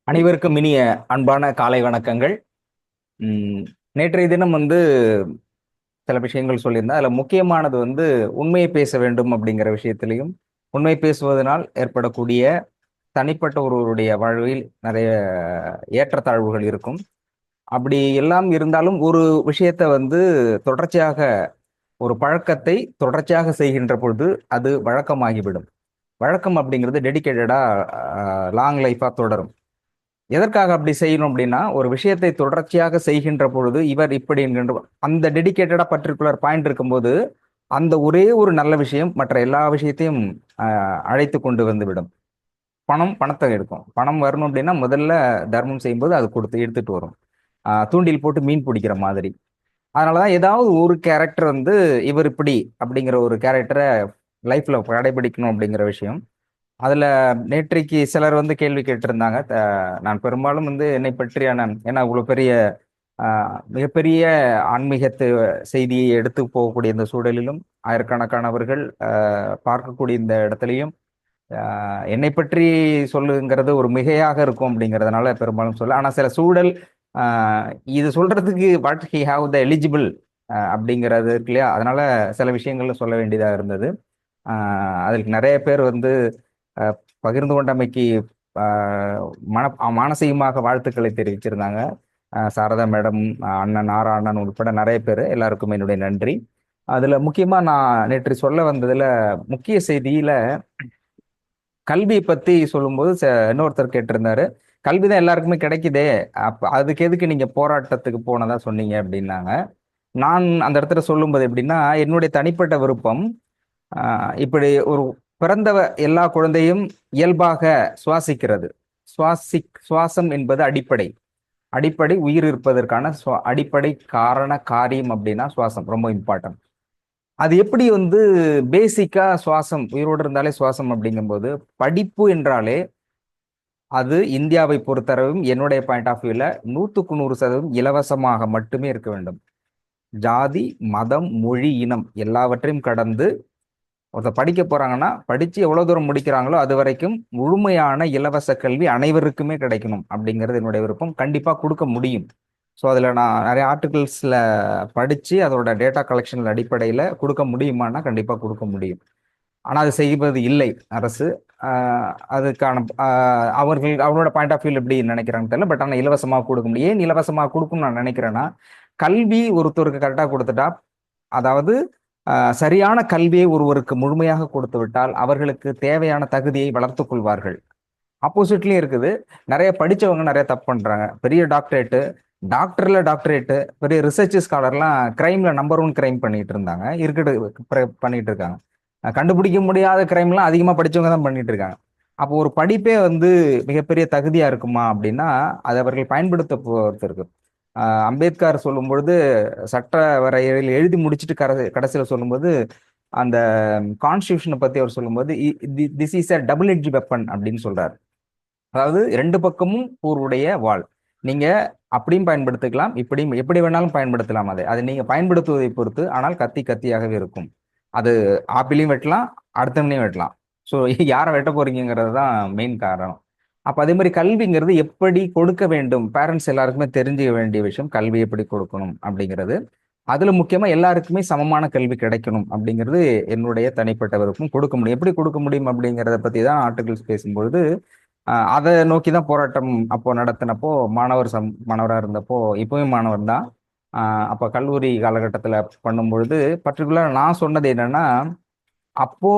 அனைவருக்கும் இனிய அன்பான காலை வணக்கங்கள். நேற்றைய தினம் சில விஷயங்கள் சொல்லியிருந்தேன். அதில் முக்கியமானது உண்மையை பேச வேண்டும் அப்படிங்கிற விஷயத்திலையும், உண்மை பேசுவதனால் ஏற்படக்கூடிய தனிப்பட்ட ஒருவருடைய வாழ்வில் நிறைய ஏற்றத்தாழ்வுகள் இருக்கும். அப்படி எல்லாம் இருந்தாலும் ஒரு விஷயத்தை தொடர்ச்சியாக ஒரு பழக்கத்தை தொடர்ச்சியாக செய்கின்ற பொழுது அது வழக்கமாகிவிடும். வழக்கம் அப்படிங்கிறது டெடிகேட்டடா லாங் லைஃபா தொடரும். எதற்காக அப்படி செய்யணும் அப்படின்னா, ஒரு விஷயத்தை தொடர்ச்சியாக செய்கின்ற பொழுது, இவர் இப்படி என்கின்ற அந்த டெடிகேட்டடா பர்ட்டிகுலர் பாயிண்ட் இருக்கும்போது, அந்த ஒரே ஒரு நல்ல விஷயம் மற்ற எல்லா விஷயத்தையும் அழைத்து கொண்டு வந்துவிடும். பணத்தை எடுக்கும். பணம் வரணும் அப்படின்னா, முதல்ல தர்மம் செய்யும்போது அது கொடுத்து எடுத்துட்டு வரும். தூண்டில் போட்டு மீன் பிடிக்கிற மாதிரி. அதனாலதான் ஏதாவது ஒரு கேரக்டர் இவர் இப்படி அப்படிங்கிற ஒரு கேரக்டரை லைஃப்ல கடைபிடிக்கணும் அப்படிங்கிற விஷயம். அதுல நேற்றைக்கு சிலர் கேள்வி கேட்டிருந்தாங்க. நான் பெரும்பாலும் என்னை பற்றியான, ஏன்னா இவ்வளவு பெரிய மிகப்பெரிய ஆன்மீகத்து செய்தியை எடுத்து போகக்கூடிய இந்த சூழலிலும் ஆயிரக்கணக்கானவர்கள் பார்க்கக்கூடிய இந்த இடத்துலையும் என்னை பற்றி சொல்லுங்கிறது ஒரு மிகையாக இருக்கும் அப்படிங்கிறதுனால பெரும்பாலும் சொல்ல. ஆனா சில சூழல் இது சொல்றதுக்கு what he have the eligible அப்படிங்கிறது இருக்கு இல்லையா, அதனால சில விஷயங்கள்ல சொல்ல வேண்டியதா இருந்தது. அதுக்கு நிறைய பேர் பகிர்ந்து கொண்டமைக்கு மானசீகமாக வாழ்த்துக்களை தெரிவிச்சிருந்தாங்க. சாரதா மேடம், அண்ணன் நாராயணன் உட்பட நிறைய பேர், எல்லாருக்கும் என்னுடைய நன்றி. அதுல முக்கியமா நான் நேற்று சொல்ல வந்ததுல முக்கிய செய்தியில கல்வியை பத்தி சொல்லும்போது இன்னொருத்தர் கேட்டிருந்தாரு, கல்விதான் எல்லாருக்குமே கிடைக்குதே, அப்ப அதுக்கு எதுக்கு நீங்க போராட்டத்துக்கு போனதா சொன்னீங்க அப்படின்னாங்க. நான் அந்த இடத்துல சொல்லும்போது எப்படின்னா, என்னுடைய தனிப்பட்ட விருப்பம், இப்படி ஒரு பிறந்த எல்லா குழந்தையும் இயல்பாக சுவாசிக்கிறது. சுவாசம் என்பது அடிப்படை. அடிப்படை உயிர் இருப்பதற்கான அடிப்படை காரண காரியம் அப்படின்னா சுவாசம் ரொம்ப இம்பார்ட்டன்ட். அது எப்படி பேசிக்கா சுவாசம் உயிரோடு இருந்தாலே சுவாசம் அப்படிங்கும்போது, படிப்பு என்றாலே அது இந்தியாவை பொறுத்தளவும் என்னுடைய பாயிண்ட் ஆஃப் வியூல 100% இலவசமாக மட்டுமே இருக்க வேண்டும். ஜாதி, மதம், மொழி, இனம் எல்லாவற்றையும் கடந்து ஒருத்தர் படிக்க போறாங்கன்னா படிச்சு எவ்வளவு தூரம் முடிக்கிறாங்களோ அது வரைக்கும் முழுமையான இலவச கல்வி அனைவருக்குமே கிடைக்கணும் அப்படிங்கிறது என்னுடைய விருப்பம். கண்டிப்பா கொடுக்க முடியும். ஸோ அதுல நான் நிறைய ஆர்டிகிள்ஸ்ல படிச்சு அதோட டேட்டா கலெக்ஷன் அடிப்படையில கொடுக்க முடியுமான்னா கண்டிப்பா கொடுக்க முடியும். ஆனா அது செய்வது இல்லை அரசு. அதுக்கான அவங்களோட பாயிண்ட் ஆஃப் வியூ எப்படி நினைக்கிறாங்கன்னு தெரியல. பட் ஆனால் இலவசமாக கொடுக்க முடியும். ஏன் இலவசமாக கொடுக்கணும்னு நான் நினைக்கிறேன்னா, கல்வி ஒருத்தருக்கு கரெக்டாக கொடுத்துட்டா, அதாவது சரியான கல்வியை ஒருவருக்கு முழுமையாக கொடுத்து விட்டால் அவர்களுக்கு தேவையான தகுதியை வளர்த்து கொள்வார்கள். ஆப்போசிட்லயும் இருக்குது. நிறைய படிச்சவங்க நிறைய தப்பு பண்றாங்க. பெரிய டாக்டரேட்டு, பெரிய ரிசர்ச் ஸ்காலர்லாம் கிரைம்ல நம்பர் 1 கிரைம் பண்ணிட்டு இருந்தாங்க, பண்ணிட்டு இருக்காங்க. கண்டுபிடிக்க முடியாத கிரைம்லாம் அதிகமா படிச்சவங்க தான் பண்ணிட்டு இருக்காங்க. அப்போ ஒரு படிப்பே மிகப்பெரிய தகுதியா இருக்குமா அப்படின்னா, அதை அவர்கள் பயன்படுத்த பொறுத்து இருக்கு. அம்பேத்கர் சொல்லும் பொழுது, சட்ட வரையறையில் எழுதி முடிச்சுட்டு கடைசியில் சொல்லும்போது, அந்த கான்ஸ்டியூஷனை பத்தி அவர் சொல்லும்போது, this is a double edge weapon அப்படின்னு சொல்றாரு. அதாவது 2 பக்கமும் கூருடைய வாள். நீங்க அப்படியும் பயன்படுத்திக்கலாம், இப்படியும் எப்படி வேணாலும் பயன்படுத்தலாம். அதை நீங்க பயன்படுத்துவதை பொறுத்து. ஆனால் கத்தி கத்தியாகவே இருக்கும். அது ஆப்பிளையும் வெட்டலாம், அடுத்தவனையும் வெட்டலாம். ஸோ யாரை வெட்ட போறீங்கிறது தான் மெயின் காரணம். அப்ப அதே மாதிரி கல்விங்கிறது எப்படி கொடுக்க வேண்டும், பேரண்ட்ஸ் எல்லாருக்குமே தெரிஞ்சுக்க வேண்டிய விஷயம். கல்வி எப்படி கொடுக்கணும் அப்படிங்கிறது. அதுல முக்கியமா எல்லாருக்குமே சமமான கல்வி கிடைக்கணும் அப்படிங்கிறது என்னுடைய தனிப்பட்ட விருப்பம். கொடுக்க முடியும், எப்படி கொடுக்க முடியும் அப்படிங்கிறத பத்தி தான் ஆர்டிகிள்ஸ் பேசும்பொழுது அதை நோக்கி தான் போராட்டம் அப்போ நடத்தினப்போ, மாணவரா இருந்தப்போ, இப்பவும் மாணவர் தான். அப்ப கல்லூரி காலகட்டத்துல பண்ணும்பொழுது பர்டிகுலரா நான் சொன்னது என்னன்னா, அப்போ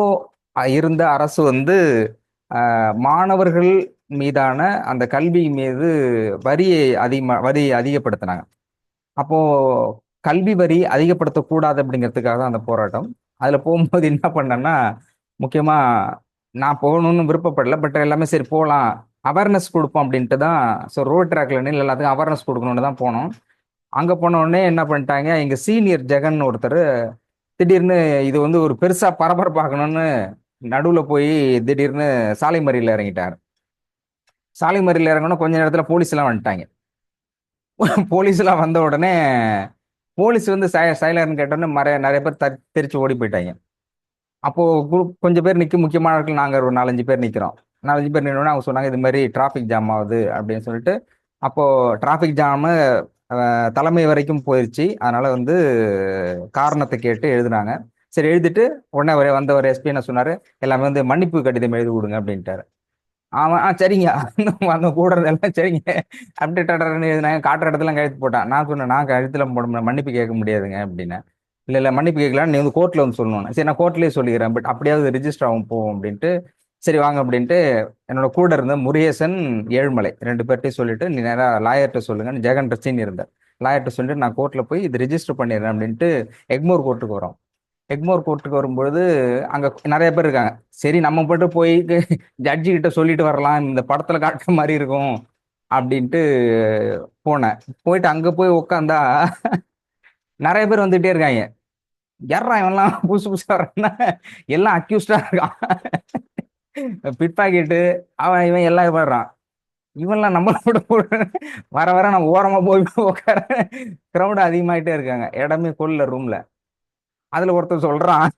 இருந்த அரசு மாணவர்கள் மீதான அந்த கல்வி மீது வரி அதிகப்படுத்தினாங்க. அப்போ கல்வி வரி அதிகப்படுத்தக்கூடாது அப்படிங்கிறதுக்காக தான் அந்த போராட்டம். அதுல போகும்போது என்ன பண்ணேன்னா, முக்கியமா நான் போகணும்னு விருப்பப்படல. பட் எல்லாமே சரி போகலாம், அவேர்னஸ் கொடுப்போம் அப்படின்ட்டு தான். ஸோ ரோட் ட்ராக்ல நின்று எல்லாத்துக்கும் அவேர்னஸ் கொடுக்கணும்னு தான் போனோம். அங்க போன உடனே என்ன பண்ணிட்டாங்க, எங்க சீனியர் ஜெகன் ஒருத்தர் திடீர்னு இது ஒரு பெருசா பரபரப்பாக்கணும்னு நடுவுல போய் திடீர்னு சாலை மறியல இறங்கிட்டார். சாலை மறியல இறங்கணும் கொஞ்ச நேரத்துல போலீஸ் எல்லாம் வந்துட்டாங்க. போலீஸ் எல்லாம் வந்த உடனே போலீஸ் சைலர்னு கேட்டோன்னே நிறைய பேர் தெரிச்சு ஓடி போயிட்டாங்க. அப்போ குரூப் கொஞ்சம் பேர் நிற்கும், முக்கியமானவர்கள் நாங்க ஒரு 4-5 பேர் நிக்கிறோம். நாலஞ்சு பேர் நின்னோடனே அவங்க சொன்னாங்க இது மாதிரி டிராஃபிக் ஜாம் ஆகுது அப்படின்னு சொல்லிட்டு. அப்போ டிராஃபிக் ஜாமு தலைமை வரைக்கும் போயிருச்சு. அதனால வந்து காரணத்தை கேட்டு எழுதுனாங்க. சரி எழுதிட்டு உடனே வந்த ஒரு எஸ்பி என்ன சொன்னாரு, எல்லாமே வந்து மன்னிப்பு கடிதம் எழுதி கொடுங்க அப்படின்ட்டாரு. அவன் சரிங்க அந்த கூட எல்லாம் சரிங்க அப்படி டடர்னு எழுதினாங்க. காட்டுற இடத்துல கையெழுத்து போட்டான். நான் சொன்னேன், நான் கழுத்துல போட முடியாது, மன்னிப்பு கேட்க முடியாதுங்க அப்படின்னு. இல்ல இல்ல மன்னிப்பு கேட்கலாம், நீ வந்து கோர்ட்ல வந்து சொல்லணும். சரி நான் கோர்ட்லயே சொல்லிக்கிறேன், பட் அப்படியாவது ரிஜிஸ்டர் ஆகும் போவோம் அப்படின்ட்டு. சரி வாங்க அப்படின்ட்டு என்னோட கூட இருந்த முருகேசன், ஏழுமலை ரெண்டு பேர்ட்டையும் சொல்லிட்டு நீ நேரா லாயர்கிட்ட சொல்லுங்க, ஜெகன் ரச்சின்னு இருந்தார். லாயர்கிட்ட சொல்லிட்டு நான் கோர்ட்ல போய் இது ரிஜிஸ்டர் பண்ணிடுறேன் அப்படின்ட்டு எக்மோர் கோர்ட்டுக்கு வரோம். எக்மோர் கோர்ட்டுக்கு வரும்பொழுது அங்க நிறைய பேர் இருக்காங்க. சரி நம்ம மட்டும் போய் ஜட்ஜி கிட்ட சொல்லிட்டு வரலாம், இந்த படத்துல காட்டுற மாதிரி இருக்கும் அப்படின்ட்டு போனேன். போயிட்டு அங்க போய் உட்காந்தா நிறைய பேர் வந்துட்டே இருக்காங்க. யாரா இவன்லாம் புதுசு புதுசா வர்றான்னா, எல்லாம் அக்யூஸ்டா இருக்கான். பிட் பாக்கெட்டு அவன் இவன் எல்லாம் வர்றான். இவன்லாம் நம்மள விட வர வர நம்ம ஓரமா போய் உட்கார. கிரௌட் அதிகமாயிட்டே இருக்காங்க, இடமே கொள்ள ரூம்ல. அதுல ஒருத்தர் சொல்றான்,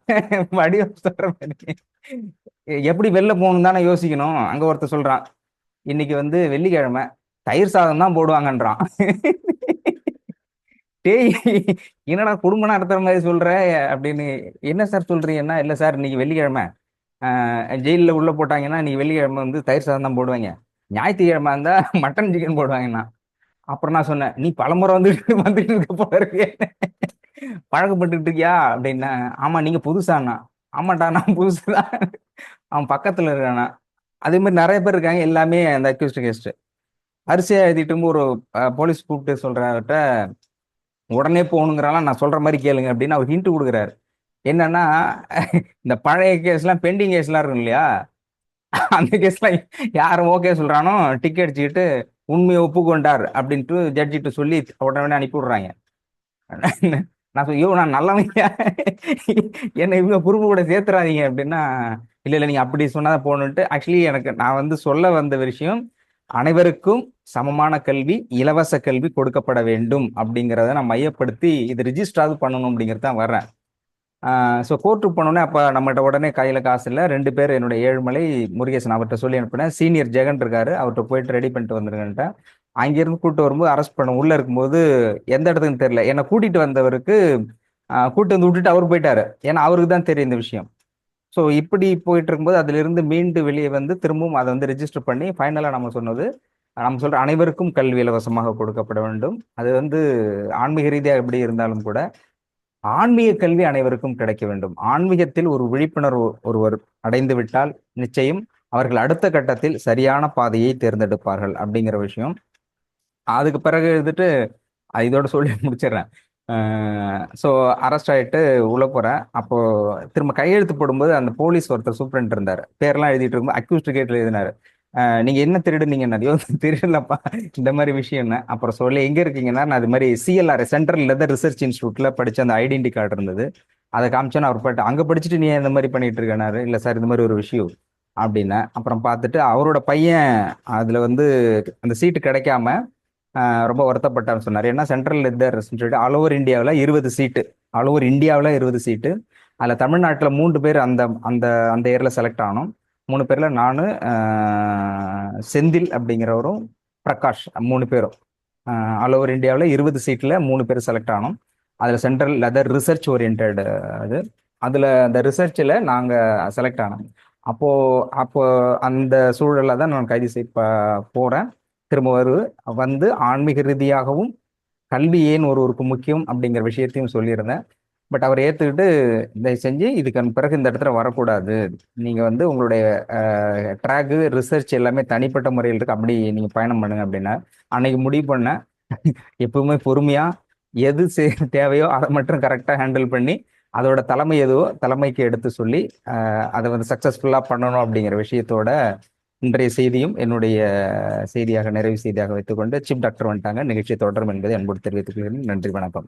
வடிவ சொல்ற மாதிரி, எப்படி வெளில போகணும் தானே யோசிக்கணும். அங்க ஒருத்தர் சொல்றான், இன்னைக்கு வந்து வெள்ளிக்கிழமை, தயிர் சாதம் தான் போடுவாங்கன்றான். டேய் என்னடா குடும்பம் நடத்துற மாதிரி சொல்ற அப்படின்னு. என்ன சார் சொல்றீங்கன்னா, இல்ல சார் இன்னைக்கு வெள்ளிக்கிழமை, ஜெயிலில் உள்ள போட்டாங்கன்னா இன்னைக்கு வெள்ளிக்கிழமை வந்து தயிர் சாதம் தான் போடுவாங்க, ஞாயிற்றுக்கிழமை இருந்தா மட்டன் சிக்கன் போடுவாங்கண்ணா. அப்புறம் நான் சொன்னேன், நீ பலமுறை வந்துட்டு வந்துட்டு இருக்க போல இருக்கு, பழக்கப்பட்டுட்டு இருக்கியா அப்படின்னா. ஆமா நீங்க புதுசாண்ணா. ஆமாட்டா நான் புதுசுதான். அவன் பக்கத்துல இருக்கானா. அதே மாதிரி நிறைய பேர் இருக்காங்க, எல்லாமே அந்த அக்யூஸ்ட் கேஸ்ட். அரிசியா எழுதிட்டு ஒரு போலீஸ் கூப்பிட்டு சொல்றவர்கிட்ட உடனே போகணுங்கிறாலாம், நான் சொல்ற மாதிரி கேளுங்க அப்படின்னு அவர் ஹிண்ட் கொடுக்குறாரு. என்னன்னா, இந்த பழைய கேஸ்லாம் பெண்டிங் கேஸ்லாம் இருக்கும் இல்லையா, அந்த கேஸ்லாம் யாரும் ஓகே சொல்றானோ டிக்கெட் அடிச்சுக்கிட்டு உண்மையை ஒப்புக்கொண்டார் அப்படின்ட்டு ஜட்ஜிட்டு சொல்லி உடனே அனுப்பி விடுறாங்க. நான் ஐயோ நான் நல்லவங்க, என்னை இவங்க குறும்பு கூட சேர்த்துறாதீங்க அப்படின்னா. இல்ல இல்ல நீங்க அப்படி சொன்னாதான் போகணுன்ட்டு. ஆக்சுவலி எனக்கு நான் வந்து சொல்ல வந்த விஷயம், அனைவருக்கும் சமமான கல்வி, இலவச கல்வி கொடுக்கப்பட வேண்டும் அப்படிங்கிறத நான் மையப்படுத்தி இது ரிஜிஸ்டராவது பண்ணணும் அப்படிங்கிறது தான் வர்றேன். ஸோ கோர்ட்டுக்கு போனோடனே அப்போ நம்மகிட்ட உடனே கையில் காசு இல்லை. ரெண்டு பேர் என்னுடைய ஏழுமலை, முருகேசன் அவர்கிட்ட சொல்லி அனுப்பினேன். சீனியர் ஜெகன் இருக்காரு, அவர்கிட்ட போயிட்டு ரெடி பண்ணிட்டு வந்துருங்கன்ட்டேன். அங்கிருந்து கூட்டு வரும்போது அரெஸ்ட் பண்ண உள்ள இருக்கும்போது எந்த இடத்துக்குன்னு தெரியல. என்னை கூட்டிட்டு வந்தவருக்கு கூட்டு வந்து விட்டுட்டு அவர் போயிட்டாரு. ஏன்னா அவருக்கு தான் தெரியும் இந்த விஷயம். ஸோ இப்படி போயிட்டு இருக்கும்போது அதுல இருந்து மீண்டு வெளியே வந்து திரும்பவும் அதை வந்து ரெஜிஸ்டர் பண்ணி ஃபைனலா நம்ம சொன்னது, நம்ம சொல்ற அனைவருக்கும் கல்வி இலவசமாக கொடுக்கப்பட வேண்டும். அது வந்து ஆன்மீக ரீதியாக எப்படி இருந்தாலும் கூட ஆன்மீக கல்வி அனைவருக்கும் கிடைக்க வேண்டும். ஆன்மீகத்தில் ஒரு விழிப்புணர்வு ஒருவர் அடைந்து விட்டால் நிச்சயம் அவர்கள் அடுத்த கட்டத்தில் சரியான பாதையை தேர்ந்தெடுப்பார்கள் அப்படிங்கிற விஷயம். அதுக்கு பிறகு வந்துட்டு இதோட சொல்லி முடிச்சிடுறேன். ஸோ அரெஸ்ட் ஆயிட்டு உள்ள போறேன். அப்போ திரும்ப கையெழுத்து போடும்போது அந்த போலீஸ் ஒருத்தர் சூப்பரண்ட் இருந்தார், பேர்லாம் எழுதிட்டு இருக்கும்போது அக்யூஸ்ட் கேட்ல எழுதினாரு. நீங்க என்ன திருடுனீங்கன்னா, ஐயோ திருடலப்பா, இந்த மாதிரி விஷயம் என்ன. அப்புறம் சொல்லி எங்க இருக்கீங்கன்னா, நான் அது மாதிரி சிஎல்ஆர் சென்ட்ரல் லெதர் ரிசர்ச் இன்ஸ்டியூட்ல படிச்ச அந்த ஐடென்டி கார்டு இருந்தது, அதை காமிச்சோன்னு அவர் போயிட்டு அங்க படிச்சுட்டு நீ இந்த மாதிரி பண்ணிட்டு இருக்கனாரு. இல்ல சார் இந்த மாதிரி ஒரு விஷயம் அப்படின்னு. அப்புறம் பார்த்துட்டு அவரோட பையன் அதுல வந்து அந்த சீட்டு கிடைக்காம ரொம்ப வருத்தப்பட்டார்னு சொன்னார். ஏன்னா சென்ட்ரல் லெதர் சொல்லிட்டு ஆல் ஓவர் இந்தியாவில் 20 சீட்டு, ஆல் ஓவர் இந்தியாவில் 20 சீட்டு. அதில் தமிழ்நாட்டில் 3 பேர் அந்த அந்த அந்த இயரில் செலக்ட் ஆனோம். 3 பேர்ல நான், செந்தில் அப்படிங்கிறவரும், பிரகாஷ், 3 பேரும் ஆல் ஓவர் இந்தியாவில் 20 சீட்டில் 3 பேர் செலக்ட் ஆனோம். அதில் சென்ட்ரல் லெதர் ரிசர்ச் ஓரியன்ட் அது. அதில் அந்த ரிசர்ச்சில் நாங்கள் செலக்ட் ஆனோம். அப்போ அப்போ அந்த சூழலில் தான் நான் கைது செய்ய போகிறேன். திரும்ப வந்து ஆன்மீக ரீதியாகவும் கல்வி ஏன் ஒருவருக்கு முக்கியம் அப்படிங்கிற விஷயத்தையும் சொல்லியிருந்தேன். பட் அவர் ஏற்றுக்கிட்டு இதை செஞ்சு இதுக்கு பிறகு இந்த இடத்துல வரக்கூடாது, நீங்க வந்து உங்களுடைய ட்ராக்கு ரிசர்ச் எல்லாமே தனிப்பட்ட முறையில் இருக்கு, அப்படி நீங்க பயணம் பண்ணுங்க அப்படின்னா. அன்னைக்கு முடிவு பண்ணேன், எப்பவுமே பொறுமையா எது தேவையோ அதை மட்டும் கரெக்டாக ஹேண்டில் பண்ணி அதோட தலைமை எதுவோ தலைமைக்கு எடுத்து சொல்லி அதை வந்து சக்சஸ்ஃபுல்லா பண்ணணும் அப்படிங்கிற விஷயத்தோட இன்றைய செய்தியும் என்னுடைய செய்தியாக நிறைவு செய்தியாக வைத்துக்கொண்டு சீஃப் டாக்டர் வந்துட்டாங்க, நிகழ்ச்சி தொடரும் என்பதை அன்போடு தெரிவித்துக் கொள்கிறேன். நன்றி, வணக்கம்.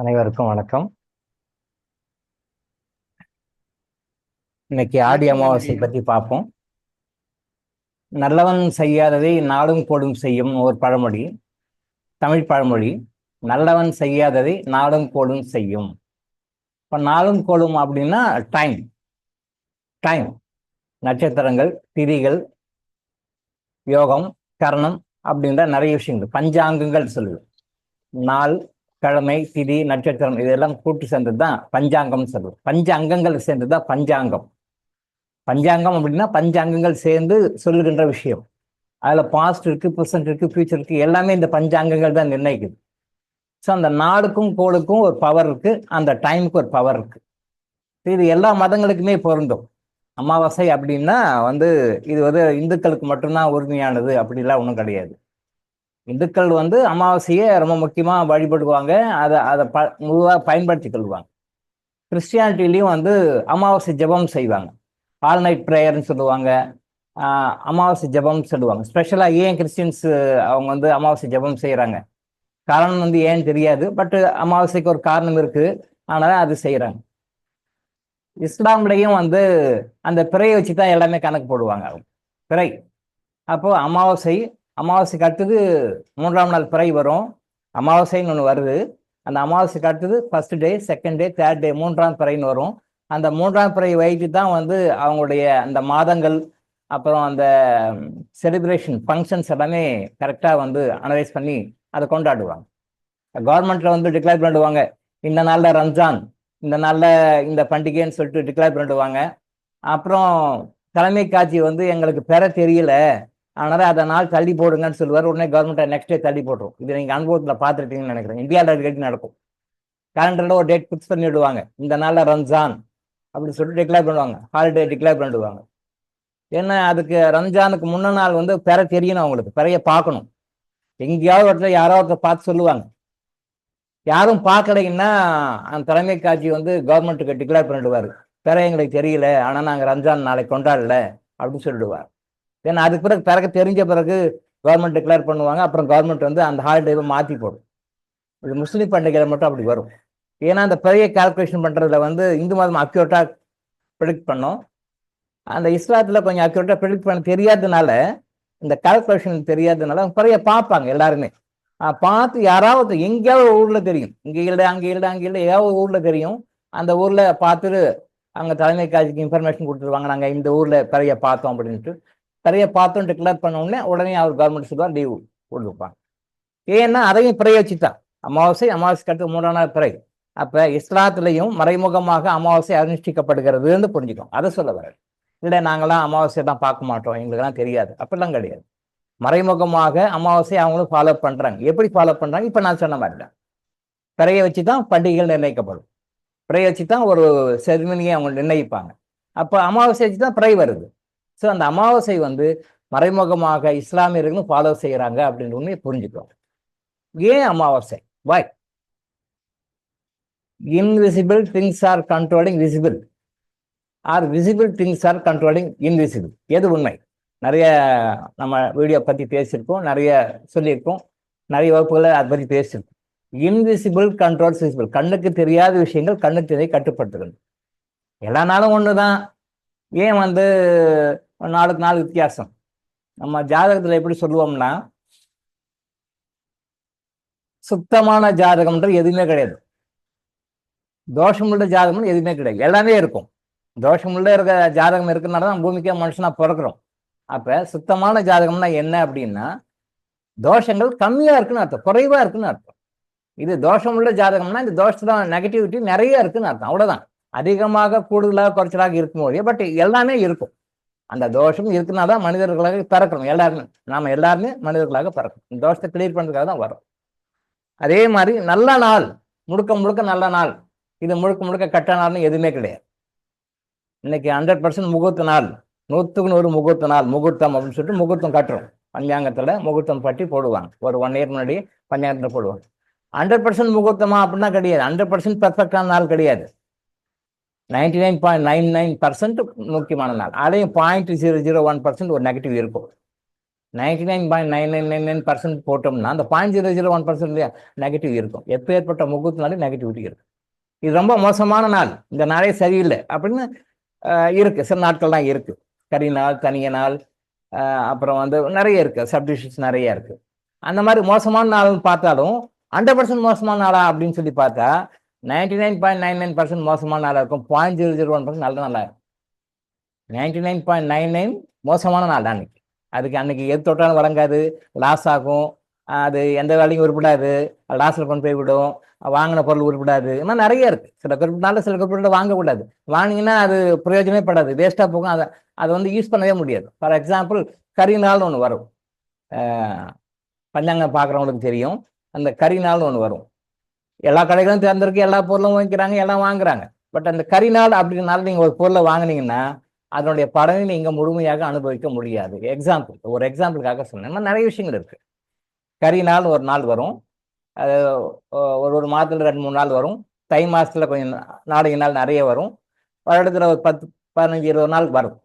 அனைவருக்கும் வணக்கம். இன்னைக்கு ஆடி அமாவாசை பற்றி பார்ப்போம். நல்லவன் செய்யாததை நாடும் கோடும் செய்யும் ஒரு பழமொழி, தமிழ் பழமொழி. நல்லவன் செய்யாததை நாடும் கோடும் செய்யும். இப்போ நாளும் கோடும் அப்படின்னா டைம் டைம் நட்சத்திரங்கள், திதிகள், யோகம், கரணம் அப்படின்ற நிறைய விஷயங்கள், பஞ்சாங்கங்கள் சொல்லுது. நாள், கிழமை, திதி, நட்சத்திரம் இதெல்லாம் கூட்டு சேர்ந்தது தான் பஞ்சாங்கம் சொல்லுது. பஞ்ச அங்கங்கள் சேர்ந்தது தான் பஞ்சாங்கம். பஞ்சாங்கம் அப்படின்னா பஞ்ச அங்கங்கள் சேர்ந்து சொல்லுகின்ற விஷயம். அதுல பாஸ்ட் இருக்கு, ப்ரெசன்ட் இருக்கு, ஃபியூச்சர் இருக்கு, எல்லாமே இந்த பஞ்சாங்கங்கள் தான் நிர்ணயிக்குது. ஸோ அந்த நாடுக்கும் கோளுக்கும் ஒரு பவர் இருக்கு, அந்த டைமுக்கு ஒரு பவர் இருக்கு. இது எல்லா மதங்களுக்குமே பொருந்தும். அமாவாசை அப்படின்னா இது இந்துக்களுக்கு மட்டும்தான் உரிமையானது அப்படிலாம் ஒன்றும் கிடையாது. இந்துக்கள் அமாவாசையை ரொம்ப முக்கியமா வழிபடுவாங்க, அதை முழுவாக பயன்படுத்தி கொள்வாங்க. கிறிஸ்டியானிட்டிலையும் அமாவாசை ஜெபம் செய்வாங்க, ஆல் நைட் ப்ரேயர்னு சொல்லுவாங்க, அமாவாசை ஜெபம் சொல்லுவாங்க. ஸ்பெஷலாக ஏன் கிறிஸ்டின்ஸ் அவங்க அமாவாசை ஜெபம் செய்கிறாங்க, காரணம் ஏன்னு தெரியாது, பட் அமாவாசைக்கு ஒரு காரணம் இருக்குது, அதனால அது செய்கிறாங்க. இஸ்லாம்லையும் அந்த பிறையை வச்சு தான் எல்லாமே கணக்கு போடுவாங்க. பிறை அப்போ அமாவாசைக்கு அடுத்தது 3ஆம் நாள் பிறை வரும், அமாவாசைன்னு ஒன்று வருது. அந்த அமாவாசைக்கு அடுத்தது first day, second day, third day, 3ஆம் பிறைன்னு வரும். அந்த 3ஆம் பிறை வைத்து தான் அவங்களுடைய அந்த மாதங்கள், அப்புறம் அந்த செலிப்ரேஷன் ஃபங்க்ஷன்ஸ் எல்லாமே கரெக்டாக அனலைஸ் பண்ணி அதை கொண்டாடுவாங்க. கவர்மெண்ட்ல டிக்ளேர் பண்ணிடுவாங்க, இந்த நாளில் ரம்ஜான், இந்த நாளில் இந்த பண்டிகைன்னு சொல்லிட்டு டிக்ளேர் பண்ணிடுவாங்க. அப்புறம் தலைமை காட்சி எங்களுக்கு பெற தெரியல, அதனால அதை நாள் தள்ளி போடுங்கன்னு சொல்லுவார். உடனே கவர்மெண்ட் நெக்ஸ்ட் டே தள்ளி போட்டுரும். இது நீங்கள் அனுபவத்தில் பார்த்துருக்கீங்கன்னு நினைக்கிறேன். இந்தியாவில் அடிக்கடி நடக்கும். கேலண்டரில் ஒரு டேட் ஃபிக்ஸ் பண்ணிவிடுவாங்க, இந்த நாளில் ரம்ஜான் அப்படின்னு சொல்லிட்டு டிக்ளேர் பண்ணுவாங்க, ஹாலிடே டிக்ளேர் பண்ணிடுவாங்க. ஏன்னா அதுக்கு ரம்ஜானுக்கு முன்ன நாள் பெற தெரியணும், அவங்களுக்கு பெறைய பார்க்கணும். எங்கேயாவது இடத்துல யாராவது பார்த்து சொல்லுவாங்க. யாரும் பார்க்கலைன்னா அந்த தலைமை காட்சி கவர்மெண்ட்டுக்கு டிக்ளேர் பண்ணிடுவார், பெற எங்களுக்கு தெரியல, ஆனால் நாங்கள் ரம்ஜான் நாளைக்கு கொண்டாடல அப்படின்னு சொல்லிடுவார். ஏன்னா அதுக்கு பிறகு பிறகு தெரிஞ்ச பிறகு கவர்மெண்ட் டிக்ளேர் பண்ணுவாங்க. அப்புறம் கவர்மெண்ட் அந்த ஹாலிடேவை மாற்றி போடும். இது முஸ்லீம் பண்டிகையில் மட்டும் அப்படி வரும். ஏன்னா அந்த பெரிய கால்குலேஷன் பண்ணுறதுல இந்து மதம் அக்யூரேட்டாக ப்ரிடிக்ட் பண்ணோம். அந்த இஸ்லாத்தில் கொஞ்சம் அக்யூரேட்டாக ப்ரிடிக்ட் பண்ண தெரியாததுனால, இந்த கால்குலேஷன் தெரியாததுனால பெரிய பார்ப்பாங்க எல்லாருமே. பார்த்து யாராவது எங்கேயாவது ஊரில் தெரியும், இங்கே இல்லை அங்கே இல்லை அங்கே இல்லை, ஏதாவது ஊரில் தெரியும். அந்த ஊரில் பார்த்துட்டு அங்கே தலைமை காட்சிக்கு இன்ஃபர்மேஷன் கொடுத்துருவாங்க, நாங்கள் இந்த ஊரில் பெரிய பார்த்தோம் அப்படின்ட்டு. பெரிய பார்த்தோம் டிக்ளேர் பண்ண உடனே அவர் கவர்மெண்ட் சொல்லுவார், லீவு கொடுப்பாங்க. ஏன்னா அதையும் பிறைய வச்சுதான் அமாவாசைக்கு அடுத்து 3ஆம் நாள் பிறை. அப்போ இஸ்லாத்துலையும் மறைமுகமாக அமாவாசை அனுஷ்டிக்கப்படுகிறதுன்னு புரிஞ்சுக்கணும். அதை சொல்ல வர இல்லை, நாங்களாம் அமாவாசையை தான் பார்க்க மாட்டோம், எங்களுக்கெல்லாம் தெரியாது, அப்படிலாம் கிடையாது. மறைமுகமாக அமாவாசை அவங்களும் ஃபாலோ பண்றாங்க. எப்படி ஃபாலோ பண்றாங்க? இப்ப நான் சொன்ன மாதிரி தான் பிறையை வச்சு தான் பண்டிகைகள் நிர்ணயிக்கப்படும். பிறையை வச்சு தான் ஒரு செரிமனியை அவங்க நிர்ணயிப்பாங்க. அப்போ அமாவாசை வச்சு தான் பிறை வருது. ஸோ அந்த அமாவாசை மறைமுகமாக இஸ்லாமியர்களும் ஃபாலோ செய்யறாங்க அப்படின்னு உண்மையை புரிஞ்சுக்கிறோம். ஏன் அமாவாசை? Why invisible things are controlling visible, or visible things are controlling invisible. எது உண்மை? நிறைய நம்ம வீடியோ பற்றி பேசியிருக்கோம், நிறைய சொல்லியிருக்கோம், நிறைய வகுப்புகளை அதை பற்றி பேசியிருக்கோம். Invisible controls visible. கண்ணுக்கு தெரியாத விஷயங்கள் கண்ணுக்கு தெரியாத கட்டுப்படுத்துகிறது. எல்லா நாளும் ஒன்று தான். ஏன் நாளுக்கு நாள் வித்தியாசம்? நம்ம ஜாதகத்தில் எப்படி சொல்லுவோம்னா, சுத்தமான ஜாதகம்ன்றது எதுவுமே கிடையாது, தோஷமுள்ள ஜாதகம் எதுவுமே கிடையாது, எல்லாமே இருக்கும். தோஷமுள்ள இருக்க ஜாதகம் இருக்கிறதுனால தான் பூமிக்கே மனுஷனா பிறக்கிறோம். அப்ப சுத்தமான ஜாதகம்னா என்ன அப்படின்னா, தோஷங்கள் கம்மியா இருக்குன்னு அர்த்தம், குறைவா இருக்குன்னு அர்த்தம். இது தோஷமுள்ள ஜாதகம்னா இந்த தோஷத்துல நெகட்டிவிட்டி நிறைய இருக்குன்னு அர்த்தம், அவ்வளவுதான். அதிகமாக கூடுதலாக குறைச்சலாக இருக்கும் போதே, பட் எல்லாமே இருக்கும். அந்த தோஷம் இருக்குனாதான் மனிதர்களாக பிறக்கணும். எல்லாருமே நாம எல்லாருமே மனிதர்களாக பிறக்கணும். இந்த தோஷத்தை கிளியர் பண்றதுக்காக தான் வரும். அதே மாதிரி நல்ல நாள், முழுக்க முழுக்க நல்ல நாள், இது முழுக்க முழுக்க கெட்ட நாள்னு எதுவுமே கிடையாது. இன்னைக்கு 100% முகூர்த்த நாள், 100க்கு 100 முகூர்த்த நாள், முகூர்த்தம் அப்படின்னு சொல்லிட்டு முகூர்த்தம் கட்டுறோம். பஞ்சாங்கத்துல முகூர்த்தம் பட்டி போடுவாங்க, ஒரு 1 இயர் முன்னாடி பஞ்சாங்கத்துல போடுவாங்க. 100% முகூர்த்தமா அப்படின்னா கிடையாது, 100% பெர்ஃபெக்டான நாள் கிடையாது. 99.99% முக்கியமான நாள், அதையும் 0.001% ஒரு நெகட்டிவ் இருக்கும். 99.9999% போட்டோம்னா அந்த 0.001% இல்லையா நெகட்டிவ் இருக்கும். எப்போ ஏற்பட்ட முகூர்த்தனாலே நெகட்டிவிட்டி இருக்கும். இது ரொம்ப மோசமான நாள், இந்த நாளே சரியில்லை அப்படின்னு இருக்கு. சில நாட்கள்லாம் இருக்கு. கரி நாள், தனிய நாள், அப்புறம் வந்து நிறைய இருக்கு, சப்டிஷன்ஸ் நிறைய இருக்கு. அந்த மாதிரி மோசமான நாள்னு பார்த்தாலும் 100% மோசமான நாளா அப்படின்னு சொல்லி பார்த்தா 99.99% மோசமான நாளா இருக்கும். 0.001% நல்ல நாளா இருக்கும். 99.99 மோசமான நாள் அன்னைக்கு. அதுக்கு அன்னைக்கு எது தொட்டாலும் வழங்காது, லாஸ் ஆகும், அது எந்த வேலையும் உருப்படாது, லாஸில் கொண்டு போய் விடும், வாங்கின பொருள் உருப்படாது. இந்த மாதிரி நிறைய இருக்கு. சில குறிப்பிட்டாலும் சில குறிப்பிட்ட வாங்கக்கூடாது. வாங்கினீங்கன்னா அது பிரயோஜனமே படாது, வேஸ்ட்டாக போகும். அதை வந்து யூஸ் பண்ணவே முடியாது. ஃபார் எக்ஸாம்பிள் கரி நாள்னு ஒன்று வரும். பஞ்சாங்கம் பார்க்குறவங்களுக்கு தெரியும். அந்த கரி நாள்னு ஒன்று வரும். எல்லா கடைகளும் திறந்திருக்கு, எல்லா பொருளும் வாங்கிக்கிறாங்க, எல்லாம் வாங்குறாங்க. பட் அந்த கரி நாள் அப்படின்னால நீங்கள் ஒரு பொருளை வாங்கினீங்கன்னா அதனுடைய பலனை நீங்கள் முழுமையாக அனுபவிக்க முடியாது. ஒரு எக்ஸாம்பிளுக்காக சொன்னேன். நிறைய விஷயங்கள் இருக்கு. கரி நாள் ஒரு நாள் வரும், அது ஒரு மாதத்துல 2-3 நாள் வரும். தை மாசத்துல கொஞ்சம் நாளைக்கு நாள் நிறைய வரும். வருடத்துல ஒரு 10-15-20 நாள் வரும்.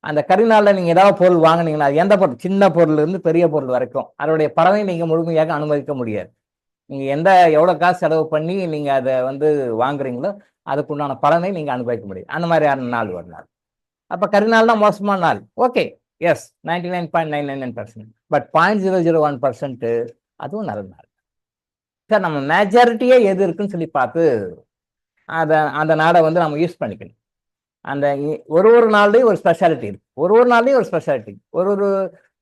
அந்த கரி நாளில் நீங்கள் ஏதாவது பொருள் வாங்கினீங்கன்னா எந்த பொருள், சின்ன பொருள் இருந்து பெரிய பொருள் வரைக்கும் அதனுடைய பலனை நீங்கள் முழுமையாக அனுபவிக்க முடியாது. நீங்கள் எவ்வளோ காசு செலவு பண்ணி நீங்கள் அதை வந்து வாங்குறீங்களோ அதுக்குண்டான பலனை நீங்கள் அனுபவிக்க முடியும். அந்த மாதிரியான நாள் ஒரு நாள். அப்போ கரிநாள் தான் மோசமான நாள். Okay, S, 99.99%. பட் 0.001% அதுவும் நல்ல நாள். சார், நம்ம மெஜாரிட்டியே எது இருக்குன்னு சொல்லி பார்த்து அந்த நாளை வந்து நம்ம யூஸ் பண்ணிக்கணும். அந்த ஒரு நாள்லேயும் ஒரு ஸ்பெஷாலிட்டி இருக்கு. ஒரு நாள்லேயும் ஒரு ஸ்பெஷாலிட்டி, ஒரு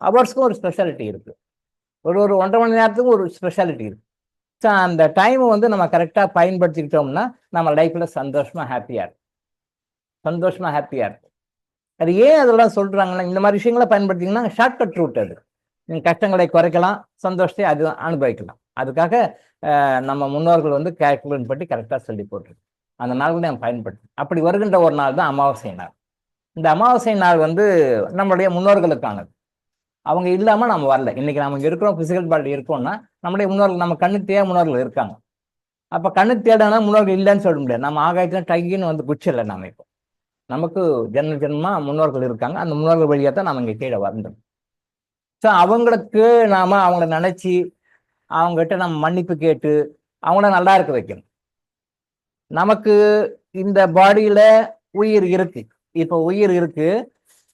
ஹவர்ஸ்க்கும் ஒரு ஸ்பெஷாலிட்டி இருக்கு, ஒரு 1.5 மணி நேரத்துக்கும் ஒரு ஸ்பெஷாலிட்டி இருக்கு. ஸோ அந்த டைமை வந்து நம்ம கரெக்டாக பயன்படுத்திக்கிட்டோம்னா நம்ம லைஃப்பில் சந்தோஷமாக ஹாப்பியாக இருக்கும். அது ஏன் அதெல்லாம் சொல்கிறாங்கன்னா, இந்த மாதிரி விஷயங்களை பயன்படுத்திங்கன்னா ஷார்ட்கட் ரூட். அது நீங்கள் கஷ்டங்களை குறைக்கலாம், சந்தோஷத்தை அது அனுபவிக்கலாம். அதுக்காக நம்ம முன்னோர்கள் வந்து கேல்குலேட் பண்ணி கரெக்டாக சொல்லி போட்டுருக்கு. அந்த நாள்களை நம்ம பயன்படுத்தி அப்படி வருகின்ற ஒரு நாள் தான் அமாவாசை நாள். இந்த அமாவாசை நாள் வந்து நம்மளுடைய முன்னோர்களுக்கானது. அவங்க இல்லாமல் நம்ம வரல. இன்னைக்கு நம்ம இங்கே இருக்கிறோம், பிசிக்கல் பாடி இருக்கோம்னா நம்முடைய முன்னோர்கள், நம்ம கண்ணுக்கு தேவை முன்னோர்கள் இருக்காங்க. அப்போ கண்ணுக்கு தேடானா முன்னோர்கள் இல்லைன்னு சொல்ல முடியாது. நம்ம ஆகாயத்துல டைகின்னு வந்து குச்சில்லை. நம்ம இப்போ நமக்கு ஜென்மமா முன்னோர்கள் இருக்காங்க. அந்த முன்னோர்கள் வழியாக தான் நம்ம இங்கே கீழே வரணும். ஸோ அவங்களுக்கு அவங்கள நினைச்சு அவங்ககிட்ட நம்ம மன்னிப்பு கேட்டு அவங்கள நல்லா இருக்க வைக்கணும். நமக்கு இந்த பாடியில உயிர் இருக்கு. இப்போ உயிர் இருக்கு,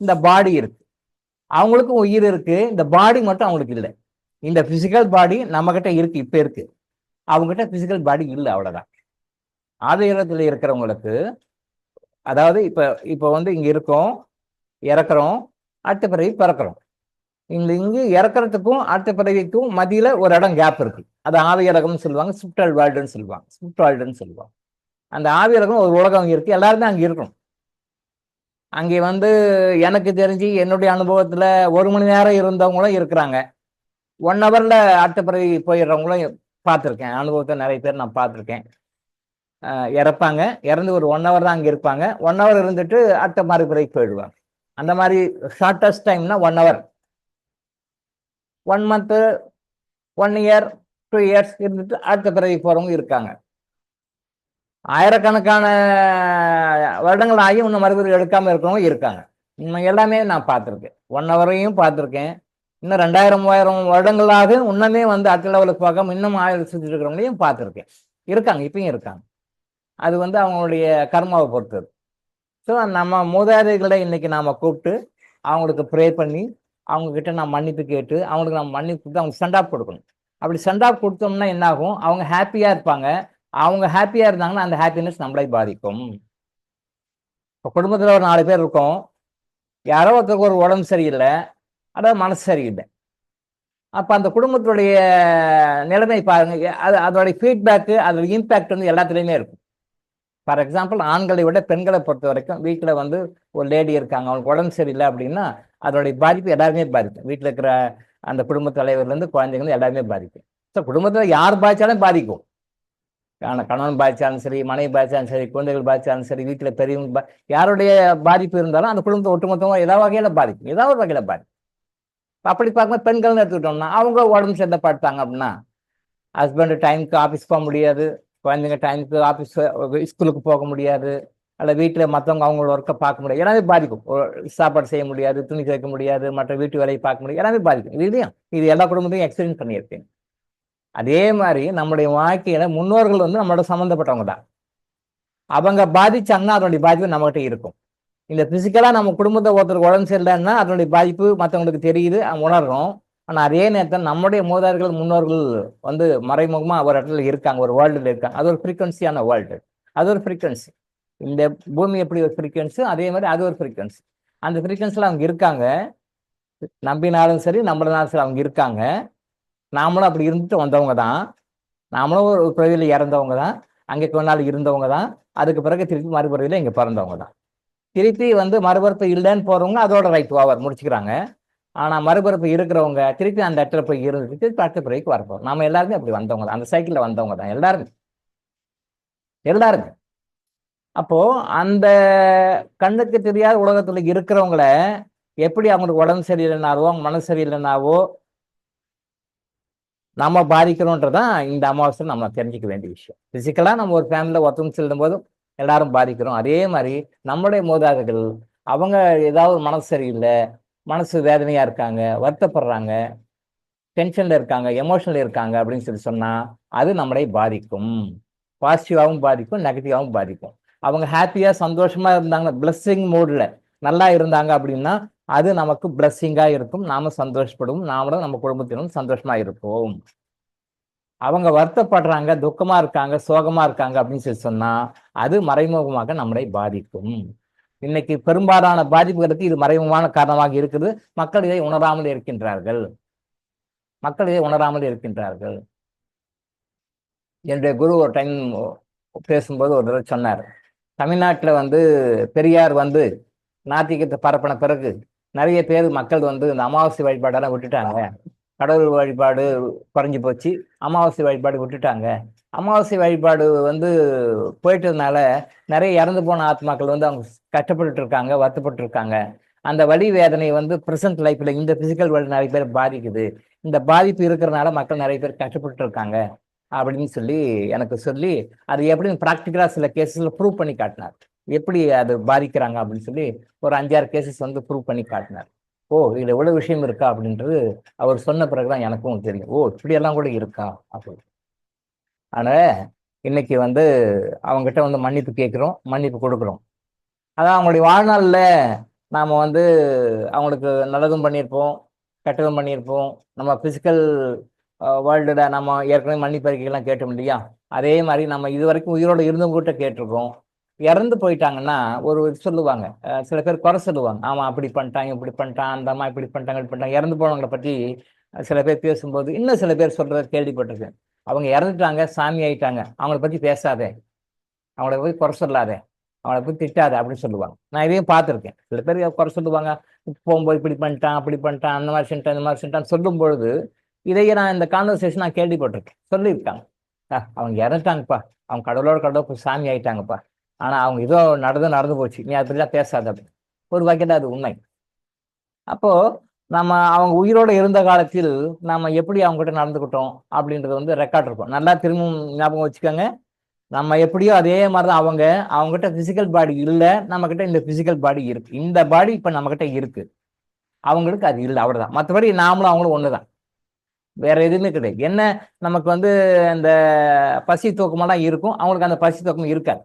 இந்த பாடி இருக்கு. அவங்களுக்கும் உயிர் இருக்கு, இந்த பாடி மட்டும் அவங்களுக்கு இல்லை. இந்த பிசிக்கல் பாடி நம்ம கிட்ட இருக்கு, இப்ப இருக்கு. அவங்ககிட்ட பிசிக்கல் பாடி இல்லை, அவ்வளவுதான். ஆதிரத்தில் இருக்கிறவங்களுக்கு, அதாவது இப்ப வந்து இங்க இருக்கோம், இறக்குறோம், அடுத்த பிறவி பிறக்கிறோம். இங்கு இறக்குறதுக்கும் அடுத்த பிறவிக்கும் மத்தியில ஒரு இடம் கேப் இருக்கு. அது ஆவியரகம்னு சொல்லுவாங்க, ஸ்பிரிச்சுவல் வேர்ல்டுன்னு சொல்லுவாங்க. அந்த ஆவியரகம் ஒரு உலகம் இருக்கு, எல்லாருமே அங்கே இருக்கணும். அங்கே வந்து எனக்கு தெரிஞ்சு என்னுடைய அனுபவத்துல 1 மணி நேரம் இருந்தவங்களும் இருக்கிறாங்க. 1 ஹவர்ல அடுத்த பிறவி போயிடுறவங்களும் பார்த்துருக்கேன். அனுபவத்தை நிறைய பேர் நான் பார்த்துருக்கேன். இறப்பாங்க, இறந்து ஒரு 1 ஹவர் தான் அங்கே இருப்பாங்க. 1 ஹவர் இருந்துட்டு அடுத்த மறுபிறவிக்கு போயிடுவாங்க. அந்த மாதிரி ஷார்டஸ்ட் டைம்னா 1 ஹவர். 1 மந்த்து, 1 இயர், 2 இயர்ஸ் இருந்துட்டு அடுத்த பிறவி போறவங்க இருக்காங்க. ஆயிரக்கணக்கான வருடங்கள் ஆகி இன்னும் மறுபடியும் எடுக்காம இருக்கிறவங்க இருக்காங்க. எல்லாமே நான் பார்த்துருக்கேன். 1 ஹவரையும் பார்த்துருக்கேன். இன்னும் 2000-3000 வருடங்களாக இன்னுமே வந்து அடுத்த லெவலுக்கு பார்க்காம இன்னும் ஆயுள் சுற்றிட்டு இருக்கிறவங்களையும் பார்த்துருக்கேன். இருக்காங்க, இப்பயும் இருக்காங்க. அது வந்து அவங்களுடைய கர்மாவை பொறுத்தது. ஸோ நம்ம மூதாதைகளை இன்னைக்கு நாம கூப்பிட்டு அவங்களுக்கு ப்ரே பண்ணி அவங்க கிட்ட நான் மன்னிப்பு கேட்டு அவங்களுக்கு நம்ம மன்னிப்பு கொடுத்து அவங்க சென்ட் ஆஃப் கொடுக்கணும். அப்படி சென்ட் ஆஃப் கொடுத்தோம்னா என்ன ஆகும்? அவங்க ஹாப்பியா இருப்பாங்க. அவங்க ஹாப்பியா இருந்தாங்கன்னா அந்த ஹாப்பினஸ் நம்மளை பாதிக்கும். இப்போ குடும்பத்தில் ஒரு 4 பேர் இருக்கோம், யாரோ ஒருத்தருக்கு ஒரு உடம்பு சரியில்லை, அதாவது மனசு சரியில்லை. அப்போ அந்த குடும்பத்துடைய நிலைமை பாருங்க, அதோடைய ஃபீட்பேக்கு, அதோட இம்பேக்ட் வந்து எல்லாத்துலேயுமே இருக்கும். ஃபார் எக்ஸாம்பிள், ஆண்களை விட பெண்களை பொறுத்த வரைக்கும் வீட்டில் வந்து ஒரு லேடி இருக்காங்க, அவங்களுக்கு உடம்பு சரியில்லை அப்படின்னா அதோடைய பாதிப்பு எல்லாருமே பாதிக்கும். வீட்டில் இருக்கிற அந்த குடும்ப தலைவர்லேருந்து குழந்தைங்க எல்லாருமே பாதிக்கும். ஸோ குடும்பத்தில் யார் பாதிச்சாலும் பாதிக்கும். ஆனால் கணவன் பாதிச்சாலும் சரி, மனைவி பாதிச்சாலும் சரி, குழந்தைகள் பாதிச்சாலும் சரி, வீட்டில் பெரியவங்க யாருடைய பாதிப்பு இருந்தாலும் அந்த குடும்பத்தை ஒட்டுமொத்தமாக ஏதாவது வகையில் பாதிக்கும், ஏதாவது ஒரு வகையில் பாதிக்கும். அப்படி பார்க்கும்போது பெண்கள்னு எடுத்துக்கிட்டோம்னா அவங்க உடம்பு சேர்ந்த படுத்தாங்க அப்படின்னா ஹஸ்பண்டு டைமுக்கு ஆஃபீஸ் போக முடியாது, குழந்தைங்க டைமுக்கு ஸ்கூலுக்கு போக முடியாது, அல்ல வீட்டில் மற்றவங்க அவங்களோட ஒர்க்கை பார்க்க முடியாது, எல்லாமே பாதிக்கும். சாப்பாடு செய்ய முடியாது, துணி துவைக்க முடியாது, மற்ற வீட்டு வேலையை பார்க்க முடியாது, எல்லாமே பாதிக்கும். இது எல்லா குடும்பத்தையும் எக்ஸ்பீரியன்ஸ் பண்ணியிருக்கேன். அதே மாதிரி நம்முடைய வாழ்க்கையில முன்னோர்கள் வந்து நம்மளோட சம்மந்தப்பட்டவங்க தான். அவங்க பாதிச்சாங்கன்னா அதனுடைய பாதிப்பு நம்மகிட்ட இருக்கும். இந்த பிசிக்கலா நம்ம குடும்பத்தை ஒருத்தருக்கு உடம்பு சரியில்லைன்னா அதனுடைய பாதிப்பு மற்றவங்களுக்கு தெரியுது, உணர்றோம். ஆனா அதே நேரத்தில் நம்முடைய மூதாதையர்கள் முன்னோர்கள் வந்து மறைமுகமா ஒரு இடத்துல இருக்காங்க, ஒரு வேர்ல்டுல இருக்காங்க. அது ஒரு ஃப்ரீக்வன்சியான வேர்ல்டு, அது ஒரு ஃப்ரீக்வன்சி. இந்த பூமி எப்படி ஒரு ஃப்ரீக்வன்சி, அதே மாதிரி அது ஒரு ஃப்ரீக்வன்சி. அந்த ஃப்ரீக்வன்சில அவங்க இருக்காங்க, நம்பினாலும் சரி நம்பினாலும் சரி அவங்க இருக்காங்க. நாமளும் அப்படி இருந்துட்டு வந்தவங்க தான். நாமளும் ஒரு பிறவியில் இறந்தவங்க தான், அங்கே கொஞ்ச நாள் இருந்தவங்க தான். அதுக்கு பிறகு திருப்பி மறுபிறவியில் இங்கே பிறந்தவங்க தான். திருப்பி வந்து மறுபிறப்பு இல்லைன்னு போறவங்க அதோட ரைட் ஓவர் முடிச்சுக்கிறாங்க. ஆனா மறுபிறப்பு இருக்கிறவங்க திருப்பி அந்த இடத்துல போய் இருந்துட்டு அடுத்த பிறகு வரப்போம். நாம எல்லாருமே அப்படி வந்தவங்க தான், அந்த சைக்கிள்ல வந்தவங்க தான் எல்லாருமே எல்லாருமே. அப்போ அந்த கண்ணுக்கு தெரியாத உலகத்துல இருக்கிறவங்கள எப்படி அவங்களுக்கு உடம்பு சரியில்லைனாவோ மனசு சரியில்லைனாவோ நம்ம பாதிக்கிறோன்றதான் இந்த அமாவாசை நம்ம தெரிஞ்சுக்க வேண்டிய விஷயம். பிசிக்கலா நம்ம ஒரு ஃபேமிலியில ஒருத்தவங்க செல்லும் போதும் எல்லாரும் பாதிக்கிறோம். அதே மாதிரி நம்முடைய மூதாதைகள் அவங்க ஏதாவது மனசு சரியில்லை, மனசு வேதனையா இருக்காங்க, வருத்தப்படுறாங்க, டென்ஷன்ல இருக்காங்க, எமோஷனல் இருக்காங்க அப்படின்னு சொன்னா அது நம்மளை பாதிக்கும். பாசிட்டிவாகவும் பாதிக்கும், நெகட்டிவாகவும் பாதிக்கும். அவங்க ஹாப்பியா சந்தோஷமா இருந்தாங்க, பிளஸ்ஸிங் மூட்ல நல்லா இருந்தாங்க அப்படின்னா அது நமக்கு பிளஸ்ஸிங்கா இருக்கும், நாம சந்தோஷப்படும், நாமளும் நம்ம குடும்பத்தினரும் சந்தோஷமா இருப்போம். அவங்க வருத்தப்படுறாங்க, துக்கமா இருக்காங்க, சோகமா இருக்காங்க அப்படின்னு சொன்னா அது மறைமுகமாக நம்மளை பாதிக்கும். இன்னைக்கு பெரும்பாலான பாதிப்புகளுக்கு இது மறைமுகமான காரணமாக இருக்குது. மக்கள் இதை உணராமல் இருக்கின்றார்கள், மக்கள் இதை உணராமல் இருக்கின்றார்கள். என்னுடைய குரு ஒரு டைம் பேசும்போது ஒரு தடவை சொன்னார், தமிழ்நாட்டில் வந்து பெரியார் வந்து நாத்திகத்தை பரப்பின பிறகு நிறைய பேர் மக்கள் வந்து இந்த அமாவாசை வழிபாடெல்லாம் விட்டுட்டாங்க, கடவுள் வழிபாடு குறைஞ்சி போச்சு, அமாவாசை வழிபாடு விட்டுட்டாங்க. அமாவாசை வழிபாடு வந்து போயிட்டதுனால நிறைய இறந்து போன ஆத்மாக்கள் வந்து அவங்க கஷ்டப்பட்டு இருக்காங்க, வருத்தப்பட்டு இருக்காங்க. அந்த வலி வேதனை வந்து ப்ரெசன்ட் லைஃப்ல இந்த பிசிக்கல் வேர்ல்டு நிறைய பேர் பாதிக்குது. இந்த பாதிப்பு இருக்கிறனால மக்கள் நிறைய பேர் கஷ்டப்பட்டு இருக்காங்க அப்படின்னு சொல்லி எனக்கு சொல்லி அது எப்படின்னு ப்ராக்டிக்கலா சில கேசஸ்ல ப்ரூவ் பண்ணி காட்டினார். எப்படி அது பாதிக்கிறாங்க அப்படின்னு சொல்லி ஒரு 5-6 கேசஸ் வந்து ப்ரூவ் பண்ணி காட்டினார். ஓ, இதுல எவ்வளவு விஷயம் இருக்கா அப்படின்றது அவர் சொன்ன பிறகுதான் எனக்கும் தெரியும். ஓ, இப்படியெல்லாம் கூட இருக்கா அப்படின்னு. அதனால இன்னைக்கு வந்து அவங்ககிட்ட வந்து மன்னிப்பு கேட்கிறோம், மன்னிப்பு கொடுக்குறோம். அதான் அவங்களுடைய வாழ்நாளில் நாம வந்து அவங்களுக்கு நல்லதும் பண்ணியிருப்போம், கெட்டதும் பண்ணியிருப்போம். நம்ம பிசிக்கல் வேர்ல்டுல நம்ம ஏற்கனவே மன்னிப்பு அறிக்கைகள்லாம் கேட்டோம் இல்லையா, அதே மாதிரி நம்ம இது வரைக்கும் உயிரோடு இருந்தவங்க கிட்ட கேட்டிருக்கோம். இறந்து போயிட்டாங்கன்னா ஒரு சொல்லுவாங்க, சில பேர் குறை சொல்லுவாங்க, ஆமா அப்படி பண்ணிட்டாங்க இப்படி பண்ணிட்டான், அந்த அம்மா இப்படி பண்ணிட்டாங்க இப்படி பண்ணிட்டாங்க. இறந்து போனவங்களை பற்றி சில பேர் பேசும்போது இன்னும் சில பேர் சொல்றத கேள்விப்பட்டிருக்கேன், அவங்க இறந்துட்டாங்க, சாமி ஆயிட்டாங்க, அவங்கள பத்தி பேசாதே, அவங்கள போய் குறை சொல்லாதே, அவங்கள போய் திட்டாத அப்படின்னு சொல்லுவாங்க. நான் இதையும் பார்த்துருக்கேன். சில பேர் குறை சொல்லுவாங்க, போகும்போது இப்படி பண்ணிட்டான் அப்படி பண்ணிட்டான், அந்த மாதிரி செஞ்சான் இந்த மாதிரி செஞ்சான்னு சொல்லும் பொழுது இதையே நான் இந்த கான்வர்சேஷன் நான் கேள்விப்பட்டிருக்கேன், சொல்லியிருக்காங்க. அவங்க இறந்துட்டாங்கப்பா, அவங்க கடவுளோட கடவுள் போய் சாமி ஆயிட்டாங்கப்பா, ஆனா அவங்க ஏதோ நடந்து போச்சு, நீ அதை பற்றிலாம் பேசாத அப்படின்னு. ஒரு வகையில் அது உண்மை. அப்போ நம்ம அவங்க உயிரோட இருந்த காலத்தில் நம்ம எப்படி அவங்க கிட்ட நடந்துக்கிட்டோம் அப்படின்றது வந்து ரெக்கார்ட் இருக்கும். நல்லா திரும்பவும் ஞாபகம் வச்சுக்கோங்க, நம்ம எப்படியோ அதே மாதிரிதான் அவங்க கிட்ட பிசிக்கல் பாடி இல்லை, நம்ம கிட்ட இந்த பிசிக்கல் பாடி இருக்கு. இந்த பாடி இப்ப நம்ம கிட்ட இருக்கு, அவங்களுக்கு அது இல்லை, அவ்வளவுதான். மற்றபடி நாமளும் அவங்களும் ஒண்ணுதான், வேற எதுவுமே கிடையாது. என்ன நமக்கு வந்து அந்த பசி தூக்கமெல்லாம் இருக்கும், அவங்களுக்கு அந்த பசி தூக்கம் இருக்காது.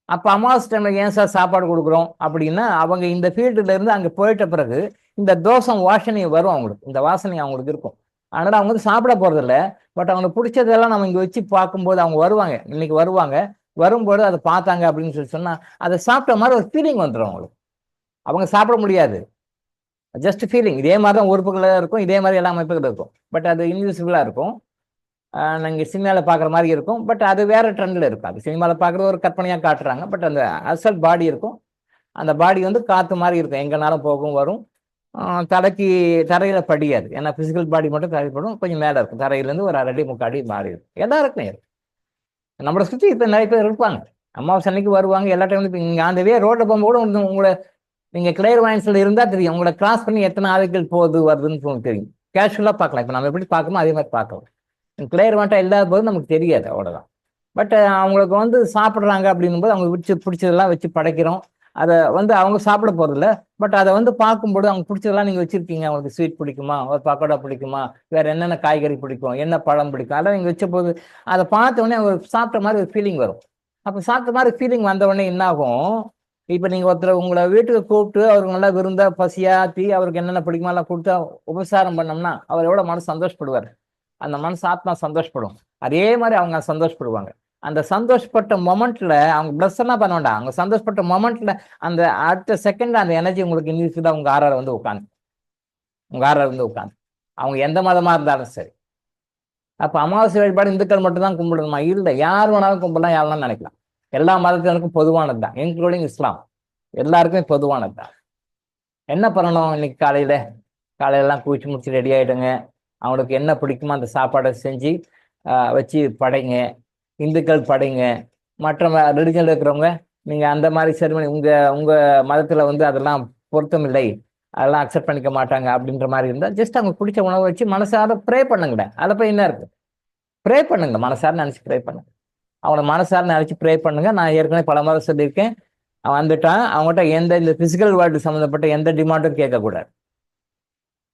அப்ப அமாவாசை டைம்ல ஏன் சார் சாப்பாடு கொடுக்குறோம் அப்படின்னா, அவங்க இந்த ஃபீல்டுல இருந்து அங்க போயிட்ட பிறகு இந்த தோஷம் வாசனை வரும் அவங்களுக்கு, இந்த வாசனை அவங்களுக்கு இருக்கும். அதனால அவங்க வந்து சாப்பிட போறது இல்லை. பட் அவங்களுக்கு பிடிச்சதெல்லாம் நம்ம இங்க வச்சு பார்க்கும்போது அவங்க வருவாங்க, இன்னைக்கு வருவாங்க, வரும்போது அதை பார்த்தாங்க அப்படின்னு சொல்லி சொன்னா அதை சாப்பிட்ட மாதிரி ஒரு ஃபீலிங் வந்துடும் அவங்களுக்கு. அவங்க சாப்பிட முடியாது, ஜஸ்ட் ஃபீலிங். இதே மாதிரி தான் உறுப்புகள் இருக்கும், இதே மாதிரி எல்லா அமைப்புகள் இருக்கும், பட் அது இன்விசிபிளா இருக்கும். நீங்கள் சினிமாவில் பார்க்குற மாதிரி இருக்கும், பட் அது வேற ட்ரெண்டில் இருக்கும். அது சினிமாவில் பார்க்குறது ஒரு கற்பனையாக காட்டுறாங்க, பட் அந்த அசல் பாடி இருக்கும். அந்த பாடி வந்து காற்று மாதிரி இருக்கும், எங்கேனாலும் போகும் வரும். தலைக்கு தரையில் படியாது, ஏன்னா பிசிக்கல் பாடி மட்டும் தரைப்படும், கொஞ்சம் மேலே இருக்கும், தரையிலேருந்து ஒரு 1 அடி 3 அடி மாறி இருக்கும். எல்லாருக்குமே இருக்கும். நம்மளை சுற்றி இப்போ நிறைய பேர் இருப்பாங்க, அமாவாசை அன்னைக்கு வருவாங்க. எல்லா டைம்லையும் இங்கே அந்த ரோட்டில் போகும்போது உங்களை நீங்கள் கிளியர் வாயின்ஸில் இருந்தால் தெரியும், உங்களை கிராஸ் பண்ணி எத்தனை ஆளுகள் போகுது வருதுன்னு தெரியும். கேஷுவலாக பார்க்கலாம், இப்போ நம்ம எப்படி பார்க்கணும் அதே மாதிரி பார்க்கலாம். கிளியர் வாண்டா இல்லாத போது நமக்கு தெரியாது, அவ்வளோதான். பட் அவங்களுக்கு வந்து சாப்பிட்றாங்க அப்படிங்கும்போது அவங்க பிடிச்சதெல்லாம் வச்சு படைக்கிறோம். அதை வந்து அவங்க சாப்பிட போறதில்ல. பட் அதை வந்து பார்க்கும்போது அவங்க பிடிச்சதெல்லாம் நீங்க வச்சிருக்கீங்க. அவங்களுக்கு ஸ்வீட் பிடிக்குமா, ஒரு பக்கோடா பிடிக்குமா, வேற என்னென்ன காய்கறி பிடிக்கும், என்ன பழம் பிடிக்கும், அதெல்லாம் நீங்க வச்ச போது அதை பார்த்த உடனே அவங்க சாப்பிட்ட மாதிரி ஒரு ஃபீலிங் வரும். அப்ப சாப்பிட்ட மாதிரி ஃபீலிங் வந்த உடனே என்ன ஆகும்? இப்ப நீங்க ஒருத்தர் உங்களை வீட்டுக்கு கூப்பிட்டு அவருக்கு நல்லா விருந்தா பசியா தீ அவருக்கு என்னென்ன பிடிக்குமோ எல்லாம் கொடுத்து உபசாரம் பண்ணோம்னா அவர் எவ்வளவு மனசு சந்தோஷப்படுவார். அந்த மனசு ஆத்மா சந்தோஷப்படும். அதே மாதிரி அவங்க சந்தோஷப்படுவாங்க. அந்த சந்தோஷப்பட்ட மொமெண்ட்ல அவங்க பிளஸ் எல்லாம் பண்ண வேண்டாம். அவங்க சந்தோஷப்பட்ட மொமெண்ட்ல அந்த அடுத்த செகண்ட் அந்த எனர்ஜி உங்களுக்கு இன்னிக்கு உங்க ஆறார வந்து உட்காந்து உங்க ஆறார வந்து உட்காந்து அவங்க எந்த மதமா இருந்தாலும் சரி. அப்ப அமாவாசை வழிபாடு இந்துக்கள் மட்டும் தான் கும்பிடணுமா? இல்லை, யார் வேணாலும் கும்பிடலாம், யார் வேணாலும் நினைக்கலாம். எல்லா மதத்தினருக்கும் பொதுவானது தான், இன்க்ளூடிங் இஸ்லாம். எல்லாருக்குமே பொதுவானது தான். என்ன பண்ணணும்? இன்னைக்கு காலையிலலாம் குளிச்சு முடிச்சு ரெடி ஆயிடுங்க. அவங்களுக்கு என்ன பிடிக்குமோ அந்த சாப்பாடை செஞ்சு வச்சு படைங்க. இந்துக்கள் படைங்க. மற்ற ரிலிஜனில் இருக்கிறவங்க நீங்க அந்த மாதிரி செரிமனி உங்க உங்க மதத்துல வந்து அதெல்லாம் பொருத்தம் இல்லை, அதெல்லாம் அக்செப்ட் பண்ணிக்க மாட்டாங்க அப்படின்ற மாதிரி இருந்தா ஜஸ்ட் அவங்க பிடிச்ச உணவை வச்சு மனசார ப்ரே பண்ணுங்கடா. அதை போய் என்ன இருக்கு? ப்ரே பண்ணுங்க, மனசார நினைச்சு ப்ரே பண்ணுங்க. அவனை மனசார நினைச்சு ப்ரே பண்ணுங்க. நான் ஏற்கனவே பல முறை சொல்லியிருக்கேன். அவன் வந்துட்டான், அவங்ககிட்ட எந்த இந்த பிசிக்கல் வேர்ல்டு சம்மந்தப்பட்ட எந்த டிமாண்டும் கேட்கக்கூடாது.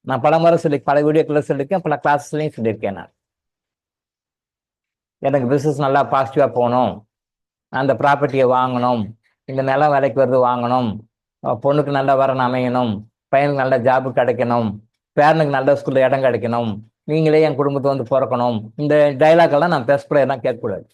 நான் பல முறை பல வீடியோக்குள்ள சொல்லியிருக்கேன், பல கிளாஸ்லயும் சொல்லியிருக்கேன். நான் எனக்கு பிசினஸ் நல்லா பாசிட்டிவா போகணும், அந்த ப்ராப்பர்ட்டியை வாங்கணும், இந்த நிலம் விலைக்கு வருது வாங்கணும், பொண்ணுக்கு நல்ல வரன் அமையணும், பையனுக்கு நல்ல ஜாபு கிடைக்கணும், பேரனுக்கு நல்ல ஸ்கூல்ல இடம் கிடைக்கணும், நீங்களே என் குடும்பத்தை வந்து பிறக்கணும். இந்த டைலாக் எல்லாம் நான் பேசக்கூடாது, எல்லாம் கேட்கக்கூடாது.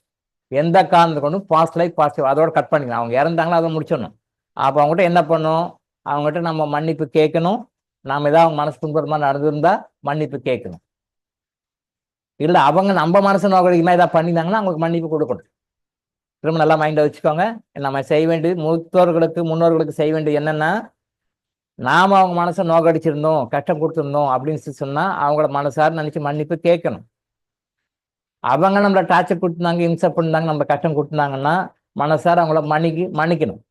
எந்த காரணத்தை கொண்டு பாஸ்ட் லைஃப் பாசிட்டிவ் அதோட கட் பண்ணிக்கலாம். அவங்க இறந்தாங்களோ அதை முடிச்சிடணும். அப்போ அவங்ககிட்ட என்ன பண்ணும்? அவங்ககிட்ட நம்ம மன்னிப்பு கேட்கணும். நாம ஏதாவது அவங்க மனசு துன்புறமா நடந்திருந்தா மன்னிப்பு கேட்கணும். இல்லை அவங்க நம்ம மனசு நோக்கடிக்குமா ஏதாவது பண்ணியிருந்தாங்கன்னா அவங்களுக்கு மன்னிப்பு கொடுக்கணும். திரும்ப நல்லா மைண்டை வச்சுக்கோங்க. நம்ம செய்ய வேண்டியது முன்னோர்களுக்கு செய்ய வேண்டியது என்னன்னா, நாம அவங்க மனசை நோக்கடிச்சிருந்தோம், கஷ்டம் கொடுத்துருந்தோம் அப்படின்னு சொன்னா அவங்கள மனசார நினைச்சு மன்னிப்பு கேட்கணும். அவங்க நம்மள டார்ச்சர் கொடுத்துருந்தாங்க, இம்சை பண்ணாங்க, நம்ம கஷ்டம் கொடுத்துருந்தாங்கன்னா மனசார அவங்கள மன்னிக்கணும்.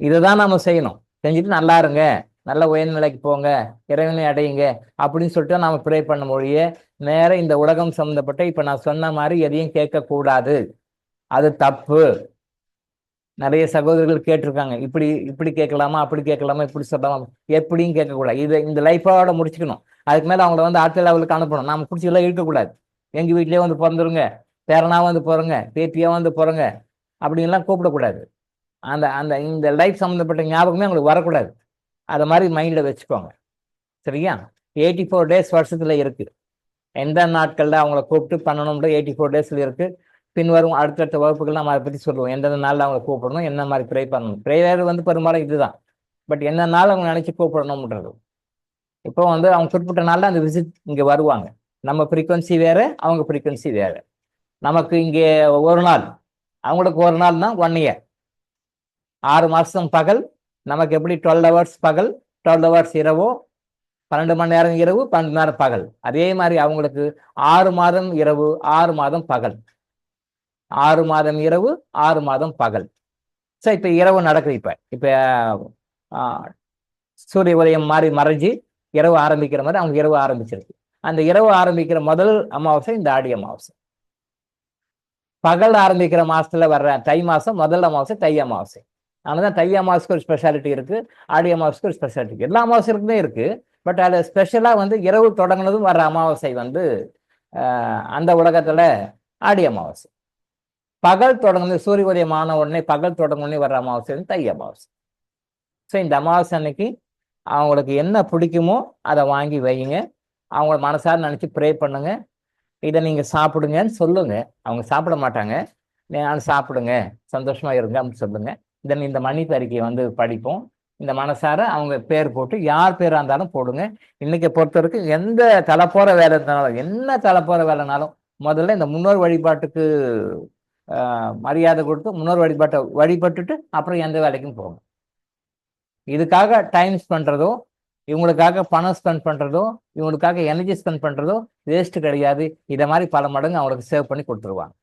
இதுதான் நம்ம செய்யணும். செஞ்சுட்டு நல்லா இருங்க, நல்ல உயர்நிலைக்கு போங்க, இறைவனை அடையுங்க அப்படின்னு சொல்லிட்டு நாம ப்ரே பண்ண மொழியே நேர இந்த உலகம் சம்மந்தப்பட்ட இப்ப நான் சொன்ன மாதிரி எதையும் கேட்கக்கூடாது. அது தப்பு. நிறைய சகோதரர்கள் கேட்டிருக்காங்க, இப்படி இப்படி கேட்கலாமா, அப்படி கேட்கலாமா, இப்படி சொல்லலாமா, எப்படியும் கேட்கக்கூடாது. இதை இந்த லைஃபோட முடிச்சுக்கணும். அதுக்கு மேல அவங்கள வந்து அடுத்த லெவலுக்கு அனுப்பணும். நாம பிடிச்சதெல்லாம் இருக்கக்கூடாது. எங்க வீட்லயே வந்து பிறந்துருங்க, பேரனா வந்து போறங்க, பேத்தியா வந்து போறங்க அப்படின்லாம் கூப்பிடக்கூடாது. அந்த அந்த இந்த லைஃப் சம்மந்தப்பட்ட ஞாபகமே அவங்களுக்கு வரக்கூடாது. அதை மாதிரி மைண்ட்ல வச்சுக்கோங்க. சரியா? 84 டேஸ் வருஷத்துல இருக்கு. எந்த நாட்கள்ல அவங்கள கூப்பிட்டு பண்ணணும்ன்ற 84 டேஸ்ல இருக்கு. பின்வரும் அடுத்தடுத்த வகுப்புகள் நம்ம அதை பத்தி சொல்லுவோம். எந்தெந்த நாள்ல அவங்க கூப்பிடணும், என்ன மாதிரி ப்ரே பண்ணணும். ப்ரேயர் வந்து பெரும்பாலும் இதுதான். பட் என்ன நாள் அவங்க நினைச்சு கூப்பிடணும்ன்றது. இப்போ வந்து அவங்க குறிப்பிட்ட நாள்ல அந்த விசிட் இங்க வருவாங்க. நம்ம ஃப்ரீக்வன்சி வேற, அவங்க ஃப்ரீக்வன்சி வேற. நமக்கு இங்கே ஒரு நாள், அவங்களுக்கு ஒரு நாள் தான் 1 இயர். 6 மாசம் பகல். நமக்கு எப்படி 12 ஹவர்ஸ் பகல், 12 ஹவர்ஸ் இரவோ, 12 மணி நேரம் இரவு, 12 மணி நேரம் பகல். அதே மாதிரி அவங்களுக்கு 6 மாதம் இரவு, 6 மாதம் பகல். 6 மாதம் இரவு, 6 மாதம் பகல். சரி, இப்ப இரவு நடக்குது. இப்ப சூரிய உதயம் மாதிரி மறைஞ்சு இரவு ஆரம்பிக்கிற மாதிரி அவங்க இரவு ஆரம்பிச்சிருக்கு. அந்த இரவு ஆரம்பிக்கிற முதல் அமாவாசை இந்த ஆடி அமாவாசை. பகல் ஆரம்பிக்கிற மாசத்துல வர்ற தை மாசம் முதல் அமாவாசை தை அமாவாசை. அதனாலதான் தை அமாவாசைக்கு ஒரு ஸ்பெஷாலிட்டி இருக்கு, ஆடி அமாவாசைக்கு ஒரு ஸ்பெஷாலிட்டி இருக்கு. எல்லா அமாவாசைக்குமே இருக்கு. பட் அதுல ஸ்பெஷலா வந்து இரவு தொடங்கினதும் வர்ற அமாவாசை வந்து அந்த உலகத்துல ஆடி அமாவாசை. பகல் தொடங்குது, சூரிய உதயம் ஆன உடனே பகல் தொடங்க உடனே வர்ற அமாவாசை வந்து தை அமாவாசை. ஸோ இந்த அமாவாசை அன்னைக்கு அவங்களுக்கு என்ன பிடிக்குமோ அதை வாங்கி வைங்க. அவங்கள மனசார நினைச்சு ப்ரே பண்ணுங்க. இதை நீங்க சாப்பிடுங்கன்னு சொல்லுங்க. அவங்க சாப்பிட மாட்டாங்க, நான் சாப்பிடுங்க, சந்தோஷமா இருங்க அப்படின்னு சொல்லுங்க. தென் இந்த மன்னிப்பு அறிக்கையை வந்து படிப்போம். இந்த மனசார அவங்க பேர் போட்டு, யார் பேரா இருந்தாலும் போடுங்க. இன்னைக்கு பொறுத்த வரைக்கும் எந்த தலைப்போற வேலை இருந்தாலும், என்ன தலைப்போற வேலைனாலும் முதல்ல இந்த முன்னோர் வழிபாட்டுக்கு மரியாதை கொடுத்து முன்னோர் வழிபாட்டை வழிபட்டுட்டு அப்புறம் எந்த வேலைக்கும் போங்க. இதுக்காக டைம் ஸ்பெண்ட் பண்றதோ, இவங்களுக்காக பணம் ஸ்பெண்ட் பண்றதோ, இவங்களுக்காக எனர்ஜி ஸ்பெண்ட் பண்றதோ வேஸ்ட் கிடையாது. இதை மாதிரி பல மடங்கு அவங்களுக்கு சேவ் பண்ணி கொடுத்துருவாங்க.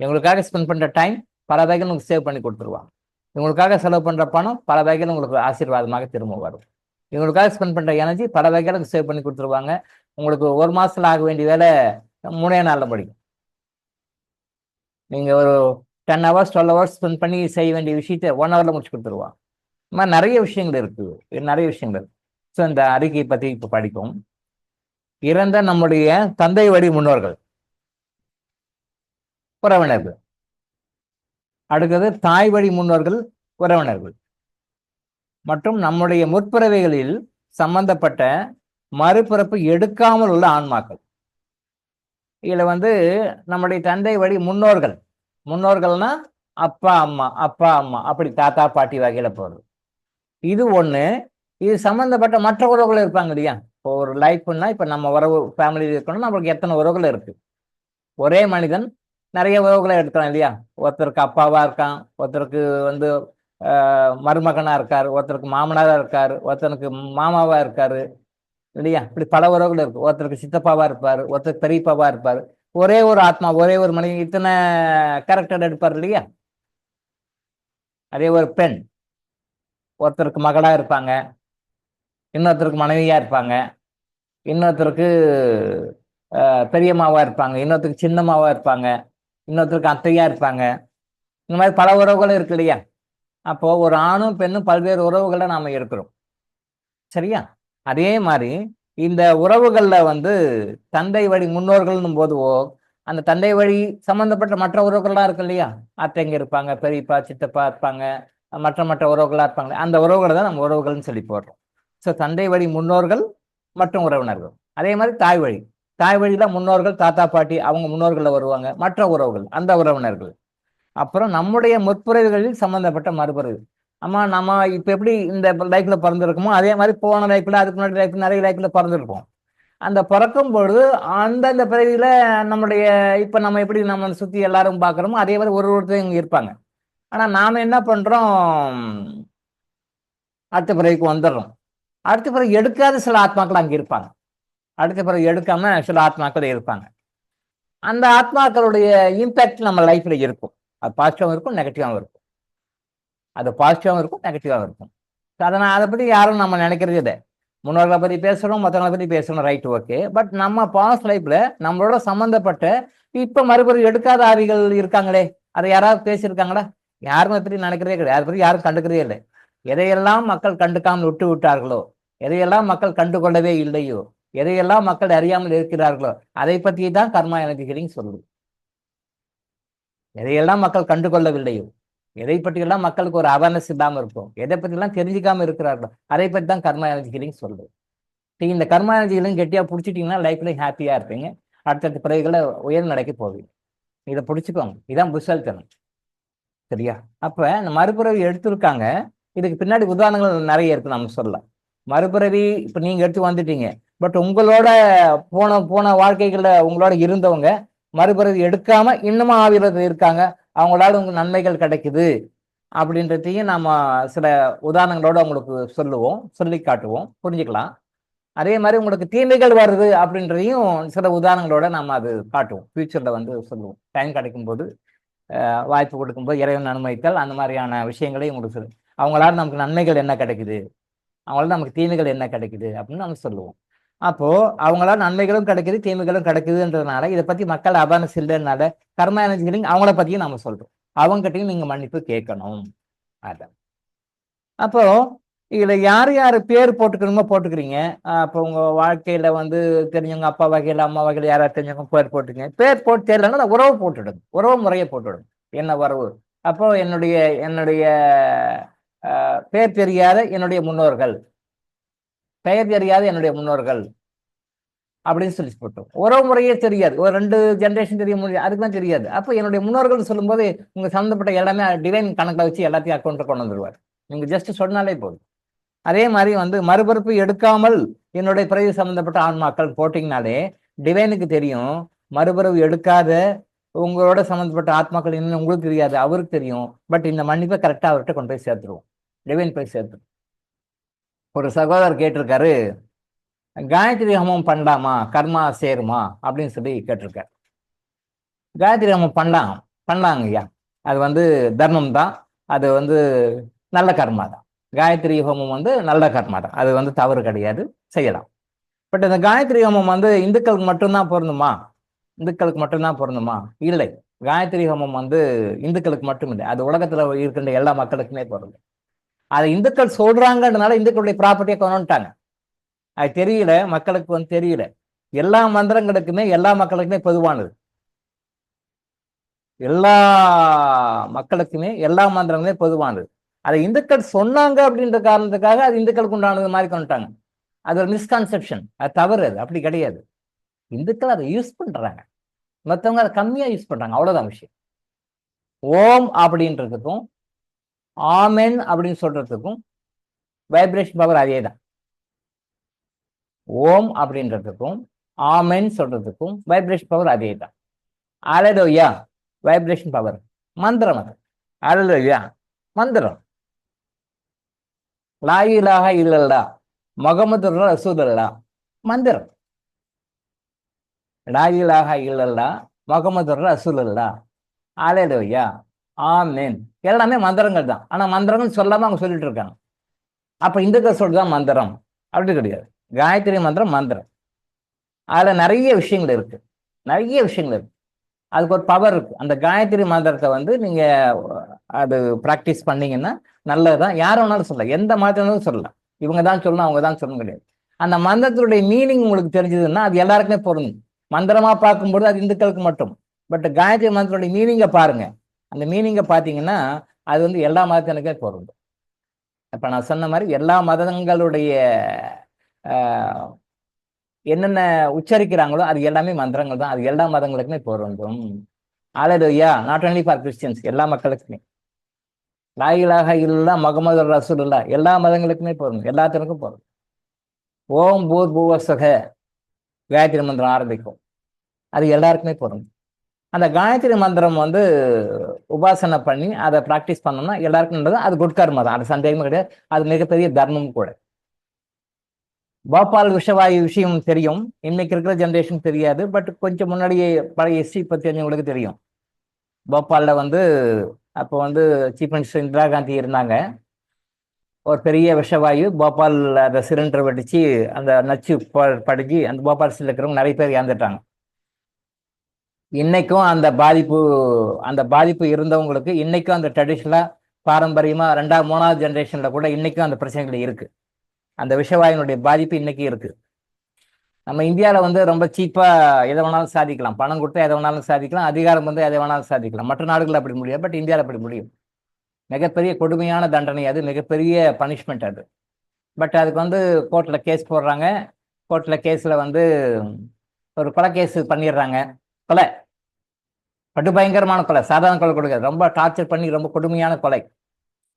இவங்களுக்காக ஸ்பெண்ட் பண்ற டைம் பல வகைகள் உங்களுக்கு சேவ் பண்ணி கொடுத்துருவாங்க. இவங்களுக்காக செலவு பண்ற பணம் பல வகைகள் உங்களுக்கு ஆசீர்வாதமாக திரும்ப வரும். இவங்களுக்காக ஸ்பெண்ட் பண்ற எனர்ஜி பல வகைகளுக்கு சேவ் பண்ணி கொடுத்துருவாங்க. உங்களுக்கு ஒரு மாசத்துல ஆக வேண்டிய வேலை 3 நாள்ல முடியும். நீங்கள் ஒரு 10 hours 12 hours ஸ்பெண்ட் பண்ணி செய்ய வேண்டிய விஷயத்த 1 hourல முடிச்சு கொடுத்துருவான். இந்த மாதிரி நிறைய விஷயங்கள் இருக்குது, நிறைய விஷயங்கள். ஸோ இந்த அறிக்கையை பற்றி இப்போ படிப்போம். இறந்த நம்முடைய தந்தை வழி முன்னோர்கள், உறவினர்கள். அடுத்தது தாய் வழி முன்னோர்கள், உறவினர்கள். மற்றும் நம்முடைய முற்பிறவைகளில் சம்பந்தப்பட்ட மறுபிறப்பு எடுக்காமல் உள்ள ஆன்மாக்கள். இதுல வந்து நம்முடைய தந்தை வழி முன்னோர்கள், முன்னோர்கள்னா அப்பா அம்மா, அப்பா அம்மா அப்படி தாத்தா பாட்டி வகையில போறது. இது ஒண்ணு. இது சம்பந்தப்பட்ட மற்ற உறவுகள் இருப்பாங்க இல்லையா? இப்போ ஒரு லைஃப்னா இப்ப நம்ம உறவு ஃபேமிலி இருக்கணும்னா நம்மளுக்கு எத்தனை உறவுகள் இருக்கு. ஒரே மனிதன் நிறைய உறவுகளை எடுக்கலாம் இல்லையா? ஒருத்தருக்கு அப்பாவா இருக்கான், ஒருத்தருக்கு வந்து மருமகனா இருக்காரு, ஒருத்தருக்கு மாமனாரா இருக்காரு, ஒருத்தனுக்கு மாமாவா இருக்காரு இல்லையா? இப்படி பல உறவுகள் இருக்கு. ஒருத்தருக்கு சித்தப்பாவா இருப்பாரு, ஒருத்தருக்கு பெரியப்பாவா இருப்பாரு. ஒரே ஒரு ஆத்மா, ஒரே ஒரு மனிதன் இத்தனை கேரக்டர் எடுப்பார் இல்லையா? அதே ஒரு பெண் ஒருத்தருக்கு மகளா இருப்பாங்க, இன்னொருத்தருக்கு மனைவியா இருப்பாங்க, இன்னொருத்தருக்கு பெரியம்மாவா இருப்பாங்க, இன்னொருத்தருக்கு சின்னம்மாவா இருப்பாங்க, இன்னொருத்தருக்கு அத்தையா இருப்பாங்க. இந்த மாதிரி பல உறவுகளும் இருக்கு இல்லையா? அப்போ ஒரு ஆணும் பெண்ணும் பல்வேறு உறவுகளை நாம இருக்கிறோம். சரியா? அதே மாதிரி இந்த உறவுகள்ல வந்து தந்தை வழி முன்னோர்கள்னும் போதுவோ, அந்த தந்தை வழி சம்பந்தப்பட்ட மற்ற உறவுகள்லாம் இருக்கு இல்லையா? அத்தைங்க இருப்பாங்க, பெரியப்பா சித்தப்பா இருப்பாங்க, மற்ற மற்ற உறவுகளா இருப்பாங்க. அந்த உறவுகளை தான் நம்ம உறவுகள்னு சொல்லி போடுறோம். ஸோ தந்தை வழி முன்னோர்கள் மற்றும் உறவினர்கள். அதே மாதிரி தாய் வழி, தாய் வழியில முன்னோர்கள் தாத்தா பாட்டி அவங்க முன்னோர்கள்ல வருவாங்க, மற்ற உறவுகள் அந்த உறவினர்கள். அப்புறம் நம்முடைய முற்பிறவிகளில் சம்பந்தப்பட்ட மறுபிறவி. ஆமா, நம்ம இப்ப எப்படி இந்த லைஃப்ல பிறந்திருக்கோமோ அதே மாதிரி போன லைஃப்ல, அதுக்கு முன்னாடி லைஃப்ல, நிறைய லைஃப்ல பிறந்திருப்போம். அந்த பிறக்கும் பொழுது அந்தந்த பிறவியில நம்முடைய இப்ப நம்ம எப்படி நம்ம சுத்தி எல்லாரும் பாக்குறோமோ அதே மாதிரி ஒருத்தர் இங்க இருப்பாங்க. ஆனா நாம என்ன பண்றோம், அடுத்த பிறவிக்கு வந்துடுறோம். அடுத்த பிறகு எடுக்காத சில ஆத்மாக்கள் அங்க இருப்பாங்க, அடுத்த பிறகு எடுக்காம சில ஆத்மாக்கள் இருப்பாங்க. அந்த ஆத்மாக்களுடைய இம்பாக்ட் நம்ம லைஃப்ல இருக்கும். அது பாசிட்டிவாகவும் இருக்கும், நெகட்டிவாகவும் இருக்கும். அது பாசிட்டிவாகவும் இருக்கும், நெகட்டிவாகவும் இருக்கும். அதனால் அதை பற்றி யாரும் நம்ம நினைக்கிறதே இல்லை. முன்னோர்களை பற்றி பேசுகிறோம், மற்றவங்களை பற்றி பேசுகிறோம், ரைட், ஓகே. பட் நம்ம பாஸ்ட் லைஃப்ல நம்மளோட சம்மந்தப்பட்ட இப்போ மறுபடியும் எடுக்காத ஆவிகள் இருக்காங்களே, அதை யாராவது பேசியிருக்காங்களா? யாரும் அதை பற்றி நினைக்கிறதே கிடையாது. அதை பற்றி யாரும் கண்டுக்கிறதே இல்லை. எதையெல்லாம் மக்கள் கண்டுக்காமல் விட்டு விட்டார்களோ, எதையெல்லாம் மக்கள் கண்டு கொள்ளவே இல்லையோ, எதையெல்லாம் மக்கள் அறியாமல் இருக்கிறார்களோ அதை பற்றி தான் கர்மா எனர்ஜி ஹீலிங் சொல்லுது. எதையெல்லாம் மக்கள் கண்டு கொள்ளவில்லையோ, எதை பற்றியெல்லாம் மக்களுக்கு ஒரு அவேர்னஸ் இல்லாமல் இருக்கும், எதை பற்றியெல்லாம் தெரிஞ்சிக்காம இருக்கிறார்களோ அதை பற்றி தான் கர்மா எனர்ஜி ஹீலிங் சொல்லுது. இந்த கர்மா எனர்ஜி ஹீலிங் கெட்டியா பிடிச்சிட்டிங்கன்னா லைஃப்ல ஹாப்பியா இருப்பீங்க, அடுத்தடுத்த பிறகுகளை உயர் நடக்க போவீங்க. இதை பிடிச்சிக்கோங்க, இதான் புஷல்தனம். சரியா? அப்ப இந்த மறுபிறவி எடுத்திருக்காங்க. இதுக்கு பின்னாடி உதாரணங்கள் நிறைய இருக்கு, நம்ம சொல்லலாம். மறுபிறவி இப்ப நீங்க எடுத்து வந்துட்டீங்க, பட் உங்களோட போன போன வாழ்க்கைகள்ல உங்களோட இருந்தவங்க மறுபிறவி எடுக்காம இன்னமும் ஆவிரது இருக்காங்க, அவங்களால உங்களுக்கு நன்மைகள் கிடைக்குது அப்படின்றதையும் நாம சில உதாரணங்களோட உங்களுக்கு சொல்லுவோம், சொல்லி காட்டுவோம், புரிஞ்சுக்கலாம். அதே மாதிரி உங்களுக்கு தீமைகள் வருது அப்படின்றதையும் சில உதாரணங்களோட நம்ம அது காட்டுவோம், ஃபியூச்சர்ல வந்து சொல்லுவோம். டைம் கிடைக்கும் போது, வாய்ப்பு கொடுக்கும்போது, இறைவன் அனுமதித்தால் அந்த மாதிரியான விஷயங்களையும் உங்களுக்கு சொல்லு. அவங்களால நமக்கு நன்மைகள் என்ன கிடைக்குது, அவங்களால நமக்கு தீமைகள் என்ன கிடைக்குது அப்படின்னு நம்ம சொல்லுவோம். அப்போ அவங்களால நன்மைகளும் கிடைக்குது, தீமைகளும் கிடைக்குதுன்றதுனால இதை பத்தி மக்கள் அவேர்னஸ் இல்லைனால கர்மா எனர்ஜி ஹீலிங் அவங்கள பத்தியும் நம்ம சொல்றோம். அவங்ககிட்டையும் நீங்க மன்னிப்பு கேட்கணும். அதான். அப்போ இதுல யார் யார் பேர் போட்டுக்கணுமோ போட்டுக்கிறீங்க. அப்போ உங்க வாழ்க்கையில வந்து தெரிஞ்சவங்க அப்பா வகையில அம்மா வகையில யாராவது தெரிஞ்சவங்க பேர் போட்டுக்கங்க. பேர் போட்டு தெரியலன்னா உறவு போட்டுடுங்க, உறவு முறையை போட்டுடுங்க. என்ன உறவு? அப்போ என்னுடைய என்னுடைய பேர் தெரியாத என்னுடைய முன்னோர்கள், பெயர் தெரியாத என்னுடைய முன்னோர்கள் அப்படின்னு சொல்லி போட்டோம். உறவு முறையே தெரியாது, ஒரு 2 ஜென்ரேஷன் தெரிய முடியாது, அதுக்குலாம் தெரியாது. அப்போ என்னுடைய முன்னோர்கள் சொல்லும்போது உங்க சம்மந்தப்பட்ட எல்லாமே டிவைன் கணக்கில் வச்சு எல்லாத்தையும் அக்கௌண்ட்டில் கொண்டு வந்துருவார். நீங்க ஜஸ்ட் சொன்னாலே போதும். அதே மாதிரி வந்து மறுபிறப்பு எடுக்காமல் என்னுடைய பிறவி சம்பந்தப்பட்ட ஆன்மாக்கள் போட்டிங்கனாலே டிவைனுக்கு தெரியும். மறுபிறவு எடுக்காத உங்களோட சம்மந்தப்பட்ட ஆத்மாக்கள் இன்னும் உங்களுக்கு தெரியாது, அவருக்கு தெரியும். பட் இந்த மன்னிப்பை கரெக்டாக அவர்கிட்ட கொண்டு போய் சேர்த்துருவோம், டிவைன் போய் சேர்த்துருவோம். ஒரு சகோதரர் கேட்டிருக்காரு, காயத்ரி ஹோமம் பண்ணலாமா, கர்மா சேருமா அப்படின்னு சொல்லி கேட்டிருக்காரு. காயத்ரி ஹோமம் பண்ணலாங்க ஐயா. அது வந்து தர்மம் தான், அது வந்து நல்ல கர்மா தான். காயத்ரி ஹோமம் வந்து நல்ல கர்மா தான், அது வந்து தவறு கிடையாது, செய்யலாம். பட் இந்த காயத்ரி ஹோமம் வந்து இந்துக்களுக்கு மட்டும்தான் பொருந்துமா இந்துக்களுக்கு மட்டும்தான் பொருந்துமா? இல்லை. காயத்ரி ஹோமம் வந்து இந்துக்களுக்கு மட்டும் இல்லை, அது உலகத்துல இருக்கின்ற எல்லா மக்களுக்குமே பொருந்தும். அதை இந்துக்கள் சொல்றாங்கன்றதுனால இந்துக்களுடைய ப்ராப்பர்ட்டியை கொண்டுட்டாங்க. அது தெரியல, மக்களுக்கு வந்து தெரியல. எல்லா மந்திரங்களுக்குமே எல்லா மக்களுக்குமே பொதுவானது. எல்லா மக்களுக்குமே எல்லா மந்திரங்களுமே பொதுவானது. அதை இந்துக்கள் சொன்னாங்க அப்படின்ற காரணத்துக்காக அது இந்துக்களுக்கு உண்டானது மாதிரி கொண்டுட்டாங்க. அது ஒரு மிஸ்கான்செப்ஷன், அது தவறு, அது அப்படி கிடையாது. இந்துக்கள் அதை யூஸ் பண்றாங்க, மற்றவங்க அதை கம்மியா யூஸ் பண்றாங்க, அவ்வளவுதான் விஷயம். ஓம் அப்படின்றதுக்கும் ஆமென் அப்படின்னு சொல்றதுக்கும் வைப்ரேஷன் பவர் அதே தான். ஓம் அப்படின்றதுக்கும் ஆமென் சொல்றதுக்கும் வைப்ரேஷன் பவர் அதே தான். அல்லேலூயா வைப்ரேஷன் பவர், மந்திரம் அது. அல்லேலூயா மந்திரம். லா இலாஹ இல்லல்லாஹ் முஹம்மது ரசூலுல்லாஹ் மந்திரம். லா இலாஹ இல்லல்லாஹ் முஹம்மது ரசூலுல்லாஹ் அல்லேலூயா ஆமென் எல்லாமே மந்திரங்கள் தான். ஆனா மந்திரங்கள் சொல்லாம அவங்க சொல்லிட்டு இருக்காங்க. அப்ப இந்துக்கள் சொல்றதுதான் மந்திரம் அப்படி கிடையாது. காயத்ரி மந்திரம் மந்திரம். அதுல நிறைய விஷயங்கள் இருக்கு, நிறைய விஷயங்கள் இருக்கு. அதுக்கு ஒரு பவர் இருக்கு. அந்த காயத்ரி மந்திரத்தை வந்து நீங்க அது பிராக்டிஸ் பண்ணீங்கன்னா நல்லதுதான். யாரும் வேணாலும் சொல்லலாம், எந்த மதத்தினாலும் சொல்லலாம். இவங்க தான் சொல்லணும் அவங்க தான் சொல்லணும் கிடையாது. அந்த மந்திரத்தினுடைய மீனிங் உங்களுக்கு தெரிஞ்சதுன்னா அது எல்லாருக்குமே பொருந்தும். மந்திரமா பார்க்கும்போது அது இந்துக்களுக்கு மட்டும். பட் காயத்ரி மந்திரத்துடைய மீனிங்கை பாருங்க. அந்த மீனிங்கை பார்த்தீங்கன்னா அது வந்து எல்லா மதத்தினருக்கே பொருந்தும். இப்ப நான் சொன்ன மாதிரி எல்லா மதங்களுடைய என்னென்ன உச்சரிக்கிறாங்களோ அது எல்லாமே மந்திரங்கள் தான். அது எல்லா மதங்களுக்குமே பொருந்தும். அல்லேலூயா நாட் ஒன்லி ஃபார் கிறிஸ்டியன்ஸ், எல்லா மக்களுக்குமே. லா இலாஹ இல்லல்லாஹ் முஹம்மது ரசூலுல்லாஹ் எல்லா மதங்களுக்குமே பொருந்தும், எல்லாத்திற்கும் பொருந்தும். ஓம் பூர் பூவஸ்வக காயத்ரி மந்திரம் ஆரம்பிக்கும், அது எல்லாருக்குமே பொருந்தும். அந்த காயத்ரி மந்திரம் வந்து உபாசனை பண்ணி அதை பிராக்டிஸ் பண்ணோம்னா எல்லாருக்கும் அது குட் கர்மா தான், அது சந்தேகமே கிடையாது. அது மிகப்பெரிய தர்மம் கூட. போபால் விஷவாயு விஷயம் தெரியும், இன்னைக்கு இருக்கிற ஜென்ரேஷன் தெரியாது. பட் கொஞ்சம் முன்னாடியே பழைய ஹிஸ்டரி பத்தி தெரிஞ்சவங்களுக்கு தெரியும். போபால்ல வந்து அப்போ வந்து சீஃப் மினிஸ்டர் இந்திரா காந்தி இருந்தாங்க. ஒரு பெரிய விஷவாயு போபால் அந்த சிலிண்டர் வெடிச்சு அந்த நச்சு படிஞ்சு அந்த போபால் சில இருக்கிறவங்க நிறைய பேர் இறந்துட்டாங்க. இன்னைக்கும் அந்த பாதிப்பு இருந்தவங்களுக்கு இன்னைக்கும் அந்த ட்ரெடிஷ்னலா பாரம்பரியமா ரெண்டாவது மூணாவது ஜென்ரேஷன்ல கூட இன்னைக்கும் அந்த பிரச்சனைகள் இருக்கு. அந்த விஷவாயுனுடைய பாதிப்பு இன்னைக்கு இருக்கு. நம்ம இந்தியாவில் வந்து ரொம்ப சீப்பா எதை வேணாலும் சாதிக்கலாம், பணம் கொடுத்தா எதை வேணாலும் சாதிக்கலாம், அதிகாரம் வந்து எதை வேணாலும் சாதிக்கலாம். மற்ற நாடுகள் அப்படி முடியாது, பட் இந்தியாவில் அப்படி முடியும். மிகப்பெரிய கொடுமையான தண்டனை அது, மிகப்பெரிய பனிஷ்மெண்ட் அது. பட் அதுக்கு வந்து கோர்ட்டில் கேஸ் போடுறாங்க. கோர்ட்டில் கேஸில் வந்து ஒரு கொலை கேஸ் பண்ணிடுறாங்க. கொலை படுபயங்கரமான கொலை, சாதாரண கொலை கொடுக்காது, ரொம்ப டார்ச்சர் பண்ணி ரொம்ப கொடுமையான கொலை.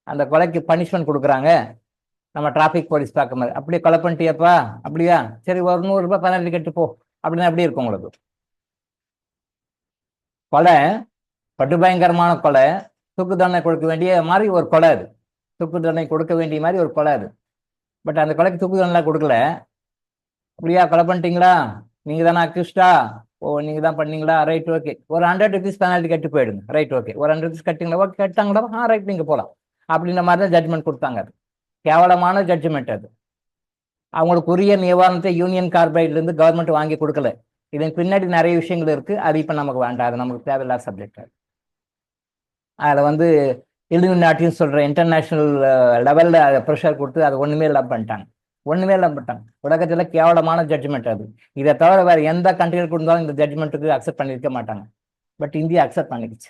அந்த கொலைக்கு பனிஷ்மெண்ட் கொடுக்குறாங்க. நம்ம டிராஃபிக் போலீஸ் பார்க்க மாதிரி, அப்படியே கொலை பண்ணிட்டியப்பா, அப்படியா சரி ஒரு ₹100 பெனால்டி கட்டு போ அப்படின்னா எப்படி இருக்கும் உங்களுக்கு? கொலை படுபயங்கரமான கொலை, தூக்கு தண்டனை கொடுக்க வேண்டிய மாதிரி ஒரு கொலை அது. தூக்கு தண்டனை கொடுக்க வேண்டிய மாதிரி ஒரு கொலை அது. பட் அந்த கொலைக்கு தூக்கு தண்டனை கொடுக்கல. அப்படியா கொலை பண்ணிட்டீங்களா, நீங்க தானே அக்யூஸ்டா, ஓ நீங்க தான் பண்ணீங்களா, ரைட் ஓகே, ஒரு ₹100 பெனால்டி கட்டி போயிடுங்க, ரைட் ஓகே, ஒரு ₹100 கட்டிங்களா, ஓகே கட்டாங்களா, ரைட் நீங்க போகலாம் அப்படின்ற மாதிரி தான் ஜட்ஜ்மெண்ட் கொடுத்தாங்க. அது கேவலமான ஜட்ஜ்மெண்ட் அது. அவங்களுக்கு உரிய நிவாரணத்தை யூனியன் கார்பைட்லேருந்து கவர்மெண்ட் வாங்கி கொடுக்கல. இதன் பின்னாடி நிறைய விஷயங்கள் இருக்கு, அது இப்போ நமக்கு வேண்டாம், அது நமக்கு தேவையில்லாத சப்ஜெக்ட். அதில் வந்து இலுமினாட்டின்னு சொல்ற இன்டர்நேஷனல் லெவலில் அதை ப்ரெஷர் கொடுத்து அதை ஒன்றுமே இல்லாம பண்ணிட்டாங்க. ஒன்றுமே இல்லாம பண்ணிட்டாங்க. உலகத்தில் கேவலமான ஜட்ஜ்மெண்ட் அது. இதை தவிர வேறு எந்த கண்ட்ரியில் கொடுத்தாலும் இந்த ஜட்ஜ்மெண்ட்டுக்கு அக்செப்ட் பண்ணியிருக்க மாட்டாங்க. பட் இந்தியா அக்செப்ட் பண்ணிக்கிச்சு.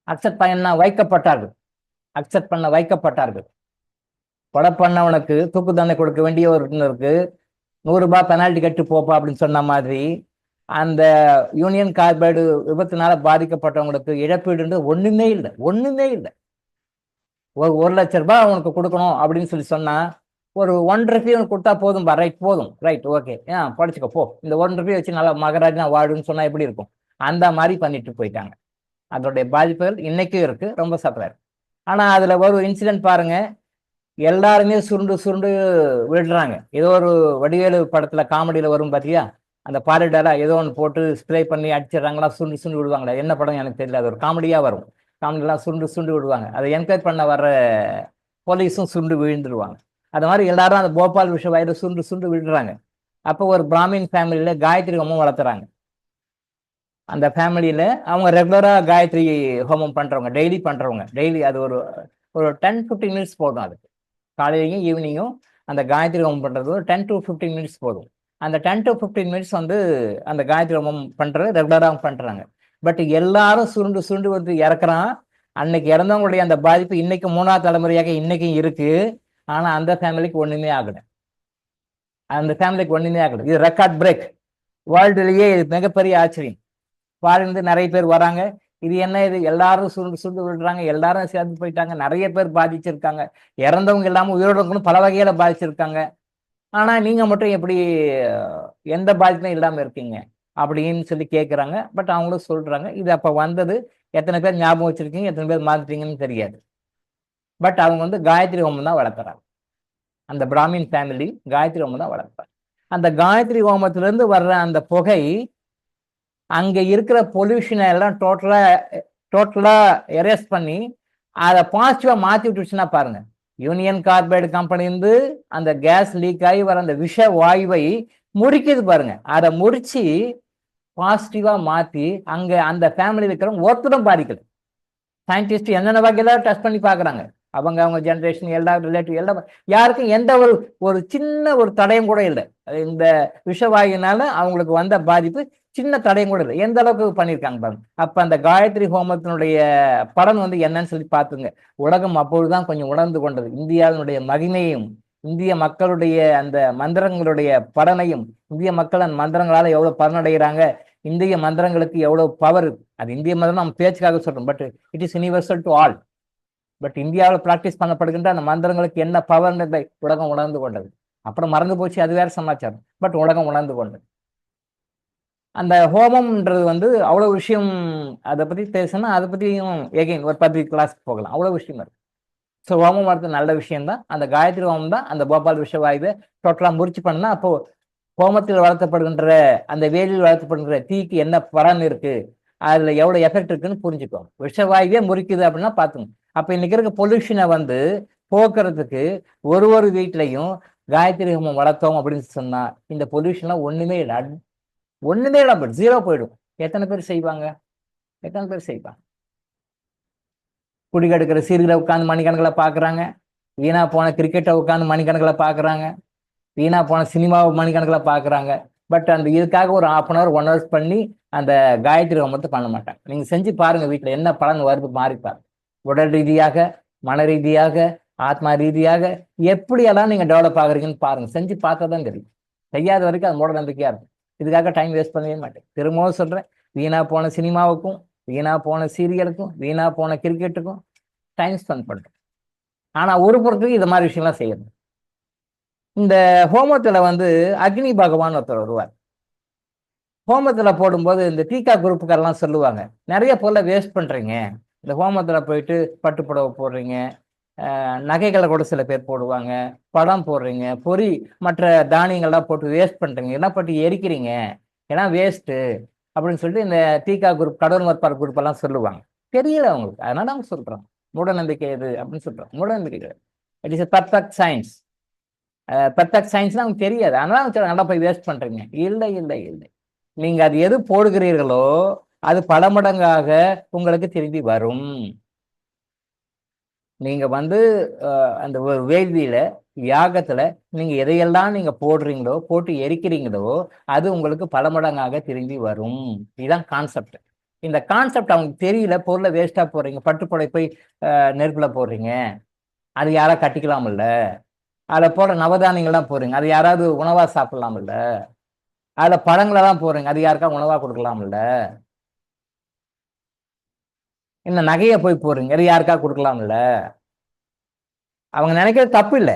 அக்செப்ட் பண்ண வைக்கப்பட்டார்கள், அக்செப்ட் பண்ண வைக்கப்பட்டார்கள். கொலை பண்ணவனுக்கு தூக்கு தண்டனை கொடுக்க வேண்டிய ஒருத்தருக்கு ₹100 பெனால்டி கட்டு போப்பா அப்படின்னு சொன்ன மாதிரி அந்த யூனியன் கார்பைடு விபத்தினால பாதிக்கப்பட்டவங்களுக்கு இழப்பீடு ஒண்ணுமே இல்லை, ஒண்ணுமே இல்லை. ₹1,00,000 அவனுக்கு கொடுக்கணும் அப்படின்னு சொன்னா ஒரு ₹1 கொடுத்தா போதும்பா, ரைட் போதும், ரைட் ஓகே படிச்சுக்க போ, இந்த ₹1 வச்சு நல்லா மகராஜனா வாடுன்னு சொன்னா எப்படி இருக்கும்? அந்த மாதிரி பண்ணிட்டு போயிட்டாங்க. அதோடைய பாதிப்புகள் இன்னைக்கும் இருக்கு, ரொம்ப சஃபர். ஆனா அதுல ஒரு இன்சிடென்ட் பாருங்க, எல்லாருமே சுருண்டு சுருண்டு விடுறாங்க. ஏதோ ஒரு வடிவேலு படத்துல காமெடியில வரும் பாத்தியா, அந்த பாரிடரா ஏதோ ஒன்று போட்டு ஸ்ப்ரே பண்ணி அடிச்சிடறாங்களா, சுருண்டு சுருண்டு விடுவாங்களா, என்ன படம் எனக்கு தெரியல, அது ஒரு காமெடியா வரும். காமெடியெல்லாம் சுருண்டு சுருண்டு விடுவாங்க. அதை என்கரேஜ் பண்ண வர்ற போலீஸும் சுருண்டு விழுந்துருவாங்க. அது மாதிரி எல்லாரும் அந்த போபால் விஷவாயில சுருண்டு சுருண்டு விடுறாங்க. அப்போ ஒரு பிராமின் ஃபேமிலியில காயத்ரி ஹோமம் வளர்த்துறாங்க. அந்த ஃபேமிலியில் அவங்க ரெகுலராக காயத்ரி ஹோமம் பண்ணுறவங்க, டெய்லி அது ஒரு ஒரு 10-15 மினிட்ஸ் போதும். அதுக்கு காலையிலையும் ஈவினிங்கும் அந்த காயத்ரி ஹோமம் பண்ணுறது ஒரு 10 to 15 மினிட்ஸ் போதும். அந்த 10 to 15 மினிட்ஸ் வந்து அந்த காயத்ரி ஹோமம் பண்ணுறது ரெகுலராக பண்ணுறாங்க. பட் எல்லாரும் சுருண்டு சுருண்டு வந்து இறக்குறான். அன்னைக்கு இறந்தவங்களுடைய அந்த பாதிப்பு இன்னைக்கு 3ஆவது தலைமுறையாக இன்னைக்கும் இருக்கு. ஆனால் அந்த ஃபேமிலிக்கு ஒன்றுமே ஆகலை. இது ரெக்கார்ட் பிரேக். வேர்ல்டுலேயே இது மிகப்பெரிய ஆச்சரியம். ஃபாரின்லேருந்து நிறைய பேர் வராங்க. இது என்ன, இது எல்லாரும் சுருண்டு சுருண்டு விடுறாங்க, எல்லாரும் சேர்ந்து போயிட்டாங்க, நிறைய பேர் பாதிச்சிருக்காங்க, இறந்தவங்க இல்லாமல் உயிரிழந்தவங்களும் பல வகையில பாதிச்சிருக்காங்க. ஆனா நீங்க மட்டும் எப்படி எந்த பாதிப்பும் இல்லாம இருக்கீங்க அப்படின்னு சொல்லி கேட்குறாங்க. பட் அவங்களும் சொல்றாங்க, இது அப்ப வந்தது, எத்தனை பேர் ஞாபகம் வச்சிருக்கீங்க, எத்தனை பேர் மாத்திட்டீங்கன்னு தெரியாது. பட் அவங்க வந்து காயத்ரி ஹோமம் தான் வளர்க்குறாங்க. அந்த பிராமின் ஃபேமிலி காயத்ரி ஹோமம் தான் வளர்ப்பாங்க. அந்த காயத்ரி ஹோமத்திலிருந்து வர்ற அந்த புகை அங்க இருக்கிற பொல்யூஷனை எல்லாம் டோட்டலா எரேஸ் பண்ணி அதை பாசிட்டிவா மாத்தி விட்டுச்சுன்னா பாருங்க, யூனியன் கார்பைடு கம்பெனி இருந்து அந்த கேஸ் லீக் ஆகி வர அந்த விஷ வாயுவை முறிக்குது பாருங்க. அதை முறிச்சு பாசிட்டிவா மாத்தி அங்க அந்த ஃபேமிலியில் இருக்கிறவங்க ஒருத்தரும் பாதிக்கல. சயின்டிஸ்ட் என்னென்ன வகையில டெஸ்ட் பண்ணி பாக்குறாங்க, அவங்க ஜென்ரேஷன் எல்லா ரிலேட்டிவ் எல்லாம், யாருக்கும் எந்த ஒரு சின்ன ஒரு தடயம் கூட இல்லை. இந்த விஷவாயுனால அவங்களுக்கு வந்த பாதிப்பு சின்ன தடயம் கூட இல்லை. எந்த அளவுக்கு பண்ணியிருக்காங்க பாருங்க. அப்ப அந்த காயத்ரி ஹோமத்தினுடைய பலன் வந்து என்னன்னு சொல்லி பார்த்துங்க. உலகம் அப்பொழுதுதான் கொஞ்சம் உணர்ந்து கொண்டது இந்தியாவினுடைய மகிமையும், இந்திய மக்களுடைய அந்த மந்திரங்களுடைய பலனையும், இந்திய மக்கள் அந்த மந்திரங்களால எவ்வளவு பலனடைகிறாங்க, இந்திய மந்திரங்களுக்கு எவ்வளவு பவர். அது இந்திய மந்திரம் நம்ம பேச்சுக்காக சொல்றோம், but it is universal to all. But இந்தியாவில் பிராக்டிஸ் பண்ணப்படுகின்ற அந்த மந்திரங்களுக்கு என்ன பவர் உலகம் உணர்ந்து கொண்டது. அப்புறம் மறந்து போச்சு, அது வேற சமாச்சாரம். பட் உலகம் உணர்ந்து கொண்டது. அந்த ஹோமம்ன்றது வந்து அவ்வளவு விஷயம். அதை பத்தி பேசணும்னா அதை பத்தியும் எகைன் ஒரு 10 கிளாஸ்க்கு போகலாம், அவ்வளவு விஷயம் இருக்கு. ஸோ ஹோமம் வளர்த்து நல்ல விஷயம் தான். அந்த காயத்ரி ஹோமம் தான் அந்த போபால் விஷவாயுவை டோட்டலா முறிச்சு பண்ணா, அப்போ ஹோமத்தில் வளர்த்தப்படுகின்ற அந்த வேலியில் வளர்த்தப்படுகின்ற தீக்கு என்ன பலன் இருக்கு, அதுல எவ்வளவு எஃபெக்ட் இருக்குன்னு புரிஞ்சுக்கோங்க. விஷவாயுவே முறிக்குது அப்படின்னா பாத்துங்க. அப்ப இன்னைக்கு இருக்க பொல்யூஷனை வந்து போக்குறதுக்கு ஒரு வீட்லையும் காயத்ரி ஹோமம் வளர்த்தோம் அப்படின்னு சொன்னா இந்த பொல்யூஷன்லாம் ஒண்ணுமே இல்லை, பட் ஜீரோ போயிடும். எத்தனை பேர் செய்வாங்க? குடிக்கெடுக்கிற சீர்களை உட்காந்து மணிக்கணக்கில் பாக்குறாங்க, வீணா போன கிரிக்கெட்டை உட்காந்து மணிக்கணக்கில் பாக்குறாங்க, வீணா போன சினிமாவை மணிக்கணக்கில் பாக்குறாங்க. பட் அந்த இதுக்காக ஒரு 1/2 hour 1 hour பண்ணி அந்த காயத்ரி ஹோமத்தை பண்ண மாட்டாங்க. நீங்க செஞ்சு பாருங்க, வீட்டுல என்ன பலன் வருது மாறிப்பாரு. உடல் ரீதியாக, மன ரீதியாக, ஆத்மா ரீதியாக எப்படியெல்லாம் நீங்க டெவலப் ஆகுறீங்கன்னு பாருங்க. செஞ்சு பார்த்தா தான் தெரியும். செய்யாத வரைக்கும் அது மூட நம்பிக்கையா இருக்கும். இதுக்காக டைம் வேஸ்ட் பண்ணவே மாட்டேன். திரும்பவும் சொல்றேன், வீணா போன சினிமாவுக்கும், வீணா போன சீரியலுக்கும், வீணா போன கிரிக்கெட்டுக்கும் டைம் ஸ்பெண்ட் பண்றோம். ஆனா ஒரு பொறுத்துக்கு இது மாதிரி விஷயம்லாம் செய்யணும். இந்த ஹோமத்துல வந்து அக்னி பகவான் ஒருத்தர் வருவார். ஹோமத்துல போடும்போது இந்த தீகா குரூப்புக்காரெல்லாம் சொல்லுவாங்க, நிறைய பொருளை வேஸ்ட் பண்றீங்க, இந்த ஹோமத்துல போயிட்டு பட்டு புடவை போடுறீங்க, நகைகளை கூட சில பேர் போடுவாங்க, படம் போடுறீங்க, பொறி மற்ற தானியங்கள்லாம் போட்டு வேஸ்ட் பண்றீங்க, என்ன போட்டு எரிக்கிறீங்க, ஏன்னா வேஸ்ட்டு அப்படின்னு சொல்லிட்டு இந்த தீகா குரூப், கடவுள் மற்பார் குரூப் எல்லாம் சொல்லுவாங்க. தெரியல அவங்களுக்கு, அதனால அவங்க சொல்றாங்க மூட நம்பிக்கை எது அப்படின்னு சொல்றாங்க. மூட நம்பிக்கை it is perfect science. Perfect சயின்ஸ்னா அவங்க தெரியாது, அதனால அவங்க நல்லா போய் வேஸ்ட் பண்றீங்க. இல்லை, நீங்க அது எது போடுகிறீர்களோ அது பல மடங்காக உங்களுக்கு திரும்பி வரும். நீங்க வந்து அந்த வேள்வியில, யாகத்துல நீங்க எதையெல்லாம் நீங்க போடுறீங்களோ, போட்டு எரிக்கிறீங்களோ அது உங்களுக்கு பல மடங்காக திரும்பி வரும். இதுதான் கான்செப்ட். இந்த கான்செப்ட் அவங்களுக்கு தெரியல. பொருளை வேஸ்டா போடுறீங்க, பட்டுப்புடவை போய் நெருப்புல போடுறீங்க, அது யாரா கட்டிக்கலாம்ல, அதில் போடுற நவதானியங்கள்லாம் போடுறீங்க, அது யாராவது உணவா சாப்பிடலாம்ல, அதில் பழங்களெல்லாம் போடுறீங்க, அது யாருக்கா உணவா கொடுக்கலாம்ல, இந்த நகையை போய் போடுறீங்க, அது யாருக்கா கொடுக்கலாம்ல. அவங்க நினைக்கிறது தப்பு இல்லை,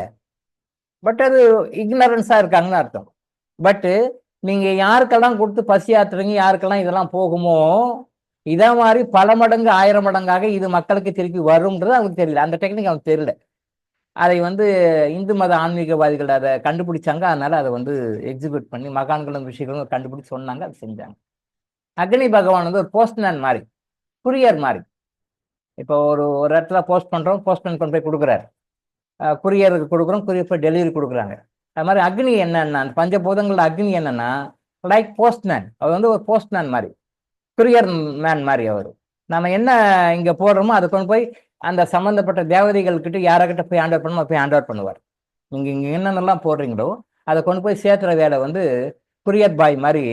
பட் அது இக்னரன்ஸா இருக்காங்கன்னு அர்த்தம். பட்டு நீங்க யாருக்கெல்லாம் கொடுத்து பசி ஆத்துறீங்க, யாருக்கெல்லாம் இதெல்லாம் போகுமோ, இதை மாதிரி பல மடங்கு 1000 மடங்காக இது மக்களுக்கு திருப்பி வரும்ன்றது அவங்களுக்கு தெரியல. அந்த டெக்னிக் அவங்களுக்கு தெரியல. அதை வந்து இந்து மத ஆன்மீகவாதிகள் அதை கண்டுபிடிச்சாங்க. அதனால அதை வந்து எக்ஸிக்யூட் பண்ணி மகான்களும் ரிஷிகளும் கண்டுபிடிச்சு சொன்னாங்க, அதை செஞ்சாங்க. அக்னி பகவான் வந்து ஒரு போஸ்ட்மேன் மாதிரி, குரியர் மாதிரி. இப்போ ஒரு இடத்துல போஸ்ட்மேன் கொண்டு போய் கொடுக்குறாரு, குரியருக்கு கொடுக்குறோம், குரியர் போய் டெலிவரி கொடுக்குறாங்க. அது மாதிரி அக்னி என்னன்னா, அந்த பஞ்சபூதங்களோட அக்னி என்னன்னா லைக் போஸ்ட்மேன். அவர் வந்து ஒரு போஸ்ட்மேன் மாதிரி. குரியர் மேன் மாதிரி அவர். நம்ம என்ன இங்க போடுறோமோ அதை கொண்டு போய் அந்த சம்பந்தப்பட்ட தேவதைகள் கிட்ட யாராக்கிட்ட போய் ஹேண்ட் ஓவர் பண்ணணுமோ போய் ஹேண்ட் ஓவர் பண்ணுவார். நீங்க இங்க என்னென்னலாம் போடுறீங்களோ அதை கொண்டு போய் சேர்த்துற வேலை வந்து குரியர் பாய் மாதிரி,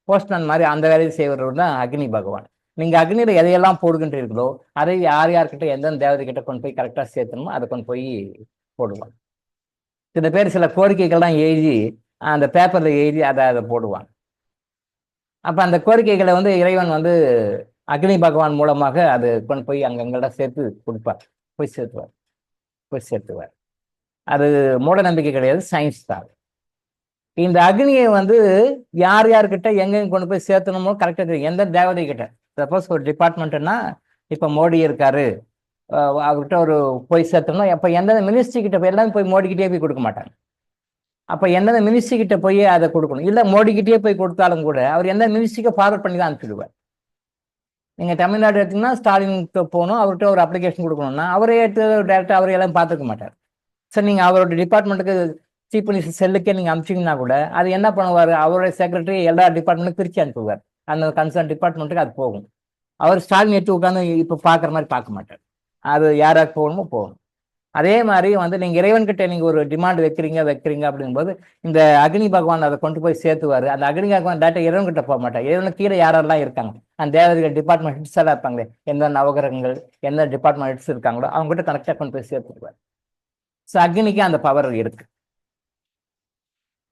போஸ்ட்மேன் மாதிரி அந்த வேலையை செய்வவர் தான் அக்னி பகவான். நீங்க அக்னியில எதையெல்லாம் போடுகின்றீர்களோ அதை யார் யார்கிட்ட எந்தெந்த தேவதை கிட்ட கொண்டு போய் கரெக்டா சேர்த்தணுமோ அதை கொண்டு போய் போடுவாங்க. சில பேர் சில கோரிக்கைகள்லாம் எழுதி அந்த பேப்பர்ல எழுதி அதை போடுவாங்க. அப்ப அந்த கோரிக்கைகளை வந்து இறைவன் வந்து அக்னி பகவான் மூலமாக அது கொண்டு போய் அங்கங்கெல்லாம் சேர்த்து கொடுப்பார், போய் சேர்த்துவார். அது மூட நம்பிக்கை கிடையாது, சயின்ஸ் தான். இந்த அக்னியை வந்து யார் யார்கிட்ட எங்கெங்க கொண்டு போய் சேர்த்தணுமோ கரெக்டாக தெரியும். எந்த தேவதை கிட்ட, சப்போஸ் ஒரு டிபார்ட்மெண்ட்னா இப்போ மோடி இருக்காரு, அவர்கிட்ட ஒரு போய் சேர்த்தணும். அப்போ எந்தெந்த மினிஸ்ட்ரி கிட்ட போய் எல்லாமே போய் மோடிக்கிட்டே போய் கொடுக்க மாட்டாங்க. அப்போ எந்தெந்த மினிஸ்ட்ரி கிட்ட போய் அதை கொடுக்கணும். இல்லை மோடிக்கிட்டே போய் கொடுத்தாலும் கூட அவர் எந்த மினிஸ்ட்ரிக்கு ஃபார்வர்ட் பண்ணி தான் அனுப்பிடுவார். நீங்கள் தமிழ்நாடு எடுத்தீங்கன்னா ஸ்டாலினுக்கு போகணும், அவர்கிட்ட ஒரு அப்ளிகேஷன் கொடுக்கணும்னா அவரே எடுத்து டேரெக்டாக அவரே எல்லாம் பார்த்துக்க மாட்டார். சார் நீங்கள் அவரோட டிபார்ட்மெண்ட்டுக்கு சீஃப் மினிஸ்டர் செல்லுக்கே நீங்கள் அனுப்பிச்சிங்கன்னா கூட அது என்ன பண்ணுவார், அவருடைய செக்ரட்டரி எல்லா டிபார்ட்மெண்ட்டுக்கும் பிரித்து அனுப்புவார். அந்த கன்சர்ன் டிபார்ட்மெண்ட்டுக்கு அது போகும். அவர் ஸ்டாலின் எடுத்து உட்காந்து இப்போ பார்க்குற மாதிரி பார்க்க மாட்டார். அது யாராவது போகணுமோ போகணும். அதே மாதிரி வந்து நீங்கள் இறைவன்கிட்ட நீங்கள் ஒரு டிமாண்ட் வைக்கிறீங்க அப்படிங்கும்போது இந்த அக்னி பகவான் அதை கொண்டு போய் சேர்த்துவார். அந்த அக்னி பகவான் டேட்டா இறைவன்கிட்ட போக மாட்டார். இறைவனுக்கு கீழே யாரெல்லாம் இருக்காங்க, அந்த தேவதைகள் டிபார்ட்மெண்ட் ஹெட்ஸ் எல்லாம் இருப்பாங்களே, எந்த நவகிரகங்கள் எந்த டிபார்ட்மெண்ட் ஹெட்ஸ் இருக்காங்களோ அவங்ககிட்ட கரெக்டாக கொண்டு போய் சேர்த்துக்குவார். ஸோ அக்னிக்கு அந்த பவர் இருக்கு.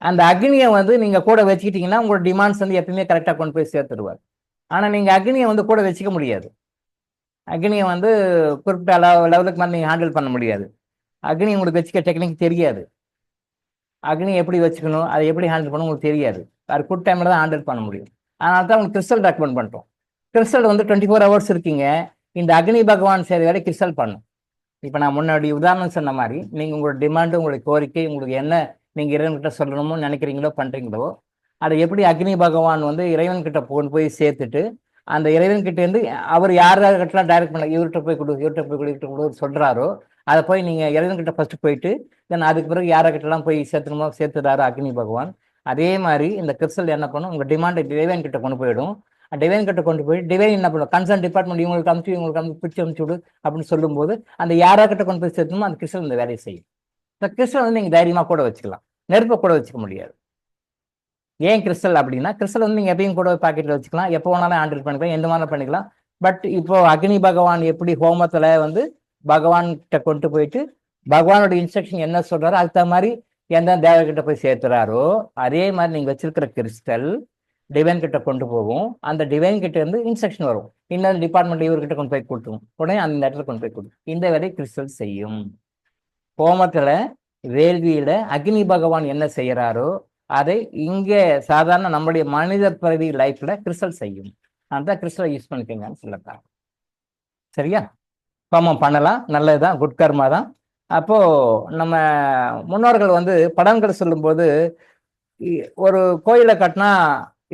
அந்த அக்னியை வந்து நீங்க கூட வச்சுக்கிட்டீங்கன்னா உங்களோட டிமாண்ட்ஸ் வந்து எப்பயுமே கரெக்டாக கொண்டு போய் சேர்த்துடுவார். ஆனால் நீங்க அக்னியை வந்து கூட வச்சுக்க முடியாது. அக்னியை வந்து குறிப்பிட்ட லெவலுக்கு மேலே நீங்கள் ஹேண்டில் பண்ண முடியாது. அக்னி உங்களுக்கு வச்சுக்க டெக்னிக் தெரியாது. அக்னி எப்படி வச்சுக்கணும், அதை எப்படி ஹேண்டில் பண்ணணும் உங்களுக்கு தெரியாது. அது குட் டைமில் தான் ஹேண்டில் பண்ண முடியும். அதனால தான் உங்களுக்கு கிறிஸ்டல் ரெக்கமெண்ட் பண்ணுறோம். கிறிஸ்டல் வந்து 24 hours இருக்கீங்க. இந்த அக்னி பகவான் செய்கிற வேலை கிறிஸ்டல் பண்ணும். இப்போ நான் முன்னாடி உதாரணம் சொன்ன மாதிரி நீங்கள் உங்களோட டிமாண்டு, உங்களுடைய கோரிக்கை, உங்களுக்கு என்ன நீங்கள் இறைவன்கிட்ட சொல்லணுமோ நினைக்கிறீங்களோ பண்ணுறீங்களோ அதை எப்படி அக்னி பகவான் வந்து இறைவன்கிட்ட கொண்டு போய் சேர்த்துட்டு அந்த இறைவன்கிட்ட இருந்து அவர் யார்கிட்டலாம் டைரக்ட் பண்ண இவர்கிட்ட போய் கொடு சொல்கிறாரோ அதை போய் நீங்கள் இறைவன்கிட்ட ஃபர்ஸ்ட் போயிட்டு தென் அதுக்கு பிறகு யார்கிட்டலாம் போய் சேர்த்துணுமோ சேர்த்துறாரோ அக்னி பகவான். அதே மாதிரி இந்த கிறிஸ்டல் என்ன பண்ணும், உங்கள் டிமாண்டை டிவைன் கிட்ட கொண்டு போயிடும். டிவைன் கிட்ட கொண்டு போய் டிவைன் என்ன பண்ணும், கன்சர்ன் டிபார்ட்மெண்ட் இவங்களுக்கு அமுச்சு பிடிச்சி அமுச்சு விடு அப்படின்னு சொல்லும்போது அந்த யாராக்கிட்ட கொண்டு போய் சேர்த்தணுமோ அந்த கிறிஸ்டல் இந்த வேலையை செய்யும். இந்த கிறிஸ்டல் வந்து நீங்கள் தைரியமாக கூட வச்சுக்கலாம், நெருப்பை கூட வச்சுக்க முடியாது. ஏன் கிறிஸ்டல் அப்படின்னா, கிறிஸ்டல் வந்து நீங்கள் எப்பயும் கூட பாக்கெட்டில் வச்சுக்கலாம், எப்போ வேணாலும் ஹேண்டில் பண்ணிக்கலாம், எந்த மாதிரி பண்ணிக்கலாம். பட் இப்போ அக்னி பகவான் எப்படி ஹோமத்தில் வந்து பகவான் கிட்ட கொண்டு போயிட்டு பகவானோட இன்ஸ்ட்ரக்ஷன் என்ன சொல்றாரோ அதுக்கு தகுந்த மாதிரி எந்த தேவகிட்ட போய் சேர்த்துறாரோ அதே மாதிரி நீங்கள் வச்சிருக்கிற கிறிஸ்டல் டிவைன் கிட்ட கொண்டு போகும். அந்த டிவைன் கிட்ட இருந்து இன்ஸ்ட்ரக்ஷன் வரும், இன்னொரு டிபார்ட்மெண்ட் இவர்கிட்ட கொண்டு போய் கொடுத்துரும், உடனே அந்த இடத்துல கொண்டு போய் கொடுக்கும். இந்த வேலையை கிறிஸ்டல் செய்யும். ஹோமத்துல வேள்வியில அக்னி பகவான் என்ன செய்யறாரோ அதை இங்கே சாதாரண நம்முடைய மனித பிறவி லைஃப்ல கிறிஸ்டல் செய்யும். அந்த கிறிஸ்டலை யூஸ் பண்ணிக்கோங்கன்னு சொல்லத்தான். சரியா? ஹோமம் பண்ணலாம், நல்லதுதான், குட் கர்மா தான். அப்போ நம்ம முன்னோர்கள் வந்து படங்கள் சொல்லும்போது ஒரு கோயிலை கட்டினா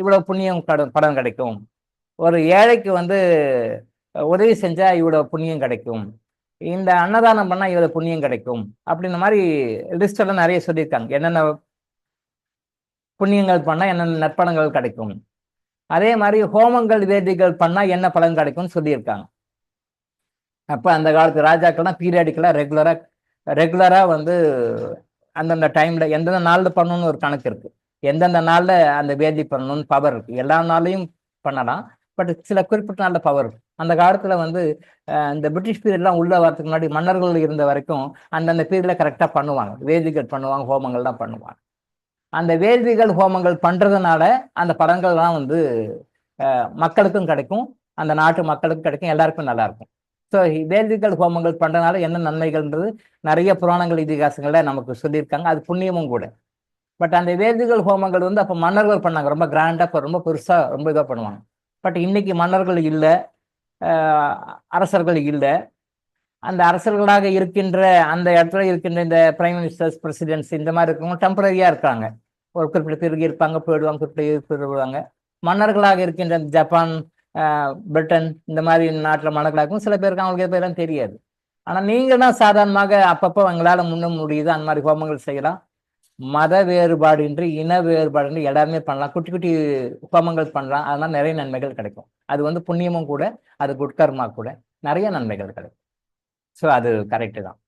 இவ்வளவு புண்ணியம் படம் கிடைக்கும், ஒரு ஏழைக்கு வந்து உதவி செஞ்சா இவ்வளவு புண்ணியம் கிடைக்கும், இந்த அன்னதானம் பண்ணா இவ்வளவு புண்ணியம் கிடைக்கும் அப்படின்ற மாதிரி லிஸ்ட் எல்லாம் நிறைய சொல்லியிருக்காங்க. என்னென்ன புண்ணியங்கள் பண்ணா என்னென்ன நற்பலன்கள் கிடைக்கும், அதே மாதிரி ஹோமங்கள் வேதிகள் பண்ணா என்ன பலன் கிடைக்கும்னு சொல்லியிருக்காங்க. அப்ப அந்த காலத்து ராஜாக்கள்லாம் பீரியாடிக்கலா ரெகுலரா வந்து அந்தந்த டைம்ல எந்தெந்த நாள்ல பண்ணணும்னு ஒரு கணக்கு இருக்கு. எந்தெந்த நாள்ல அந்த வேதி பண்ணணும்னு பவர் இருக்கு. எல்லா நாளையும் பண்ணலாம், பட் சில குறிப்பிட்ட நாள்ல பவர் இருக்கு. அந்த காலத்துல வந்து இந்த பிரிட்டிஷ் பீரியட்லாம் உள்ள வரதுக்கு முன்னாடி மன்னர்கள் இருந்த வரைக்கும் அந்தந்த பீரியட்ல கரெக்டா பண்ணுவாங்க, வேதிகள் பண்ணுவாங்க, ஹோமங்கள்லாம் பண்ணுவாங்க. அந்த வேள்விகள் ஹோமங்கள் பண்றதுனால அந்த பலன்கள்லாம் வந்து மக்களுக்கும் கிடைக்கும், அந்த நாட்டு மக்களுக்கும் கிடைக்கும், எல்லாருக்கும் நல்லா இருக்கும். ஸோ வேள்விகள் ஹோமங்கள் பண்றதுனால என்ன நன்மைகள்ன்றது நிறைய புராணங்கள் இதிகாசங்கள்ல நமக்கு சொல்லியிருக்காங்க. அது புண்ணியமும் கூட. பட் அந்த வேள்விகள் ஹோமங்கள் வந்து அப்போ மன்னர்கள் பண்ணாங்க, ரொம்ப கிராண்டா, ரொம்ப பெருசா ரொம்ப இதாக பண்ணுவாங்க. பட் இன்னைக்கு மன்னர்கள் இல்லை, அரசர்கள் இல்லை. அந்த அரசர்களாக இருக்கின்ற அந்த இடத்துல இருக்கின்ற இந்த பிரைம் மினிஸ்டர்ஸ், பிரசிடென்ட்ஸ் இந்த மாதிரி இருக்கவங்க டெம்பரரியா இருக்காங்க. ஒரு குறிப்பிட்ட பேருக்கு இருப்பாங்க, போயிடுவாங்க, குறிப்பிட்ட போயிடுவாங்க. மன்னர்களாக இருக்கின்ற ஜப்பான், பிரிட்டன் இந்த மாதிரி நாட்டில் மன்னர்களாகவும் சில பேருக்கு அவங்களுக்கு பேரெல்லாம் தெரியாது. ஆனால் நீங்கள் தான் சாதாரணமாக அப்பப்போ எங்களால் முன்ன முடியுது அந்த மாதிரி ஹோமங்கள் செய்யலாம். மத வேறுபாடின்றி இன வேறுபாடின்றி எல்லாருமே பண்ணலாம். குட்டி குட்டி ஹோமங்கள் பண்ணலாம். அதனால நிறைய நன்மைகள் கிடைக்கும். அது வந்து புண்ணியமும் கூட, அது குட்கர்மா கூட, நிறைய நன்மைகள் கிடைக்கும். ஸோ அது கரெக்டு தான்.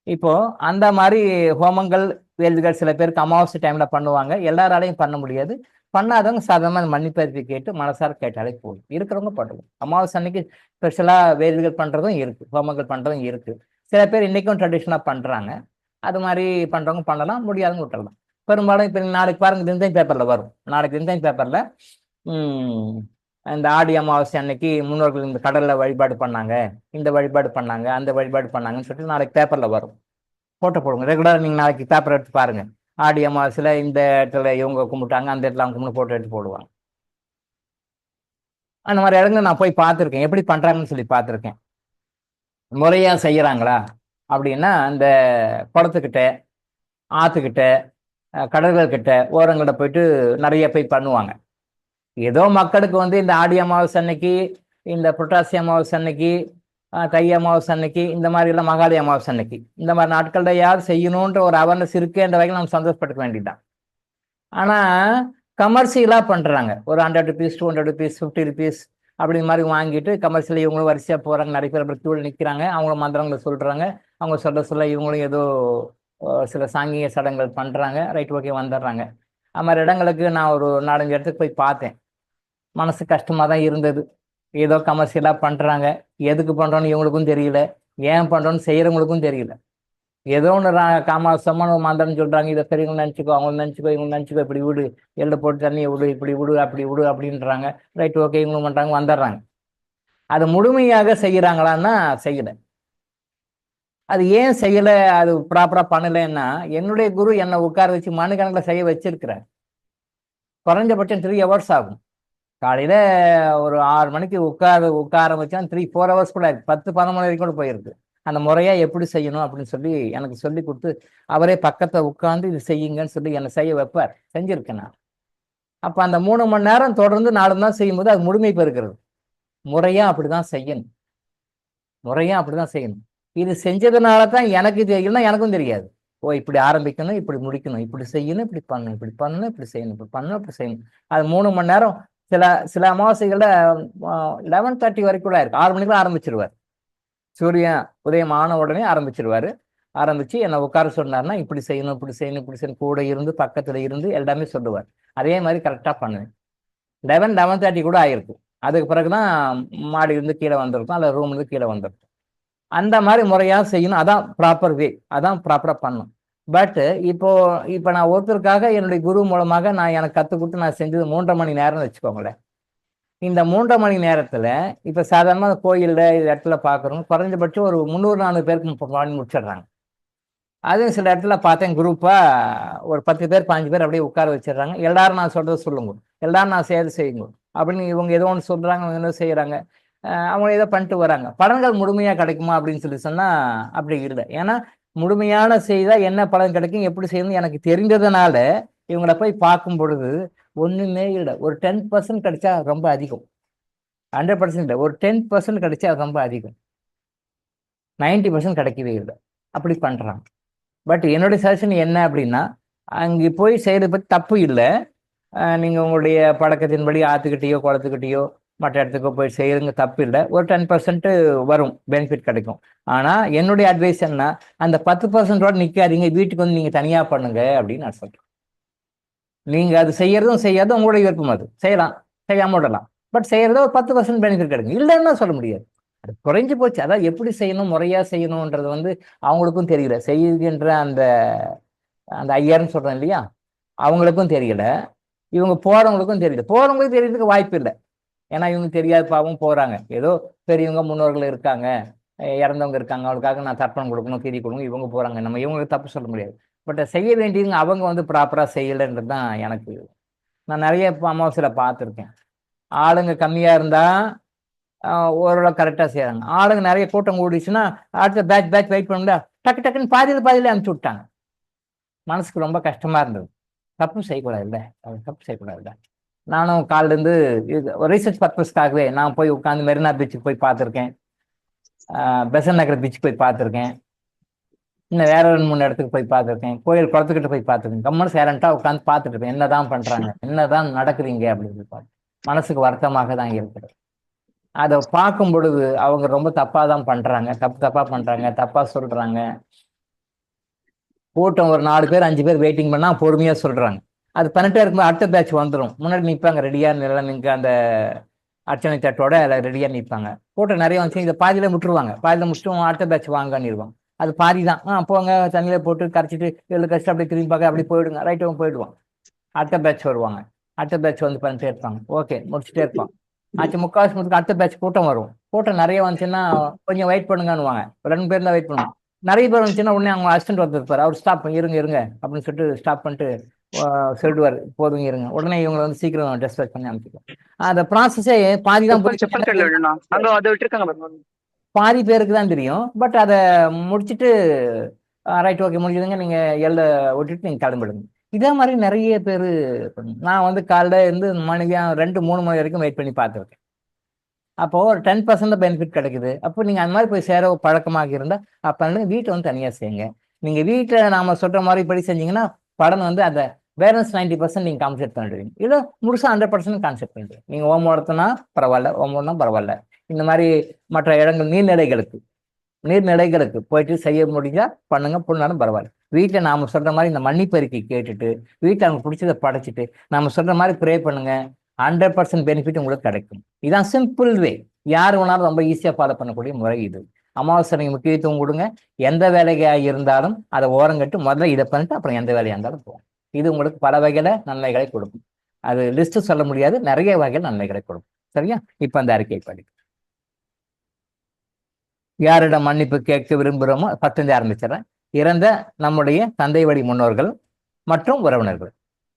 இப்போ அந்த மாதிரி ஹோமங்கள் வேள்விகள் சில பேருக்கு அமாவாசை டைம்ல பண்ணுவாங்க. எல்லாராலையும் பண்ண முடியாது. பண்ணாதவங்க சாதாரண மன்னிப்பறிக்கை கேட்டு மனசார கேட்டாலே போதும். இருக்கிறவங்க பண்ணுவோம். அமாவாசை அன்னைக்கு ஸ்பெஷலா வேள்விகள் பண்றதும் இருக்கு, ஹோமங்கள் பண்றதும் இருக்கு. சில பேர் இன்னைக்கும் ட்ரெடிஷனா பண்றாங்க. அது மாதிரி பண்றவங்க பண்ணலாம், முடியாதவங்க விட்டுறலாம். பெரும்பாலும் இப்ப நாளைக்கு பாருங்க, தினத்தனி பேப்பர்ல வரும். நாளைக்கு தினத்தனி பேப்பர்ல இந்த ஆடி அமாவாசை அன்னைக்கு முன்னோர்கள் இந்த கடல்ல வழிபாடு பண்ணாங்க, இந்த வழிபாடு பண்ணாங்க, அந்த வழிபாடு பண்ணாங்கன்னு சொல்லிட்டு நாளைக்கு பேப்பர்ல வரும். போட்டோ போடுங்க. ரெகுலராக நீங்க நாளைக்கு பேப்பர் எடுத்து பாருங்க. ஆடி அமாவாசையில இந்த இடத்துல இவங்க கும்பிட்டாங்க, அந்த இடத்துல அவங்க கும்பிட்டு போட்டோ எடுத்து போடுவாங்க. அந்த மாதிரி இடங்களை நான் போய் பார்த்துருக்கேன். எப்படி பண்றாங்கன்னு சொல்லி பார்த்துருக்கேன். முறையா செய்யறாங்களா அப்படின்னா, இந்த குளத்துக்கிட்ட, ஆத்துக்கிட்ட, கடல்கள் கிட்ட, ஓரங்கள்ட்ட போயிட்டு நிறைய போய் பண்ணுவாங்க. ஏதோ மக்களுக்கு வந்து இந்த ஆடி அமாவாசை அன்னைக்கு, இந்த புரட்டாசி அமாவாசை அன்னைக்கு, தை அமாவாசை அன்னைக்கு, இந்த மாதிரி எல்லாம் மகாலி அமாவாசை அன்னைக்கு, இந்த மாதிரி நாட்கள்ல யார் செய்யணுன்ற ஒரு அவேர்னஸ் இருக்குன்ற வகையில் நம்ம சந்தோஷப்பட்டுக்க வேண்டியதுதான். ஆனா கமர்ஷியலா பண்றாங்க. ஒரு 100 ருபீஸ், 200 ருபீஸ், 50 ருபீஸ் அப்படி மாதிரி வாங்கிட்டு கமர்ஷியல் இவங்களும் வரிசையா போறாங்க. நிறைய பேர் அப்புறம் கியூல நிக்கிறாங்க. அவங்க மந்திரங்களை சொல்றாங்க. அவங்க சொல்ல இவங்களும் ஏதோ சில சாங்கிய சடங்குகள் பண்றாங்க. ரைட், ஓகே, வந்துடுறாங்க. அது மாதிரி இடங்களுக்கு நான் ஒரு 4-5 இடத்துக்கு போய் பார்த்தேன். மனசு கஷ்டமா தான் இருந்தது. ஏதோ கமர்ஷியலா பண்றாங்க. எதுக்கு பண்றோம்னு இவங்களுக்கும் தெரியல, ஏன் பண்றோம்னு செய்யறவங்களுக்கும் தெரியல. ஏதோ ஒன்று காமாசமான மந்திரம் சொல்றாங்க. இதை பெரியவங்க நினைச்சுக்கோ, அவங்க நினைச்சுக்கோ, இவங்க நினைச்சுக்கோ, இப்படி விடு, எள்ளு போட்டு தண்ணியை விடு, இப்படி விடு, அப்படி விடு அப்படின்றாங்க. ரைட், ஓகே, இவங்களும் பண்றாங்க, வந்துடுறாங்க. அது முழுமையாக செய்யறாங்களான்னா செய்யல. அது ஏன் செய்யல, அது ப்ராப்பரா பண்ணலைன்னா, என்னுடைய குரு என்னை உட்கார வச்சு மனுக்கணக்கில் செய்ய வச்சிருக்கிறார். குறைஞ்சபட்சம் 3 ஹவர்ஸ் ஆகும். காலையில ஒரு 6 மணிக்கு உட்கார வச்சா 3-4 ஹவர்ஸ் கூட 10-11 மணி வரைக்கும் கூட போயிருக்கு. அந்த முறையா எப்படி செய்யணும் அப்படின்னு சொல்லி எனக்கு சொல்லி கொடுத்து, அவரே பக்கத்தை உட்கார்ந்து இது செய்யுங்கன்னு சொல்லி என்னை செய்ய வைப்பார். செஞ்சிருக்கேன் நான். அப்ப அந்த 3 மணி நேரம் தொடர்ந்து 4 நாள் செய்யும்போது அது முழுமை பெறுகிறது. முறையா அப்படிதான் செய்யணும். முறையா அப்படிதான் செய்யணும். இது செஞ்சதுனால தான் எனக்கு தெரியலன்னா எனக்கும் தெரியாது. ஓ, இப்படி ஆரம்பிக்கணும், இப்படி முடிக்கணும், இப்படி செய்யணும், இப்படி பண்ணணும், இப்படி பண்ணணும், இப்படி செய்யணும், இப்படி பண்ணணும், இப்படி செய்யணும். அது 3 மணி நேரம். சில சில அமாவாசைகள்ல 11:30 வரைக்கும் கூட இருக்கு. 6 மணிக்கு ஆரம்பிச்சிருவார். சூரியன் உதயம் ஆன உடனே ஆரம்பிச்சிருவாரு. ஆரம்பிச்சு என்னை உட்கார சொன்னார்னா, இப்படி செய்யணும், இப்படி செய்யணும், இப்படி செய்யணும், கூட இருந்து பக்கத்துல இருந்து எல்லாமே சொல்லுவார். அதே மாதிரி கரெக்டா பண்ணுவேன். 11-11:30 கூட ஆயிருக்கும். அதுக்கு பிறகுதான் மாடி இருந்து கீழே வந்திருக்கும், அல்ல ரூம்ல இருந்து கீழே வந்திருக்கும். அந்த மாதிரி முறையா செய்யணும். அதான் ப்ராப்பர் வே. அதான் ப்ராப்பரா பண்ணணும். பட் இப்போ நான் ஒருத்தருக்காக என்னுடைய குரு மூலமாக நான் எனக்கு கற்றுக் கொடுத்து நான் செஞ்சது 3.5 மணி நேரம்னு வச்சுக்கோங்களேன். இந்த 3.5 மணி நேரத்துல இப்ப சாதாரண கோயில்ல இடத்துல பாக்குறோம், குறைஞ்சபட்சம் ஒரு 300-400 பேருக்கு பண்ணி முடிச்சிடுறாங்க. அதுவும் சில இடத்துல பார்த்தேன், குரூப்பா ஒரு 10 பேர் 15 பேர் அப்படியே உட்கார வச்சிடுறாங்க. எல்லாரும் நான் சொல்றது சொல்லுங்க, எல்லாரும் நான் செய்யறது செய்யுங்க அப்படின்னு இவங்க ஏதோ ஒன்று சொல்றாங்க, அவங்க என்ன செய்யறாங்க, அவங்க ஏதோ பண்ணிட்டு வராங்க. பலன்கள் முழுமையா கிடைக்குமா அப்படின்னு சொல்லி சொன்னா அப்படி இல்லை. ஏன்னா முழுமையான செய்தா என்ன பலன் கிடைக்கும், எப்படி செய்யணும் எனக்கு தெரிந்ததுனால இவங்களை போய் பார்க்கும் பொழுது ஒண்ணுமே இல்லை. ஒரு 10% கிடைச்சா ரொம்ப அதிகம். 100% இல்லை, ஒரு 10% கிடைச்சா ரொம்ப அதிகம். 90% கிடைக்கவே இல்லை. அப்படி பண்றாங்க. பட் என்னுடைய சஜஷன் என்ன அப்படின்னா, அங்கே போய் செய்யறது பற்றி தப்பு இல்லை. நீங்க உங்களுடைய பழக்கத்தின்படி ஆத்துக்கிட்டேயோ குளத்துக்கிட்டேயோ மற்ற இடத்துக்கோ போய் செய்யறதுங்க தப்பு இல்லை. ஒரு 10% வரும், பெனிஃபிட் கிடைக்கும். ஆனா என்னுடைய அட்வைஸ் என்ன, அந்த 10%ஓட நிக்காதீங்க, வீட்டுக்கு வந்து நீங்க தனியா பண்ணுங்க அப்படின்னு நான் சொல்றேன். நீங்க அது செய்யறதும் செய்யாதும் உங்களுடைய விருப்பம். அது செய்யலாம், செய்யாம விடலாம். பட் செய்யறத ஒரு 10% பெனிஃபிட் கிடைக்கும், இல்லைன்னா சொல்ல முடியாது. அது குறைஞ்சு போச்சு. அதான் எப்படி செய்யணும், முறையா செய்யணும்ன்றது வந்து அவங்களுக்கும் தெரியல. செய்கின்ற அந்த அந்த ஐயர்னு சொல்றேன் இல்லையா, அவங்களுக்கும் தெரியல. இவங்க போறவங்களுக்கும் தெரியல. போறவங்களுக்கு தெரியறதுக்கு வாய்ப்பு இல்லை. ஏன்னா இவங்க தெரியாத பாவம் போறாங்க. ஏதோ பெரியவங்க முன்னோர்கள் இருக்காங்க, இறந்தவங்க இருக்காங்க, அவங்களுக்காக நான் தர்ப்பணம் கொடுக்கணும், திதி கொடுக்கணும், இவங்க போறாங்க. நம்ம இவங்களுக்கு தப்பு சொல்ல முடியாது. பட் செய்ய வேண்டியதுங்க அவங்க வந்து ப்ராப்பரா செய்யலைன்றது தான் எனக்கு. நான் நிறைய அமாவாசையில பார்த்துருக்கேன். ஆளுங்க கம்மியா இருந்தா ஓரளவு கரெக்டா செய்யறாங்க. ஆளுங்க நிறைய கூட்டம் கூடிச்சுன்னா அடுத்த பேட்ச் வெயிட் பண்ணுங்க, டக்கு டக்குன்னு பாதியில அனுப்பிச்சு விட்டாங்க. மனசுக்கு ரொம்ப கஷ்டமா இருந்தது. தப்பு செய்யக்கூடாது இல்லை, தப்பு செய்யக்கூடாது இல்லை. நானும் காலில இருந்து ஒரு ரீசர்ச் பர்பஸ்க்காகவே நான் போய் உட்காந்து மெரினா பீச்சுக்கு போய் பார்த்துருக்கேன், பெசன் நகர் பீச்சுக்கு போய் பார்த்துருக்கேன், இன்னும் வேற 2 3 இடத்துக்கு போய் பார்த்துருக்கேன். கோயில் குளத்துக்கிட்ட போய் பார்த்துருக்கேன். கம்மனு சேலண்டா உட்காந்து பார்த்துட்டு இருப்பேன். என்னதான் பண்றாங்க, என்னதான் நடக்குதுங்க அப்படின்னு பார்த்து மனசுக்கு வருத்தமாக தான் இருக்குது. அதை பார்க்கும் பொழுது அவங்க ரொம்ப தப்பா தான் பண்றாங்க, தப்பா பண்றாங்க, தப்பா சொல்றாங்க. கூட்டம் ஒரு 4 பேர் 5 பேர் வெயிட்டிங் பண்ணா பொறுமையா சொல்றாங்க. அது பண்ணிட்டே இருக்கும்போது அடுத்த பேட்ச் வந்துடும். முன்னாடி நிற்பாங்க ரெடியா, நிலம் நின்று அந்த அர்ச்சனை தட்டோட ரெடியா நிற்பாங்க. கூட்டம் நிறைய வந்துச்சு, இதை பாதியில விட்டுருவாங்க. பாதியில முடிச்சுட்டு அடுத்த பேட்ச் வாங்கன்னு அது பாதி தான். போங்க தண்ணியில போட்டு கரைச்சிட்டு 7 கஷ்டம் அப்படியே திரும்பி பார்க்க அப்படி போயிடுங்க, ரைட் அவங்க போயிடுவான். அடுத்த பேட்ச் வருவாங்க. அடுத்த பேட்ச் வந்து பண்ணிட்டே இருப்பாங்க. ஓகே முடிச்சுட்டே இருப்பான். ஆச்சு 3/4 அடுத்த பேட்ச் கூட்டம் வரும். கூட்டம் நிறைய வந்துச்சுன்னா கொஞ்சம் வெயிட் பண்ணுங்கன்னுவாங்க. 2 பேர் தான் வெயிட் பண்ணுவாங்க. நிறைய பேர் வந்துச்சுன்னா உடனே அவங்க அசிஸ்டன்ட் வந்துருப்பாரு. அவர் ஸ்டாப் இருங்க இருங்க அப்படின்னு சொல்லிட்டு ஸ்டாப் பண்ணிட்டு சொல்லிடுவார், போதுங்க இருங்க. உடனே இவங்களை வந்து சீக்கிரம் டிஸ்பேச் பண்ணி அனுப்பிச்சிடுவோம். அந்த ப்ராசஸே பாதி தான் பாதி பேருக்கு தான் தெரியும். பட் அதை முடிச்சுட்டு ரைட் ஓகே முடிஞ்சதுங்க, நீங்க எல்லை விட்டுட்டு நீங்க கிளம்பிடுங்க. இதே மாதிரி நிறைய பேர். நான் வந்து காலைல இருந்து மணிக்கு 2 3 மணி வரைக்கும் வெயிட் பண்ணி பார்த்துருக்கேன். அப்போ ஒரு 10% பெனிஃபிட் கிடைக்குது. அப்போ நீங்க அந்த மாதிரி போய் சேர பழக்கமாக இருந்தா அப்ப வீட்டை வந்து தனியா செய்யுங்க. நீங்க வீட்டுல நாம சொல்ற மாதிரி இப்படி செஞ்சீங்கன்னா படம் வந்து அந்த பேலன்ஸ் 90% நீங்க கான்செப்ட் பண்ணிடுவீங்க. இல்லை முழுசா 100% கான்செப்ட் பண்ணிடுவீங்க. நீங்க ஓம் நடத்தினா பரவாயில்ல, ஓம் பரவாயில்ல. இந்த மாதிரி மற்ற இடங்கள் நீர்நிலைகளுக்கு போயிட்டு செய்ய முடிஞ்சா பண்ணுங்க, புண்ணாலும் பரவாயில்ல. வீட்டில் நாம சொல்ற மாதிரி இந்த மன்னிப்பறிக்கை கேட்டுட்டு வீட்டில் அவங்க பிடிச்சதை படைச்சிட்டு நாம சொல்ற மாதிரி ப்ரே பண்ணுங்க. 100% பெனிஃபிட் உங்களுக்கு கிடைக்கும். இதான் சிம்பிள் வே. யார் வேணாலும் ரொம்ப ஈஸியா ஃபாலோ பண்ணக்கூடிய முறை இது. அமாவாசை முக்கியத்துவம் கொடுங்க. எந்த வேலையா இருந்தாலும் அதை ஓரங்கட்டு முதல்ல இதை பண்ணிட்டு அப்புறம் எந்த வேலையா இருந்தாலும் போகும். இது உங்களுக்கு பல வகையில நன்மைகளை கொடுக்கும். அது லிஸ்ட் சொல்ல முடியாது, நிறைய வகையில் நன்மைகளை கொடுக்கும். சரியா? இப்ப அந்த அறிக்கை படி யாரிடம் மன்னிப்பு கேட்க விரும்புகிறோமோ 10 ஆரம்பிச்சிடறேன். இறந்த நம்முடைய தந்தை வழி முன்னோர்கள் மற்றும் உறவினர்கள்,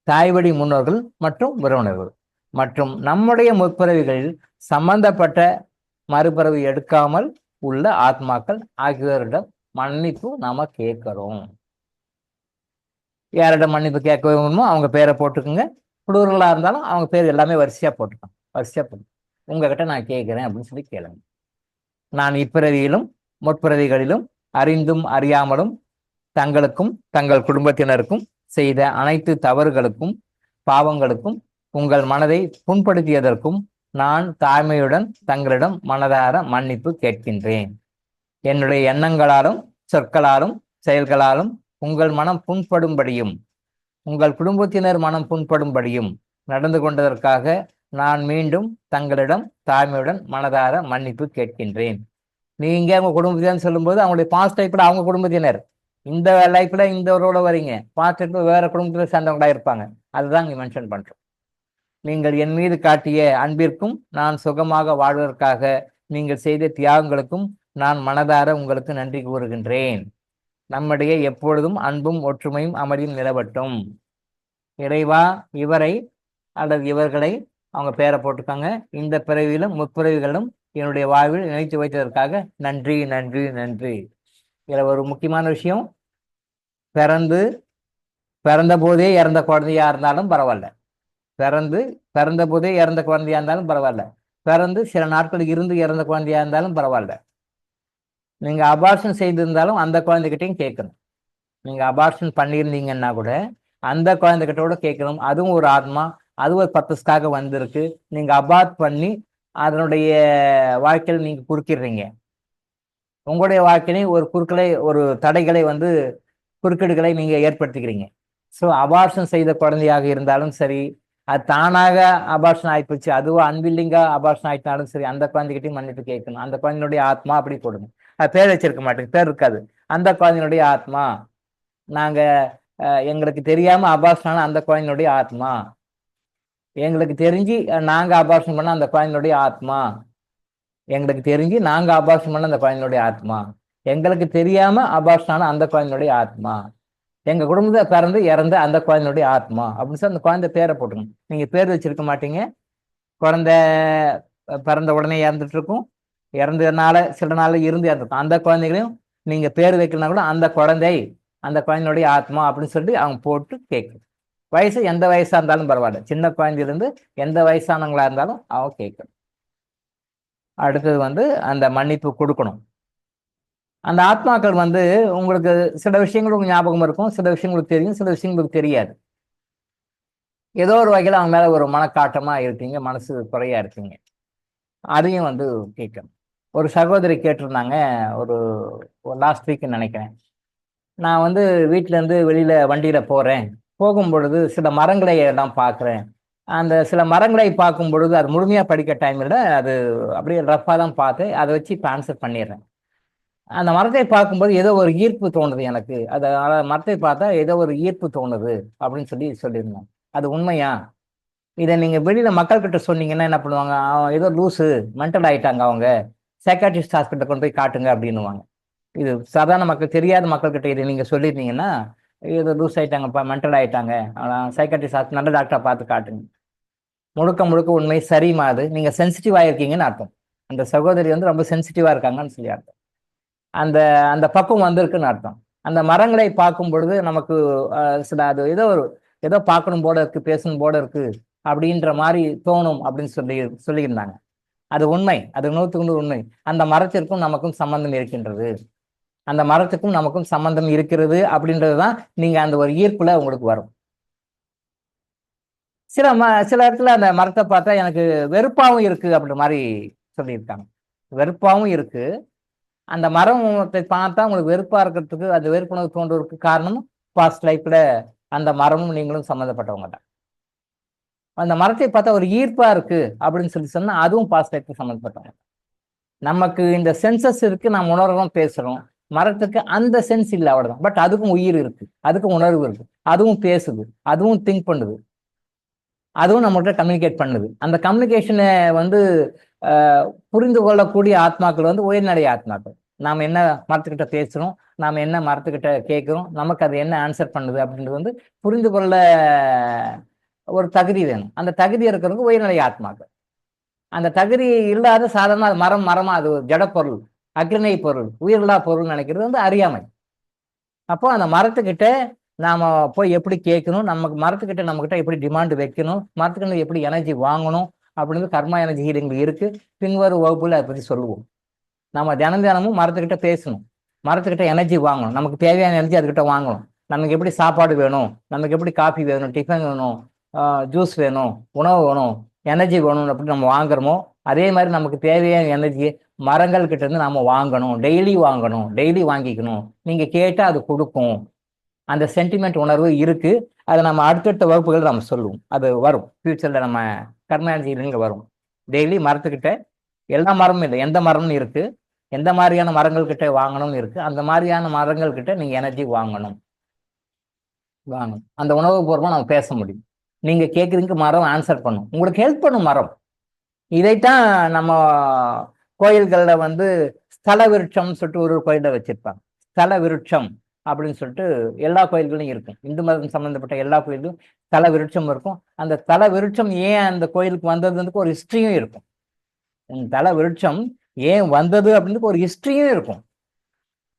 தாய் வழி முன்னோர்கள் மற்றும் உறவினர்கள், மற்றும் நம்முடைய முற்பிறவிகளில் சம்பந்தப்பட்ட மறுபிறவி எடுக்காமல் உள்ள ஆத்மாக்கள் ஆகியோரிடம் மன்னிப்பு நாம கேட்கிறோம். யாரிடம் மன்னிப்பு கேட்க வேணுமோ அவங்க பேரை போட்டுக்குங்க. புளூரலா இருந்தாலும் அவங்க பேர் எல்லாமே வரிசையா போட்டுக்கோங்க. வரிசையா போட்டு உங்ககிட்ட நான் கேட்கிறேன் அப்படின்னு சொல்லி கேளுங்க. நான் இப்பிறவியிலும் முற்பிறவிகளிலும் அறிந்தும் அறியாமலும் தங்களுக்கும் தங்கள் குடும்பத்தினருக்கும் செய்த அனைத்து தவறுகளுக்கும் பாவங்களுக்கும் உங்கள் மனதை புண்படுத்தியதற்கும் நான் தாழ்மையுடன் தங்களிடம் மனதார மன்னிப்பு கேட்கின்றேன். என்னுடைய எண்ணங்களாலும் சொற்களாலும் செயல்களாலும் உங்கள் மனம் புண்படும்படியும் உங்கள் குடும்பத்தினர் மனம் புண்படும்படியும் நடந்து கொண்டதற்காக நான் மீண்டும் தங்களிடம் தாழ்மையுடன் மனதார மன்னிப்பு கேட்கின்றேன். நீங்க உங்க குடும்பத்தினர் சொல்லும்போது அவங்களுடைய பாஸ்ட் லைஃப்ல அவங்க குடும்பத்தினர், இந்த லைஃப்ல இந்த வரீங்க, பாஸ்ட் லைஃப்ல வேற குடும்பத்துல சேர்ந்தவங்களா இருப்பாங்க. அதுதான் இங்க மென்ஷன் பண்றோம். நீங்கள் என் மீது காட்டிய அன்பிற்கும் நான் சுகமாக வாழ்வதற்காக நீங்கள் செய்த தியாகங்களுக்கும் நான் மனதார உங்களுக்கு நன்றி கூறுகின்றேன். நம்முடைய எப்பொழுதும் அன்பும் ஒற்றுமையும் அமைதியும் நிலவட்டும். இறைவா, இவரை அல்லது இவர்களை அவங்க பேரை போட்டுக்காங்க. இந்த பிறவியிலும் முற்பிறவிகளிலும் என்னுடைய வாழ்வில் நினைத்து வைத்ததற்காக நன்றி நன்றி நன்றி. இதில் ஒரு முக்கியமான விஷயம், பிறந்த போதே இறந்த குழந்தையா இருந்தாலும் பரவாயில்ல, பிறந்த போதே இறந்த குழந்தையா இருந்தாலும் பரவாயில்ல, பிறந்து சில நாட்கள் இருந்து இறந்த குழந்தையா இருந்தாலும் பரவாயில்ல, நீங்க அபார்ஷன் செய்திருந்தாலும் அந்த குழந்தைகிட்டையும் கேட்கணும். நீங்க அபார்ஷன் பண்ணியிருந்தீங்கன்னா கூட அந்த குழந்தைகிட்டோட கேட்கணும். அதுவும் ஒரு ஆத்மா, அது ஒரு பர்பஸ்க்காக வந்திருக்கு. நீங்க அபார்ட் பண்ணி அதனுடைய வாழ்க்கையில் நீங்க குறுக்கிடுறீங்க. உங்களுடைய வாழ்க்கையிலையும் ஒரு தடைகளை குறுக்கீடுகளை நீங்க ஏற்படுத்திக்கிறீங்க. ஸோ அபார்ஷன் செய்த குழந்தையாக இருந்தாலும் சரி, அது தானாக அபார்ஷன் ஆயிப்போச்சு, அதுவும் அன்வில்லிங்கா அபார்ஷன் ஆயிட்டாலும் சரி, அந்த குழந்தைகிட்டையும் மன்னிப்பு கேட்கணும். அந்த குழந்தையினுடைய ஆத்மா அப்படி போடணும். அது பேர் வச்சிருக்க மாட்டேங்க, பேர் இருக்காது. அந்த குழந்தையினுடைய ஆத்மா, நாங்க எங்களுக்கு தெரியாம அபார்ஷன் அந்த குழந்தையினுடைய ஆத்மா, எங்களுக்கு தெரிஞ்சு நாங்க அபார்ஷன் பண்ண அந்த குழந்தையினுடைய ஆத்மா, எங்களுக்கு தெரிஞ்சு நாங்க அபார்ஷன் பண்ண அந்த குழந்தையினுடைய ஆத்மா, எங்களுக்கு தெரியாம அபார்ஷன் அந்த குழந்தையினுடைய ஆத்மா, எங்க குடும்பத்தை பிறந்து இறந்த அந்த குழந்தையினுடைய ஆத்மா அப்படின்னு சொல்லி அந்த குழந்தை பேரை போட்டுக்கணும். நீங்க பேர் வச்சிருக்க மாட்டீங்க. குழந்தை பிறந்த உடனே இறந்துட்டு இருக்கும், இறந்ததுனால சில நாள் இருந்து இறந்துருக்கும். அந்த குழந்தைகளையும் நீங்க பேர் வைக்கலனா கூட அந்த குழந்தையினுடைய ஆத்மா அப்படின்னு சொல்லிட்டு அவங்க போட்டு கேட்கணும். வயசு எந்த வயசா இருந்தாலும் பரவாயில்ல, சின்ன குழந்தையிலிருந்து எந்த வயசானவங்களா இருந்தாலும் அவங்க கேட்கணும். அடுத்தது அந்த மன்னிப்பு கொடுக்கணும். அந்த ஆத்மாக்கள் வந்து உங்களுக்கு சில விஷயங்களுக்கு ஞாபகம் இருக்கும், சில விஷயங்களுக்கு தெரியும், சில விஷயங்களுக்கு தெரியாது. ஏதோ ஒரு வகையில் அவங்க மேல ஒரு மனக்காட்டமா இருக்கீங்க, மனசு குறையா இருக்கீங்க. அதையும் வந்து கேட்கணும். ஒரு சகோதரி கேட்டிருந்தாங்க, ஒரு லாஸ்ட் வீக் நினைக்கிறேன். நான் வந்து வீட்ல இருந்து வெளியில வண்டியில போறேன். போகும்பொழுது சில மரங்களை எல்லாம் பார்க்குறேன். அந்த சில மரங்களை பார்க்கும் பொழுது அது முழுமையா படிக்க டைம் இல்ல. அது அப்படியே ரஃப்பா தான் பார்த்து, அத வச்சு இப்ப ஆன்சர் பண்ணிடுறேன். அந்த மரத்தை பார்க்கும்போது ஏதோ ஒரு ஈர்ப்பு தோணுது எனக்கு. மரத்தை பார்த்தா ஏதோ ஒரு ஈர்ப்பு தோணுது அப்படின்னு சொல்லியிருந்தேன். அது உண்மையா? இத நீங்க வெளியில மக்கள்கிட்ட சொன்னீங்கன்னா என்ன பண்ணுவாங்க? அவன் ஏதோ லூசு, மென்டல் ஆயிட்டாங்க அவங்க. சைக்காட்ரிஸ்ட் ஹாஸ்பிட்டல் கொண்டு போய் காட்டுங்க அப்படின்னுவாங்க. இது சாதாரண மக்கள், தெரியாத மக்கள்கிட்ட இதை நீங்க சொல்லியிருந்தீங்கன்னா, ஏதோ லூஸ் ஆயிட்டாங்கப்பா, மென்டல் ஆயிட்டாங்க. சைக்காட்ரிஸ்ட் ஹாஸ்பிட்டல் நல்ல டாக்டரா பார்த்து காட்டுங்க. முழுக்க முழுக்க உண்மை சரிமா அது. நீங்க சென்சிட்டிவா இருக்கீங்கன்னு அர்த்தம். அந்த சகோதரி வந்து ரொம்ப சென்சிட்டிவா இருக்காங்கன்னு சொல்லி அர்த்தம். அந்த அந்த பக்குவம் வந்திருக்குன்னு அர்த்தம். அந்த மரங்களை பார்க்கும் பொழுது நமக்கு சில அது ஏதோ பார்க்கணும் போல இருக்கு, பேசணும் போல இருக்கு அப்படின்ற மாதிரி தோணும் அப்படின்னு சொல்லியிருந்தாங்க. அது உண்மை. அது 100க்கு 100 உண்மை. அந்த மரத்திற்கும் நமக்கும் சம்பந்தம் இருக்கின்றது. அந்த மரத்துக்கும் நமக்கும் சம்பந்தம் இருக்கிறது அப்படின்றதுதான் நீங்க அந்த ஒரு ஈர்ப்புல உங்களுக்கு வரும். சில இடத்துல அந்த மரத்தை பார்த்தா எனக்கு வெறுப்பாவும் இருக்கு அப்படின்ற மாதிரி சொல்லியிருக்காங்க. வெறுப்பாவும் இருக்கு. அந்த மரத்தை பார்த்தா உங்களுக்கு வெறுப்பா இருக்கிறதுக்கு, அது வெறுப்புணர்வு தோன்றதுக்கு காரணம் பாஸ்ட் லைஃப்ல அந்த மரமும் நீங்களும் சம்மந்தப்பட்டவங்க தான். அந்த மரத்தை பார்த்தா ஒரு ஈர்ப்பா இருக்கு அப்படின்னு சொன்னா அதுவும் பாஸ்ட் லைஃப்ல சம்மந்தப்பட்டவங்க. நமக்கு இந்த சென்சஸ் இருக்கு, நாம் உணர்றோம், பேசுறோம். மரத்துக்கு அந்த சென்ஸ் இல்லை, அவ்வளவுதான். பட் அதுக்கும் உயிர் இருக்கு, அதுக்கும் உணர்வு இருக்கு, அதுவும் பேசுது, அதுவும் திங்க் பண்ணுது, அதுவும் நம்மகிட்ட கம்யூனிகேட் பண்ணுது. அந்த கம்யூனிகேஷனை வந்து புரிந்து கொள்ளக்கூடிய ஆத்மாக்கள் வந்து உயர்நிலை ஆத்மாக்கள். நாம என்ன மரத்துக்கிட்ட பேசுறோம், நாம என்ன மரத்துக்கிட்ட கேட்கிறோம், நமக்கு அது என்ன ஆன்சர் பண்ணுது அப்படின்றது வந்து புரிந்து கொள்ள ஒரு தகுதி வேணும். அந்த தகுதி இருக்கிறவங்க உயர்நிலை ஆத்மாக்கள். அந்த தகுதி இல்லாத சாதாரண மரமா அது ஒரு ஜட பொருள், அக்ரிணை பொருள், உயிரில்லா பொருள் நினைக்கிறது வந்து அறியாமை. அப்போ அந்த மரத்துக்கிட்ட நாம போய் எப்படி கேட்கணும், நமக்கு மரத்துக்கிட்ட நம்ம கிட்ட எப்படி டிமாண்ட் வைக்கணும், மரத்துக்கிட்ட எப்படி எனர்ஜி வாங்கணும் அப்படின்னு கர்மா எனர்ஜி ஹீலிங் இருக்கு. பின்வரும் வகுப்புல அதை பத்தி சொல்லுவோம். நம்ம தினமும் மரத்துக்கிட்ட பேசணும், மரத்துக்கிட்ட எனர்ஜி வாங்கணும், நமக்கு தேவையான எனர்ஜி அதுக்கிட்ட வாங்கணும். நமக்கு எப்படி சாப்பாடு வேணும், நமக்கு எப்படி காஃபி வேணும், டிஃபன் வேணும், ஜூஸ் வேணும், உணவு வேணும், எனர்ஜி வேணும் அப்படின்னு நம்ம வாங்குறோமோ, அதே மாதிரி நமக்கு தேவையான எனர்ஜியை மரங்கள் கிட்ட இருந்து நாம வாங்கணும். டெய்லி வாங்கணும், டெய்லி வாங்கிக்கணும். நீங்க கேட்டா அது கொடுக்கும். அந்த சென்டிமெண்ட் உணர்வு இருக்கு. அதை நம்ம அடுத்தடுத்த வகுப்புகள் நம்ம சொல்லுவோம். அது வரும் ஃபியூச்சர்ல, நம்ம கர்ம எனர்ஜிங்க வரும். டெய்லி மரத்துக்கிட்ட, எல்லா மரமும் இல்லை, எந்த மரம்னு இருக்கு, எந்த மாதிரியான மரங்கள் கிட்ட வாங்கணும்னு இருக்கு, அந்த மாதிரியான மரங்கள் கிட்ட நீங்க எனர்ஜி வாங்கணும். அந்த உணவு பூர்வமா நம்ம பேச முடியும். நீங்க கேட்குறதுக்கு மரம் ஆன்சர் பண்ணும், உங்களுக்கு ஹெல்ப் பண்ணும் மரம். இதைத்தான் நம்ம கோயில்கள்ல வந்து ஸ்தல விருட்சம்னு சொல்லிட்டு ஒரு கோயில வச்சிருப்பாங்க. ஸ்தல விருட்சம் அப்படின்னு சொல்லிட்டு எல்லா கோயில்களும் இருக்கும். இந்து மதம் சம்பந்தப்பட்ட எல்லா கோயிலும் ஸ்தல விருட்சம் இருக்கும். அந்த ஸ்தல விருட்சம் ஏன் அந்த கோயிலுக்கு வந்ததுக்கு ஒரு ஹிஸ்டரியும் இருக்கும். ஸ்தல விருட்சம் ஏன் வந்தது அப்படின்னு ஒரு ஹிஸ்டரியும் இருக்கும்.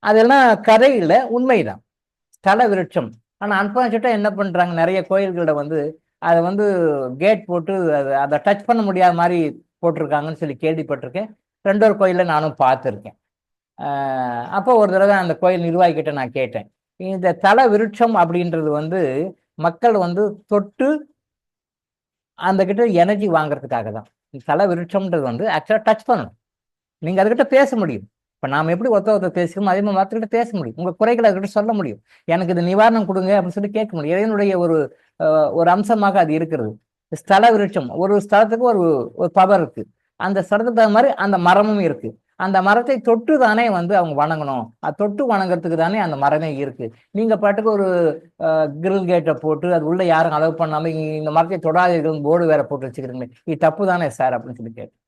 அதெல்லாம் கதை இல்லை, உண்மைதான். ஸ்தல விருட்சம். ஆனா அன்பார்ச்சுனேட்டா என்ன பண்றாங்க, நிறைய கோயில்கள வந்து அதை வந்து கேட் போட்டு அதை டச் பண்ண முடியாத மாதிரி போட்டிருக்காங்கன்னு சொல்லி கேள்விப்பட்டிருக்கேன். ரெண்டொரு கோயில நானும் பார்த்துருக்கேன். அப்போ ஒரு தடவை அந்த கோயில் நிர்வாகிகிட்ட நான் கேட்டேன், இந்த தல விருட்சம் அப்படின்றது வந்து மக்கள் வந்து தொட்டு அந்த கிட்ட எனர்ஜி வாங்குறதுக்காக தான். தல விருட்சம்ன்றது வந்து ஆக்சுவலா டச் பண்ணணும். நீங்க அதுகிட்ட பேச முடியும். இப்ப நாம எப்படி ஒருத்தர் பேசுகிறோமோ அதே மாதிரி மற்றவர்கிட்ட பேச முடியும். உங்க குறைகளை அதுகிட்ட சொல்ல முடியும். எனக்கு இது நிவாரணம் கொடுங்க அப்படின்னு சொல்லி கேட்க முடியும். இறைவனுடைய ஒரு அம்சமாக அது இருக்கிறது. ஸ்தல விருட்சம், ஒரு ஸ்தலத்துக்கு ஒரு பவர் இருக்கு. அந்த ஸ்தலத்துக்கு தகுந்த மாதிரி அந்த மரமும் இருக்கு. அந்த மரத்தை தொட்டு தானே வந்து அவங்க வணங்கணும். அது தொட்டு வணங்குறதுக்கு தானே அந்த மரமே இருக்கு. நீங்க பாட்டுக்கு ஒரு கிரில் கேட்டை போட்டு அது உள்ள யாரும் அலோவ் பண்ணாம இந்த மரத்தை தொடாதீர்கள் போர்டு வேற போட்டு வச்சுக்கிறீங்களே, இது தப்பு தானே சார் அப்படின்னு சொல்லி கேட்டேன்.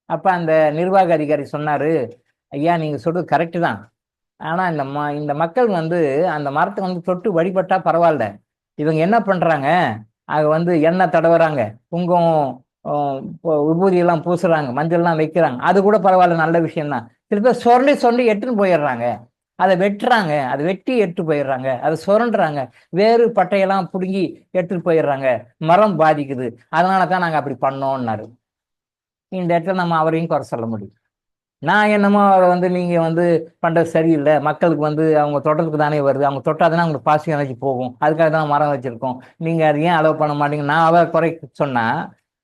அப்ப அந்த நிர்வாக அதிகாரி சொன்னாரு, ஐயா நீங்க சொல்றது கரெக்டு தான். ஆனா இந்த மக்கள் வந்து அந்த மரத்தை வந்து தொட்டு வழிபட்டா பரவாயில்ல. இவங்க என்ன பண்றாங்க, அது வந்து எண்ணெய் தடவுறாங்க, குங்குமம் விபூதி எல்லாம் பூசுறாங்க, மஞ்சள் எல்லாம் வைக்கிறாங்க, அது கூட பரவாயில்ல, நல்ல விஷயம் தான். சில பேர் சொல்லி எட்டுன்னு போயிடுறாங்க, அதை வெட்டுறாங்க, அதை வெட்டி எடுத்து போயிடுறாங்க, அதை சுரண்டுறாங்க, வேறு பட்டையெல்லாம் பிடுங்கி எடுத்துட்டு போயிடுறாங்க, மரம் பாதிக்குது, அதனால தான் நாங்க அப்படி பண்ணோம்னாரு. இந்த இடத்துல நம்ம அவரையும் குறை சொல்ல முடியும். நான் என்னமோ அவரை வந்து நீங்க வந்து பண்றது சரியில்லை, மக்களுக்கு வந்து அவங்க தொட்டதுக்கு தானே வருது, அவங்க தொட்டாதானே அவங்களுக்கு பாசிட்டிவ் எனர்ஜி போகும், அதுக்காக தான் மரம் வச்சிருக்கோம், நீங்க அது ஏன் அலோவ் பண்ண மாட்டீங்க, நான் அவரை குறை சொன்னா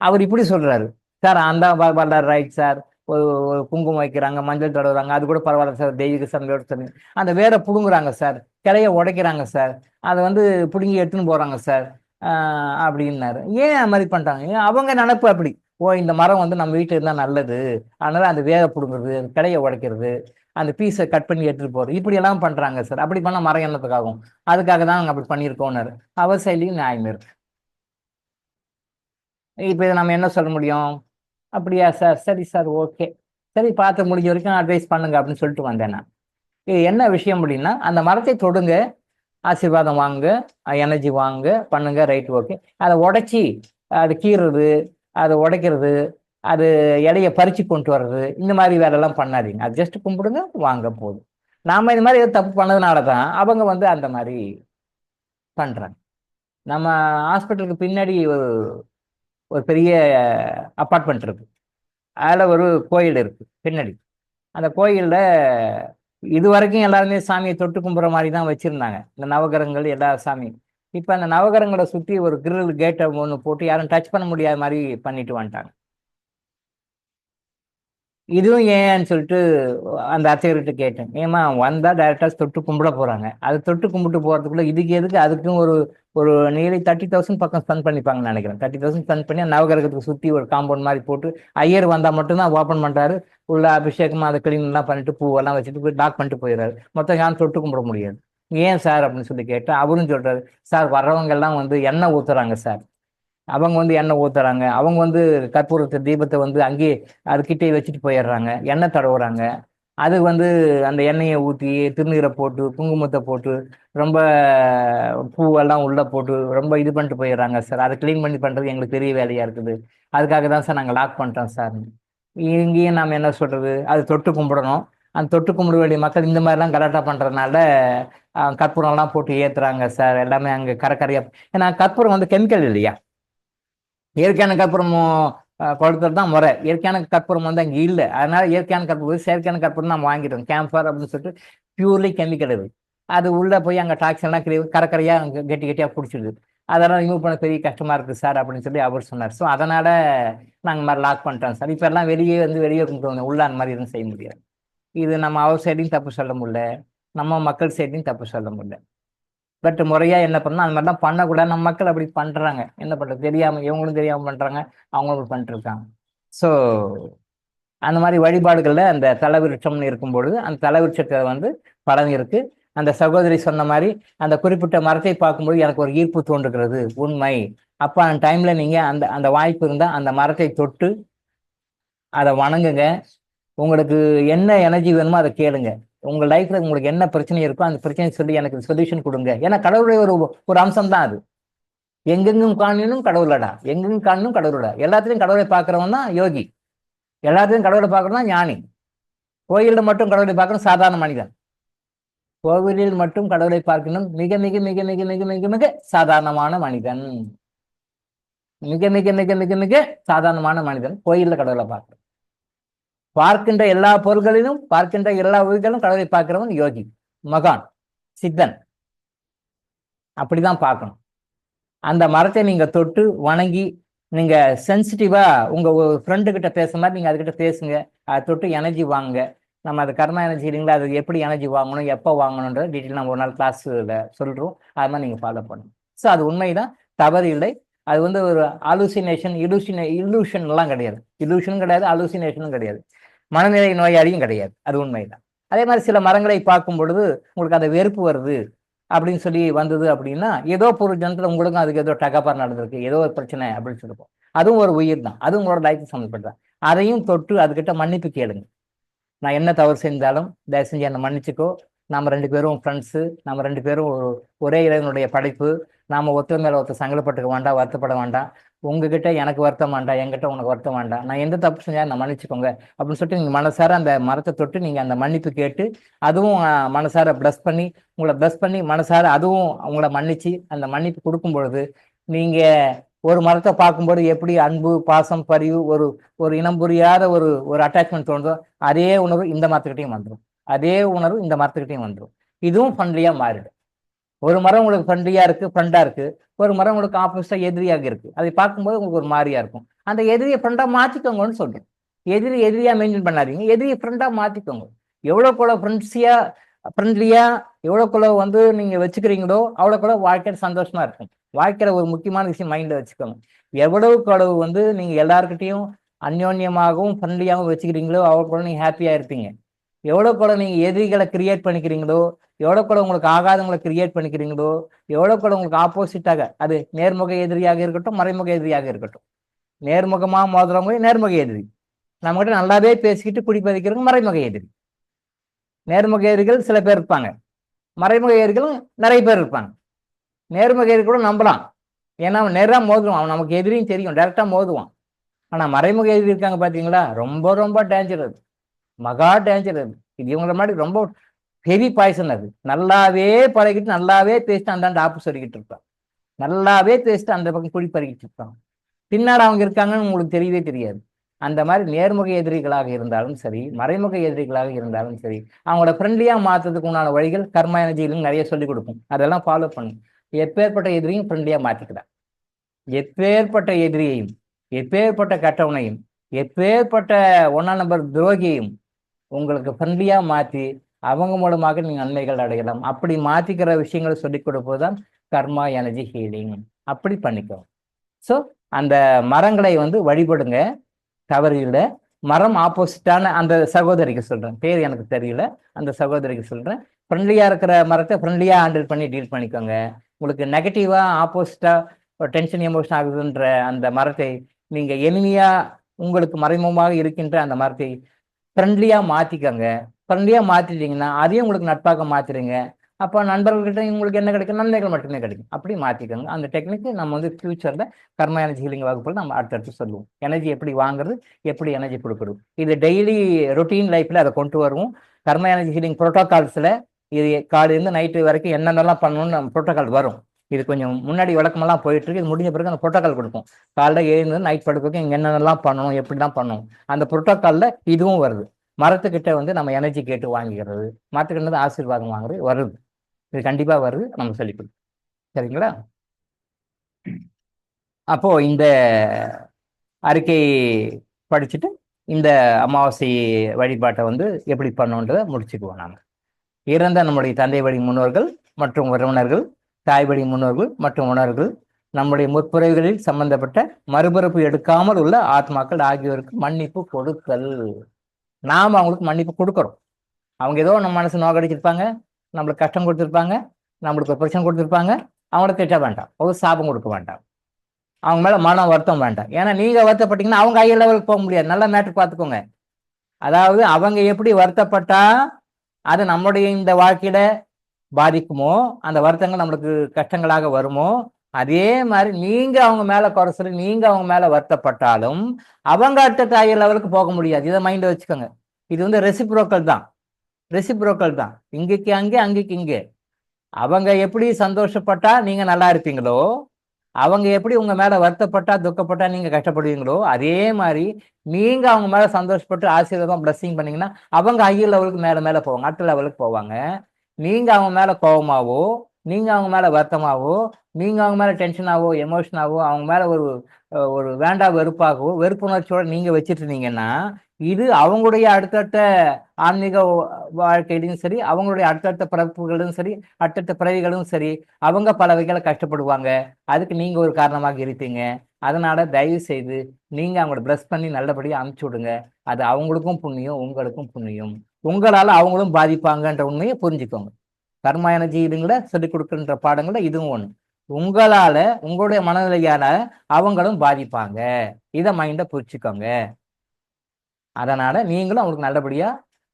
அவர் இப்படி சொல்றாரு. சார் அந்த பண்றாரு ரைட் சார், ஒரு குங்குமம் வைக்கிறாங்க, மஞ்சள் தடவுறாங்க, அது கூட பரவாயில்ல சார், தெய்வீக சமையோட சரி. அந்த வேரை புடுங்குறாங்க சார், கிளைய உடைக்கிறாங்க சார், அதை வந்து பிடுங்கி எடுத்துன்னு போறாங்க சார் அப்படின்னாரு. ஏன் அது மாதிரி பண்றாங்க? ஏன் அவங்க நினைப்பு அப்படி. ஓ, இந்த மரம் வந்து நம்ம வீட்டுல இருந்தா நல்லது, அதனால அந்த வேரை பிடுங்குறது, அந்த கிளைய உடைக்கிறது, அந்த பீஸை கட் பண்ணி எடுத்துட்டு போறது, இப்படி எல்லாம் பண்றாங்க சார். அப்படி பண்ணா மரம் என்னத்துக்காகும்? அதுக்காக தான் நாங்க அப்படி பண்ணியிருக்கோம்னாரு. அவர் சைட்லயும் நியாயம் இருக்கு. இப்ப இதை நம்ம என்ன சொல்ல முடியும்? அப்படியா சார், சரி சார், ஓகே, சரி, பார்த்து முடிஞ்ச வரைக்கும் அட்வைஸ் பண்ணுங்க அப்படின்னு சொல்லிட்டு வந்தேன் நான். இது என்ன விஷயம் அப்படின்னா, அந்த மரத்தை தொடுங்க, ஆசீர்வாதம் வாங்க, எனர்ஜி வாங்க, பண்ணுங்க, ரைட், ஓகே. அதை உடைச்சி அது கீறுறது, அதை உடைக்கிறது, அது இலைய பறிச்சு கொண்டு வர்றது, இந்த மாதிரி வேலையெல்லாம் பண்ணாதீங்க. அது ஜஸ்ட் கும்பிடுங்க, வாங்க, போதும். நாம இந்த மாதிரி ஏதோ தப்பு பண்ணதுனால தான் அவங்க வந்து அந்த மாதிரி பண்றாங்க. நம்ம ஹாஸ்பிட்டலுக்கு பின்னாடி ஒரு ஒரு பெரிய அப்பார்ட்மெண்ட் இருக்கு, அதுல ஒரு கோயில் இருக்கு பின்னாடி. அந்த கோயில்ல இது வரைக்கும் எல்லாருமே சாமியை தொட்டு கும்புற மாதிரி தான் வச்சிருந்தாங்க, இந்த நவகிரகங்கள் எல்லா சாமியும். இப்ப அந்த நவகிரகங்களை சுத்தி ஒரு கிரில் கேட்டை ஒன்று போட்டு யாரும் டச் பண்ண முடியாத மாதிரி பண்ணிட்டு வந்துட்டாங்க. இதுவும் ஏன்னு சொல்லிட்டு அந்த அர்ச்சகர்கிட்ட கேட்டேன். ஏமா வந்தா டைரக்டா தொட்டு கும்பிட போறாங்க, அது தொட்டு கும்பிட்டு போறதுக்குள்ள இதுக்கு எதுக்கு அதுக்கும் ஒரு ஒரு நியர்லி 30,000 பக்கம் ஸ்பெண்ட் பண்ணிப்பாங்கன்னு நினைக்கிறேன். 30,000 ஸ்பெண்ட் பண்ணி அந்த நவகிரகத்துக்கு சுத்தி ஒரு காம்பவுண்ட் மாதிரி போட்டு ஐயர் வந்தா மட்டும்தான் ஓப்பன் பண்றாரு. உள்ள அபிஷேகம் அதை கிளீன் எல்லாம் பண்ணிட்டு பூவெல்லாம் வச்சுட்டு போய் லாக் பண்ணிட்டு போயிடுறாரு. மொத்தம் யாரும் தொட்டு கும்பிட முடியாது. ஏன் சார் அப்படின்னு சொல்லி கேட்டேன். அவரும் சொல்றாரு, சார் வர்றவங்க எல்லாம் வந்து எண்ணெய் ஊத்துறாங்க சார், அவங்க வந்து எண்ணெய் ஊத்துறாங்க, அவங்க வந்து கற்பூரத்தை தீபத்தை வந்து அங்கேயே அதுக்கிட்டே வச்சுட்டு போயிடுறாங்க, எண்ணெய் தடவுறாங்க. அது வந்து அந்த எண்ணெயை ஊற்றி திருநீரை போட்டு குங்குமத்தை போட்டு ரொம்ப பூவெல்லாம் உள்ள போட்டு ரொம்ப இது பண்ணிட்டு போயிடுறாங்க சார். அதை க்ளீன் பண்ணி பண்றது எங்களுக்கு பெரிய வேலையா இருக்குது. அதுக்காக தான் சார் நாங்கள் லாக் பண்ணிட்டோம் சார். இங்கேயும் நாம் என்ன சொல்றது, அது தொட்டு கும்பிடணும். அந்த தொட்டு கும்பிட வேண்டிய மக்கள் இந்த மாதிரிலாம் கலாட்டா பண்றதுனால கற்பூரம்லாம் போட்டு ஏத்துறாங்க சார். எல்லாமே அங்கே கரையா, ஏன்னா கற்பூரம் வந்து கெமிக்கல் இல்லையா. இயற்கையான கற்பூரமும் கொளுத்துறது தான் முறை. இயற்கையான கற்பூரம் வந்து அங்கே இல்லை. அதனால இயற்கையான கற்பூரம், செயற்கையான கற்பூரம் நம்ம வாங்கிட்டோம், கேம்பர் அப்படின்னு சொல்லிட்டு பியூர்லி கெமிக்கல் இது. அது உள்ள போய் அங்கே டாக்ஸ் எல்லாம் கரையா அங்கே கெட்டி கெட்டியா பிடிச்சிடுது. அதெல்லாம் ரிமூவ் பண்ண பெரிய கஷ்டமா இருக்கு சார் அப்படின்னு சொல்லி அவர் சொன்னார். ஸோ அதனால நாங்கள் மாதிரி லாக் பண்ணிட்டோம் சார். இப்போ எல்லாம் வெளியே வந்து வெளியே கொண்டு வந்தோம், உள்ள அந்த மாதிரி எதுவும் செய்ய முடியாது. இது நம்ம அவர் சைடையும் தப்பு சொல்ல முடியல, நம்ம மக்கள் சைடையும் தப்பு சொல்ல முடியல. பட் முறையா என்ன பண்ணணும், அந்த மாதிரிலாம் பண்ணக்கூடாது. நம்ம மக்கள் அப்படி பண்றாங்க, என்ன பண்றது, தெரியாம, இவங்களும் தெரியாம பண்றாங்க, அவங்களும் அப்படி பண்ணிட்டு இருக்காங்க. ஸோ அந்த மாதிரி வழிபாடுகள்ல அந்த தலவிருட்சம்னு இருக்கும் பொழுது அந்த தலவிருட்சத்தை வந்து பலன் இருக்கு. அந்த சகோதரி சொன்ன மாதிரி அந்த குறிப்பிட்ட மரத்தை பார்க்கும்போது எனக்கு ஒரு ஈர்ப்பு தோன்றுகிறது, உண்மை. அப்ப அந்த டைம்ல நீங்க அந்த அந்த வாய்ப்பு இருந்தா அந்த மரத்தை தொட்டு அதை வணங்குங்க. உங்களுக்கு என்ன எனர்ஜி வேணுமோ அதை கேளுங்க. உங்க லைஃப்ல உங்களுக்கு என்ன பிரச்சனை இருக்கோ அந்த பிரச்சனையை சொல்லி எனக்கு சொல்யூஷன் கொடுங்க. ஏன்னா கடவுளுடைய ஒரு ஒரு அம்சம் தான் அது. எங்கெங்கும் காணணும் கடவுளடா, எங்கெங்கும் காணணும் கடவுளடா. எல்லாத்துலயும் கடவுளை பார்க்கறவன் தான் யோகி, எல்லாத்துலயும் கடவுளை பார்க்கறவன் தான் ஞானி. கோயிலில் மட்டும் கடவுளை பார்க்கணும் சாதாரண மனிதன், கோவிலில் மட்டும் கடவுளை பார்க்கணும் மிக மிக மிக மிக மிக மிக மிக சாதாரணமான மனிதன். மிக மிக மிக மிக மிக சாதாரணமான மனிதன் கோயில்ல கடவுளை பார்க்கணும். பார்க்கின்ற எல்லா பொருள்களிலும், பார்க்கின்ற எல்லா உயிர்களும் கடவுளை பார்க்கிறவன் யோகி, மகான், சித்தன். அப்படிதான் பார்க்கணும். அந்த மரத்தை நீங்க தொட்டு வணங்கி, நீங்க சென்சிட்டிவா உங்க ஃப்ரெண்டு கிட்ட பேசுற மாதிரி நீங்க அதுகிட்ட பேசுங்க. அதை தொட்டு எனர்ஜி வாங்குங்க. நம்ம அது கர்மா எனர்ஜி இல்லைங்களா, அது எப்படி எனர்ஜி வாங்கணும், எப்போ வாங்கணுன்ற டீட்டெயில் நம்ம ஒரு நாள் கிளாஸ்ல சொல்றோம். அது மாதிரி நீங்க ஃபாலோ பண்ணணும். ஸோ அது உண்மைதான், தவறு இல்லை. அது வந்து ஒரு அலுசினேஷன், இல்லூஷன் எல்லாம் கிடையாது. இல்லூஷனும் கிடையாது, அலுசினேஷனும் கிடையாது, மனநிலை நோயாளியும் கிடையாது. அது உண்மைதான். அதே மாதிரி சில மரங்களை பார்க்கும் பொழுது உங்களுக்கு அந்த வெறுப்பு வருது அப்படின்னு சொல்லி வந்தது அப்படின்னா, ஏதோ ஒரு ஜனத்துல உங்களுக்கும் அதுக்கு ஏதோ டகப்பார் நடந்திருக்கு, ஏதோ ஒரு பிரச்சனை அப்படின்னு சொல்லிப்போம். அதுவும் ஒரு உயிர் தான், அதுவும் உங்களோட லைஃப் சம்மந்தப்பட்டதான். அதையும் தொட்டு அதுகிட்ட மன்னிப்பு கேளுங்க. நான் என்ன தவறு செஞ்சாலும் தயவு செஞ்சு என்னை மன்னிச்சுக்கோ, நம்ம ரெண்டு பேரும் ஃப்ரெண்ட்ஸு, நம்ம ரெண்டு பேரும் ஒரே இறைவனுடைய படைப்பு, நாம ஒருத்தர் மேல ஒருத்தர் சங்கடப்பட்டுக்க வேண்டாம், வருத்தப்பட வேண்டாம். உங்ககிட்ட எனக்கு வருத்தம் வேண்டாம், என்கிட்ட உனக்கு வருத்தம் வேண்டாம். நான் எந்த தப்பு செஞ்சாலும் நான் மன்னிச்சுக்கோங்க அப்படின்னு சொல்லிட்டு நீங்க மனசார அந்த மரத்தை தொட்டு நீங்க அந்த மன்னிப்பு கேட்டு, அதுவும் மனசார பிளஸ் பண்ணி, உங்களை பிளஸ் பண்ணி மனசார அதுவும் உங்களை மன்னிச்சு அந்த மன்னிப்பு கொடுக்கும் பொழுது நீங்க ஒரு மரத்தை பார்க்கும்போது எப்படி அன்பு, பாசம், பரிவு, ஒரு ஒரு இனம் புரியாத ஒரு ஒரு அட்டாச்மெண்ட் தோணுதோ, அதே உணர்வு இந்த மரத்துக்கிட்டையும் வந்துடும். அதே உணர்வு இந்த மரத்துக்கிட்டையும் வந்துடும். இதுவும் ஃப்ரெண்ட்லியா மாறிடும். ஒரு மரம் உங்களுக்கு ஃப்ரெண்ட்லியா இருக்கு, ஃப்ரெண்டா இருக்கு. ஒரு மரம் உங்களுக்கு ஆப்போசிட்டா எதிரியாக இருக்கு. அதை பார்க்கும்போது உங்களுக்கு ஒரு மாதிரியா இருக்கும். அந்த எதிரியை ஃப்ரெண்டா மாத்திக்கோங்கன்னு சொல்றேன். எதிரியா மெயின்டைன் பண்ணாதீங்க. எதிரியை ஃப்ரெண்டா மாத்திக்கோங்க. எவ்வளோக்குள்ள ஃப்ரெண்ட்லியா எவ்வளோக்குள்ள நீங்க வச்சுக்கிறீங்களோ அவ்வளோக்குள்ள வாழ்க்கையில சந்தோஷமா இருக்கும். வாழ்க்கையில ஒரு முக்கியமான விஷயம் மைண்ட்ல வச்சுக்கோங்க. எவ்வளவுக்கு அளவு நீங்க எல்லாருக்கிட்டையும் அந்யோன்யமாகவும் ஃப்ரெண்ட்லியாகவும் வச்சுக்கிறீங்களோ அவ்வளோக்குள்ள நீங்க ஹாப்பியா இருப்பீங்க. எவ்வளோக்குள்ள நீங்க எதிரிகளை கிரியேட் பண்ணிக்கிறீங்களோ, எவ்வளோக்குள்ள உங்களுக்கு ஆகாதவங்களை கிரியேட் பண்ணிக்கிறீங்களோ, எவ்வளோக்குள்ள உங்களுக்கு ஆப்போசிட்டாக, அது நேர்முக எதிரியாக இருக்கட்டும், மறைமுக எதிரியாக இருக்கட்டும். நேர்முகமா மோதுறவங்க நேர்முக எதிரி. நம்மகிட்ட நல்லாவே பேசிக்கிட்டு குடிப்பதிக்கிறவங்க மறைமுக எதிரி. நேர்முக எதிரிகள் சில பேர் இருப்பாங்க, மறைமுக எதிரிகளும் நிறைய பேர் இருப்பாங்க. நேர்முக எதிரி கூட நம்பலாம், ஏன்னா அவன் நேராக மோதுவான், அவன் நமக்கு எதிரியும் தெரியும், டைரக்டா மோதுவான். ஆனா மறைமுக எதிரி இருக்காங்க பாத்தீங்களா, ரொம்ப ரொம்ப டேஞ்சர். அது மகா டேஞ்சர். அது இது இவங்கள மாதிரி ரொம்ப ஹெவி பாய்சன். அது நல்லாவே பழகிட்டு நல்லாவே பேசிட்டு அந்தாண்ட ஆப்பு சொல்லிக்கிட்டு இருப்பான். நல்லாவே பேசிட்டு அந்த பக்கம் குடி பறிக்கிட்டு இருப்பான். பின்னாடி அவங்க இருக்காங்கன்னு உங்களுக்கு தெரியவே தெரியாது. அந்த மாதிரி நேர்முக எதிரிகளாக இருந்தாலும் சரி, மறைமுக எதிரிகளாக இருந்தாலும் சரி, அவங்களோட ஃப்ரெண்ட்லியா மாத்துறதுக்கு உண்டான வழிகள் கர்மா எனர்ஜியிலும் நிறைய சொல்லிக் கொடுக்கும். அதெல்லாம் ஃபாலோ பண்ணும். எப்பேற்பட்ட எதிரியும் ஃப்ரெண்ட்லியா மாத்திக்கிறான். எப்பேற்பட்ட எதிரியையும், எப்பேற்பட்ட கெட்டவனையும், எப்பேற்பட்ட 1ஆம் நம்பர் துரோகியையும் உங்களுக்கு ஃப்ரெண்ட்லியா மாத்தி அவங்க மூலமாக நீங்க நன்மைகள் அடையலாம். அப்படி மாத்திக்கிற விஷயங்களை சொல்லிக் கொடுப்பதுதான் கர்மா எனர்ஜி ஹீலிங். அப்படி பண்ணிக்கோ. ஸோ அந்த மரங்களை வழிபடுங்க, தவறு இல்லை. மரம் ஆப்போசிட்டான அந்த சகோதரிக்கு சொல்றேன், பேர் எனக்கு தெரியல, அந்த சகோதரிக்கு சொல்றேன். ஃப்ரெண்ட்லியா இருக்கிற மரத்தை ஃப்ரெண்ட்லியா ஹேண்டில் பண்ணி டீல் பண்ணிக்கோங்க. உங்களுக்கு நெகட்டிவா ஆப்போசிட்டா டென்ஷன் எமோஷன் ஆகுதுன்ற அந்த மரத்தை நீங்க எளிமையா உங்களுக்கு மறைமுகமாக இருக்கின்ற அந்த மரத்தை ஃப்ரெண்ட்லியா மாத்திக்கோங்க. ஃப்ரெண்ட்லியா மாத்திட்டீங்கன்னா அதையும் உங்களுக்கு நட்பாக மாத்திடுங்க. அப்போ நண்பர்கள்கிட்ட உங்களுக்கு என்ன கிடைக்கும்? நன்மைகள் மட்டுமே கிடைக்கும். அப்படி மாத்திக்கோங்க. அந்த டெக்னிக் நம்ம ஃபியூச்சர்ல கர்மா எனர்ஜி ஹீலிங் வகுப்புல நம்ம அடுத்தடுத்து சொல்லுவோம். எனர்ஜி எப்படி வாங்குறது, எப்படி எனர்ஜி கொடுக்குறது, இது டெய்லி ரொட்டீன் லைஃப்ல அதை கொண்டு வருவோம். கர்மா எனர்ஜி ஹீலிங் ப்ரோட்டோகால்ஸ்ல இது காலையிலேருந்து நைட்டு வரைக்கும் என்னென்னலாம் பண்ணணும்னு நம்ம ப்ரோட்டோகால் வரும். இது கொஞ்சம் முன்னாடி விளக்கமெல்லாம் போயிட்டு இருக்கு. இது முடிஞ்ச பிறகு அந்த ப்ரோட்டோகால் கொடுப்போம். காலைல எழுந்து நைட் படுக்கிறதுக்கு இங்கே என்னென்னலாம் பண்ணணும், எப்படிலாம் பண்ணணும், அந்த ப்ரோட்டோகால்ல இதுவும் வருது. மரத்துக்கிட்ட நம்ம எனர்ஜி கேட்டு வாங்கிக்கிறது, மரத்துக்கிட்ட ஆசீர்வாதம் வாங்குறது வருது. இது கண்டிப்பா வருது, நம்ம சொல்லிக் கொடுக்கும். சரிங்களா? அப்போ இந்த அறிக்கை படிச்சுட்டு இந்த அமாவாசை வழிபாட்டை எப்படி பண்ணணுன்றதை முடிச்சுக்குவோம். நாங்கள் இறந்த நம்முடைய தந்தை வழி முன்னோர்கள் மற்றும் உறவினர்கள், தாய் வழி முன்னோர்கள் மற்றும் உணர்கள், நம்முடைய முற்பிறவிகளில் சம்பந்தப்பட்ட மறுபிறப்பு எடுக்காமல் உள்ள ஆத்மாக்கள் ஆகியோருக்கு மன்னிப்பு கொடுத்தல். நாம் அவங்களுக்கு மன்னிப்பு கொடுக்குறோம். அவங்க ஏதோ நம்ம மனசு நோக்கடிச்சிருப்பாங்க, நம்மளுக்கு கஷ்டம் கொடுத்துருப்பாங்க, நம்மளுக்கு ஒரு பிரச்சனை கொடுத்துருப்பாங்க. அவங்கள திட்ட வேண்டாம், ஒரு சாபம் கொடுக்க வேண்டாம், அவங்க மேல மனம் வருத்தம் வேண்டாம். ஏன்னா நீங்க வருத்தப்பட்டீங்கன்னா அவங்க ஹையர் லெவலுக்கு போக முடியாது. நல்ல மேட்டர் பார்த்துக்கோங்க. அதாவது அவங்க எப்படி வருத்தப்பட்டா அது நம்மளுடைய இந்த வாழ்க்கையில பாதிக்குமோ, அந்த வருத்தங்கள் நம்மளுக்கு கஷ்டங்களாக வருமோ, அதே மாதிரி நீங்க அவங்க மேல குறை சொல்லி நீங்க அவங்க மேல வருத்தப்பட்டாலும் அவங்க அடுத்த ஹையர் லெவலுக்கு போக முடியாது. இதை மைண்ட் வச்சுக்கோங்க. இது ரெசிப்ரோக்கல் தான். ரெசிப்ரோக்கல் தான். இங்கேக்கு அங்கே, அங்கேக்கு இங்கே. அவங்க எப்படி சந்தோஷப்பட்டா நீங்க நல்லா இருப்பீங்களோ, அவங்க எப்படி உங்க மேல வருத்தப்பட்டா துக்கப்பட்டா நீங்க கஷ்டப்படுவீங்களோ, அதே மாதிரி நீங்க அவங்க மேல சந்தோஷப்பட்டு ஆசீர்வாதம் பிளஸிங் பண்ணீங்கன்னா அவங்க ஹையர் லெவலுக்கு மேல மேல போவாங்க, அடுத்த லெவலுக்கு போவாங்க. நீங்க அவங்க மேல கோபமாவோ, நீங்க அவங்க மேல வருத்தமாவோ, நீங்க அவங்க மேல டென்ஷனாவோ எமோஷனாவோ, அவங்க மேல ஒரு ஒரு வேண்டா வெறுப்பாகவோ வெறுப்புணர்ச்சியோட நீங்க வச்சுட்டு இருந்தீங்கன்னா இது அவங்களுடைய அடுத்தடுத்த ஆன்மீக வாழ்க்கையிலும் சரி, அவங்களுடைய அடுத்தடுத்த பிறப்புகளும் சரி, அடுத்தடுத்த பிறவிகளும் சரி, அவங்க பல வகைகளை கஷ்டப்படுவாங்க. அதுக்கு நீங்க ஒரு காரணமாக இருப்பீங்க. அதனால தயவு செய்து நீங்க அவங்கள பிளஸ் பண்ணி நல்லபடியா அனுப்பிச்சு விடுங்க. அது அவங்களுக்கும் புண்ணியம், உங்களுக்கும் புண்ணியம். உங்களால அவங்களும் பாதிப்பாங்கன்ற உண்மையை புரிஞ்சுக்கோங்க. கர்மா எனர்ஜியிலுங்கள சொல்லிக் கொடுக்குன்ற பாடங்கள இதுவும் ஒண்ணு. உங்களால உங்களுடைய மனநிலையால அவங்களும் பாதிப்பாங்க. இதை மைண்ட புரிச்சுக்கோங்க. அதனால நீங்களும் அவங்களுக்கு நல்லபடியா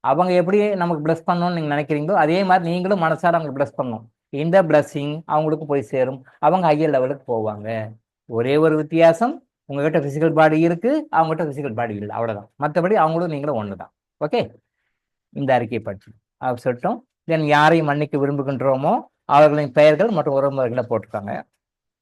அவங்க எப்படி நமக்கு பிளஸ் பண்ணணும்னு நீங்க நினைக்கிறீங்களோ அதே மாதிரி நீங்களும் மனசார அவங்களுக்கு பிளஸ் பண்ணணும். இந்த பிளஸ்ஸிங் அவங்களுக்கு போய் சேரும். அவங்க ஹையர் லெவலுக்கு போவாங்க. ஒரே ஒரு வித்தியாசம், உங்ககிட்ட பிசிக்கல் பாடி இருக்கு, அவங்ககிட்ட பிசிக்கல் பாடி இல்லை, அவ்வளவுதான். மற்றபடி அவங்களும் நீங்களும் ஒண்ணுதான். ஓகே, இந்த அறிக்கையை படிச்சு அவர் சொல்லட்டும். தென் யாரையும் மன்னிக்க விரும்புகின்றோமோ அவர்களின் பெயர்கள் மற்றும் உறவுமுறைகளை போட்டுக்காங்க.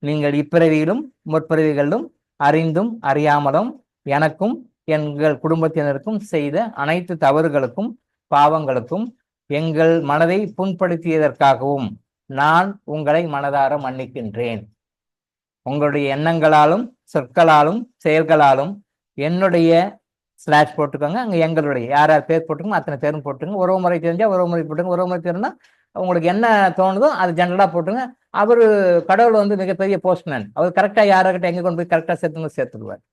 நீங்கள் இப்பிறவியிலும் முற்பிறவிகளிலும் அறிந்தும் அறியாமலும் எனக்கும் எங்கள் குடும்பத்தினருக்கும் செய்த அனைத்து தவறுகளுக்கும் பாவங்களுக்கும் எங்கள் மனதை புண்படுத்தியதற்காகவும் நான் உங்களை மனதார மன்னிக்கின்றேன். உங்களுடைய எண்ணங்களாலும் சொற்களாலும் செயல்களாலும் என்னுடைய ஸ்லாஷ் போட்டுக்கோங்க, அங்கே எங்களுடைய யார் யார் பேர் போட்டுக்கோங்க அத்தனை பேரும் போட்டுங்க. ஒரு முறை தெரிஞ்சால் ஒரு முறை போட்டுங்க, ஒரு முறை தெரிஞ்சா உங்களுக்கு என்ன தோணுதோ அது ஜென்ரலாக போட்டுங்க. அவர் கடவுள் வந்து மிகப்பெரிய போஸ்ட்மேன். அவர் கரெக்டாக யார்கிட்ட எங்கே கொண்டு போய் கரெக்டாக சேர்த்துடுவார்.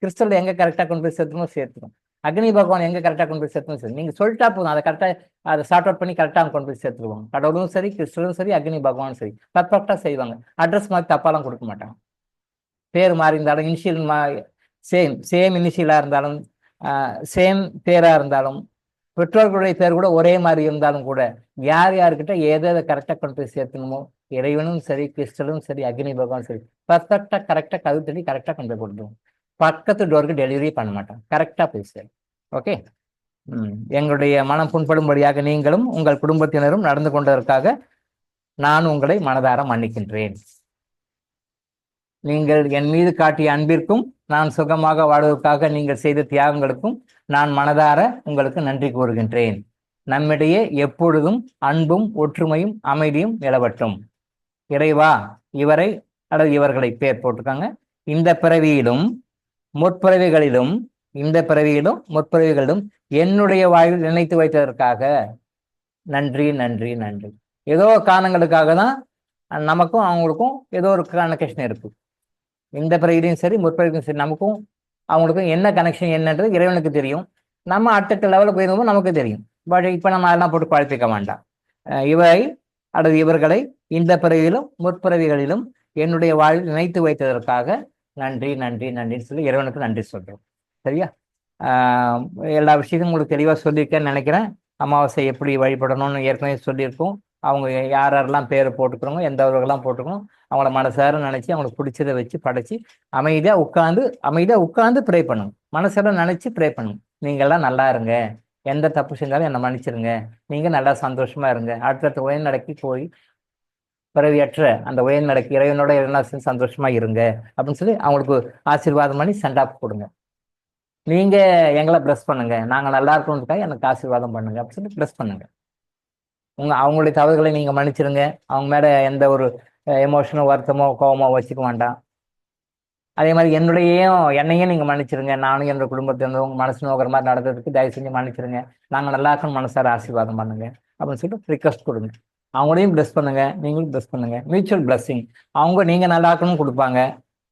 கிறிஸ்தவர்கள் எங்கே கரெக்டாக கொண்டு போய் சேர்த்துடும். அக்னி பகவான் எங்கே கரெக்டாக கொண்டு போய் சேர்த்துணும் நீங்கள் சொல்லிட்டா போதும், அதை கரெக்டாக அதை சார்ட் அவுட் பண்ணி கரெக்டாக கொண்டு போய் சேர்த்துருவாங்க. கடவுளும் சரி, கிறிஸ்தவரும் சரி, அக்னி பகவானும் சரி பர்ஃபெக்டாக செய்வாங்க. அட்ரஸ் மாதிரி தப்பாலாம் கொடுக்க மாட்டாங்க. பேர் மாறி இருந்தாலும் இனிஷியல் சேம் இனிஷியலாக இருந்தாலும் சேம் பேராக இருந்தாலும் பெற்றோர்களுடைய பேர் கூட ஒரே மாதிரி இருந்தாலும் கூட யார் யார்கிட்ட எதை கரெக்டாக கொண்டு போய் சேர்த்தணுமோ இறைவனும் சரி, கிறிஸ்டலும் சரி, அக்னி பகவானும் சரி பர்ஃபெக்டாக கரெக்டாக கழுத்தடி கரெக்டாக கொண்டு போய் கொடுத்துருவோம். பக்கத்து டோருக்கு டெலிவரி பண்ண மாட்டோம், கரெக்டாக போய் சேரும். ஓகே. எங்களுடைய மனம் புண்படும்படியாக நீங்களும் உங்கள் குடும்பத்தினரும் நடந்து கொண்டதற்காக நான் உங்களை மனதார மன்னிக்கின்றேன். நீங்கள் என் மீது காட்டிய அன்பிற்கும் நான் சுகமாக வாழ்வதற்காக நீங்கள் செய்த தியாகங்களுக்கும் நான் மனதார உங்களுக்கு நன்றி கூறுகின்றேன். நம்மிடையே எப்பொழுதும் அன்பும் ஒற்றுமையும் அமைதியும் நிலவட்டும். இறைவா, இவரை அல்லது இவர்களை பேர் போட்டுக்காங்க. இந்த பிறவியிலும் முற்பிறவிகளிலும் என்னுடைய வாழ்வில் நினைத்து வைத்ததற்காக நன்றி நன்றி நன்றி. ஏதோ காரணங்களுக்காக தான் நமக்கும் அவங்களுக்கும் ஏதோ ஒரு கனெக்ஷன் இருக்கு. இந்த பிறவிலையும் சரி முற்பிறவிலையும் சரி நமக்கும் அவங்களுக்கும் என்ன கனெக்ஷன் என்னன்றது இறைவனுக்கு தெரியும். நம்ம அடுத்த லெவலுக்கு போயிருந்தோம் நமக்கு தெரியும். பட் இப்போ நம்ம அதெல்லாம் போட்டு குழப்பிக்க வேண்டாம். இவரை அல்லது இவர்களை இந்த பிறவியிலும் முற்பிறவிகளிலும் என்னுடைய வாழ்வில் நினைத்து வைத்ததற்காக நன்றி நன்றி நன்றின்னு சொல்லி இறைவனுக்கு நன்றி சொல்கிறோம். சரியா? எல்லா விஷயத்தையும் உங்களுக்கு தெளிவாக சொல்லியிருக்கேன்னு நினைக்கிறேன். அமாவாசை எப்படி வழிபடணும்னு ஏற்கனவே சொல்லியிருக்கோம். அவங்க யார் யாரெல்லாம் பேர் போட்டுக்கிறோங்க, எந்தவர்களெல்லாம் போட்டுக்கணும், அவங்கள மனசார நினச்சி அவங்களுக்கு பிடிச்சதை வச்சு படைச்சி அமைதியாக உட்காந்து ப்ரே பண்ணுங்க. மனசார நினச்சி ப்ரே பண்ணுங்க. நீங்கள்லாம் நல்லா இருங்க, எந்த தப்பு செஞ்சாலும் என்னை மன்னிச்சிருங்க, நீங்கள் நல்லா சந்தோஷமாக இருங்க, அடுத்தடுத்த உயர்நடைக்கு போய் பிறவியற்ற அந்த உயர்நடைக்கு இறைவனோட எல்லாம் சந்தோஷமாக இருங்க அப்படின்னு சொல்லி அவங்களுக்கு ஆசீர்வாதம் பண்ணி சென்ட் ஆஃப் கொடுங்க. நீங்கள் எங்களை ப்ளஸ் பண்ணுங்க, நாங்கள் நல்லா இருக்கணுன்றதுக்காக எனக்கு ஆசீர்வாதம் பண்ணுங்க அப்படின்னு சொல்லி ப்ளஸ் பண்ணுங்க. அவங்களுடைய தவறுகளை நீங்கள் மன்னிச்சிருங்க. அவங்க மேலே எந்த ஒரு எமோஷனோ வருத்தமோ கோபமோ வச்சுக்க வேண்டாம். அதே மாதிரி என்னையும் நீங்கள் மன்னிச்சிருங்க. நானும் என்னோட குடும்பத்தை உங்கள் மனசு நோக்கிற மாதிரி நடந்ததுக்கு தயவு செஞ்சு மன்னிச்சிருங்க. நாங்கள் நல்லா இருக்கணும் மனசார ஆசீர்வாதம் பண்ணுங்க அப்படின்னு சொல்லிட்டு ரிக்வஸ்ட் கொடுங்க. அவங்களையும் ப்ளஸ் பண்ணுங்க, நீங்களும் ப்ளஸ் பண்ணுங்க. Mutual blessing. நீங்கள் நல்லா இருக்கணும்னு கொடுப்பாங்க,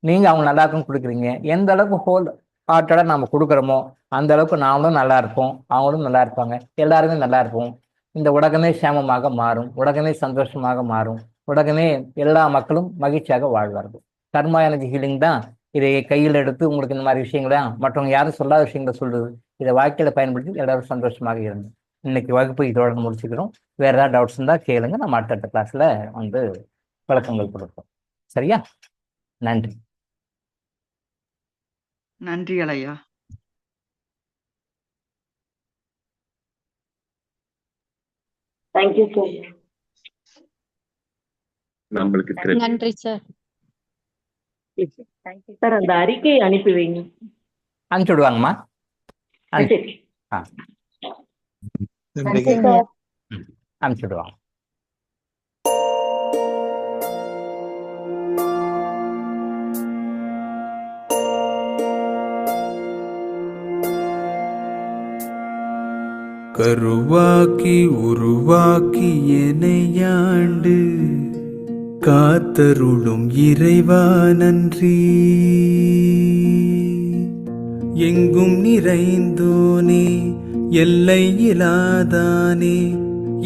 நீங்கள் அவங்க நல்லா இருக்கணும்னு கொடுக்குறீங்க. எந்த அளவுக்கு ஹோல் ஹார்ட்டோட நம்ம கொடுக்குறோமோ அந்த அளவுக்கு நாமளும் நல்லா இருப்போம், அவங்களும் நல்லா இருப்பாங்க, எல்லாருமே நல்லா இருப்போம். இந்த உலகமே சேமமாக மாறும், உலகமே சந்தோஷமாக மாறும், உலகமே எல்லா மக்களும் மகிழ்ச்சியாக வாழ்வார்கள். கர்மா எனர்ஜி ஹீலிங் தான் இதை கையில் எடுத்து உங்களுக்கு இந்த மாதிரி விஷயங்களா மற்றவங்க யாரும் சொல்லாத விஷயங்களை சொல்லுது. இதை வாழ்க்கையில பயன்படுத்தி எல்லாரும் சந்தோஷமாக இருந்து இன்னைக்கு வகுப்பு இதோட முடிச்சுக்கிறோம். வேற ஏதாவது டவுட்ஸ் இருந்தால் கேளுங்க, நம்ம அடுத்த கிளாஸ்ல வந்து விளக்கங்கள் கொடுப்போம். சரியா? நன்றி. நன்றி ஐயா. Thank you sir. நம்மளுக்கு நன்றி சார். சார் அந்த அறிக்கையை அனுப்பி வைங்க. அனுப்பிச்சு விடுவாங்கம்மா. சரி. அனுப்பிச்சு விடுவாங்க. கருவாக்கி உருவாக்கி எனையாண்டு காத்தருளும் இறைவா நன்றி. எங்கும் நிறைந்தோனே எல்லை இலாதானே,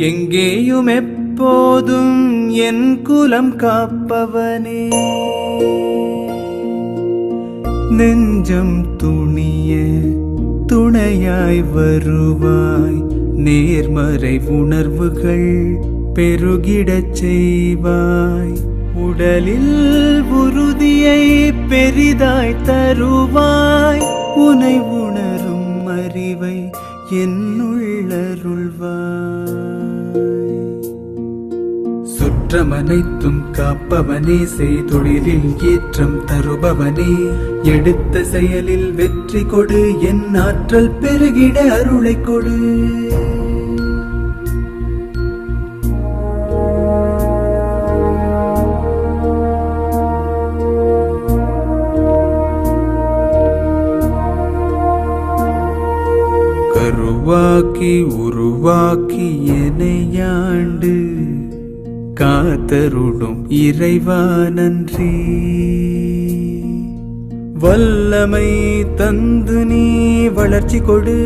எங்கேயும் எப்போதும் என் குலம் காப்பவனே. நெஞ்சம் துணிய துணையாய் வருவாய், நேர்மறை உணர்வுகள் பெருகிடச் செய்வாய். உடலில் உறுதியை பெரிதாய் தருவாய், உனை உணரும் அறிவை என்னுள்ளருள்வாய். சுற்றமனைத்தும் காப்பவனே, செய்தொழிலில் ஏற்றம் தருபவனே, எடுத்த செயலில் வெற்றி கொடு, என் ஆற்றல் பெருகிட அருளை கொடு. கருவாக்கி உருவாக்கி எனையாண்டு காத்தருடும் இறைவா நன்றி. வல்லமை தந்து நீ வளர்ச்சி கொடு,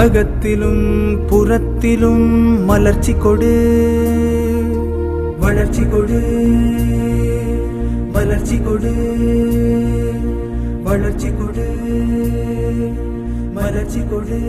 அகத்திலும் புறத்திலும் மலர்ச்சி கொடு. வளர்ச்சி கொடு, மலர்ச்சி கொடு, வளர்ச்சி கொடு, மலர்ச்சி கொடு.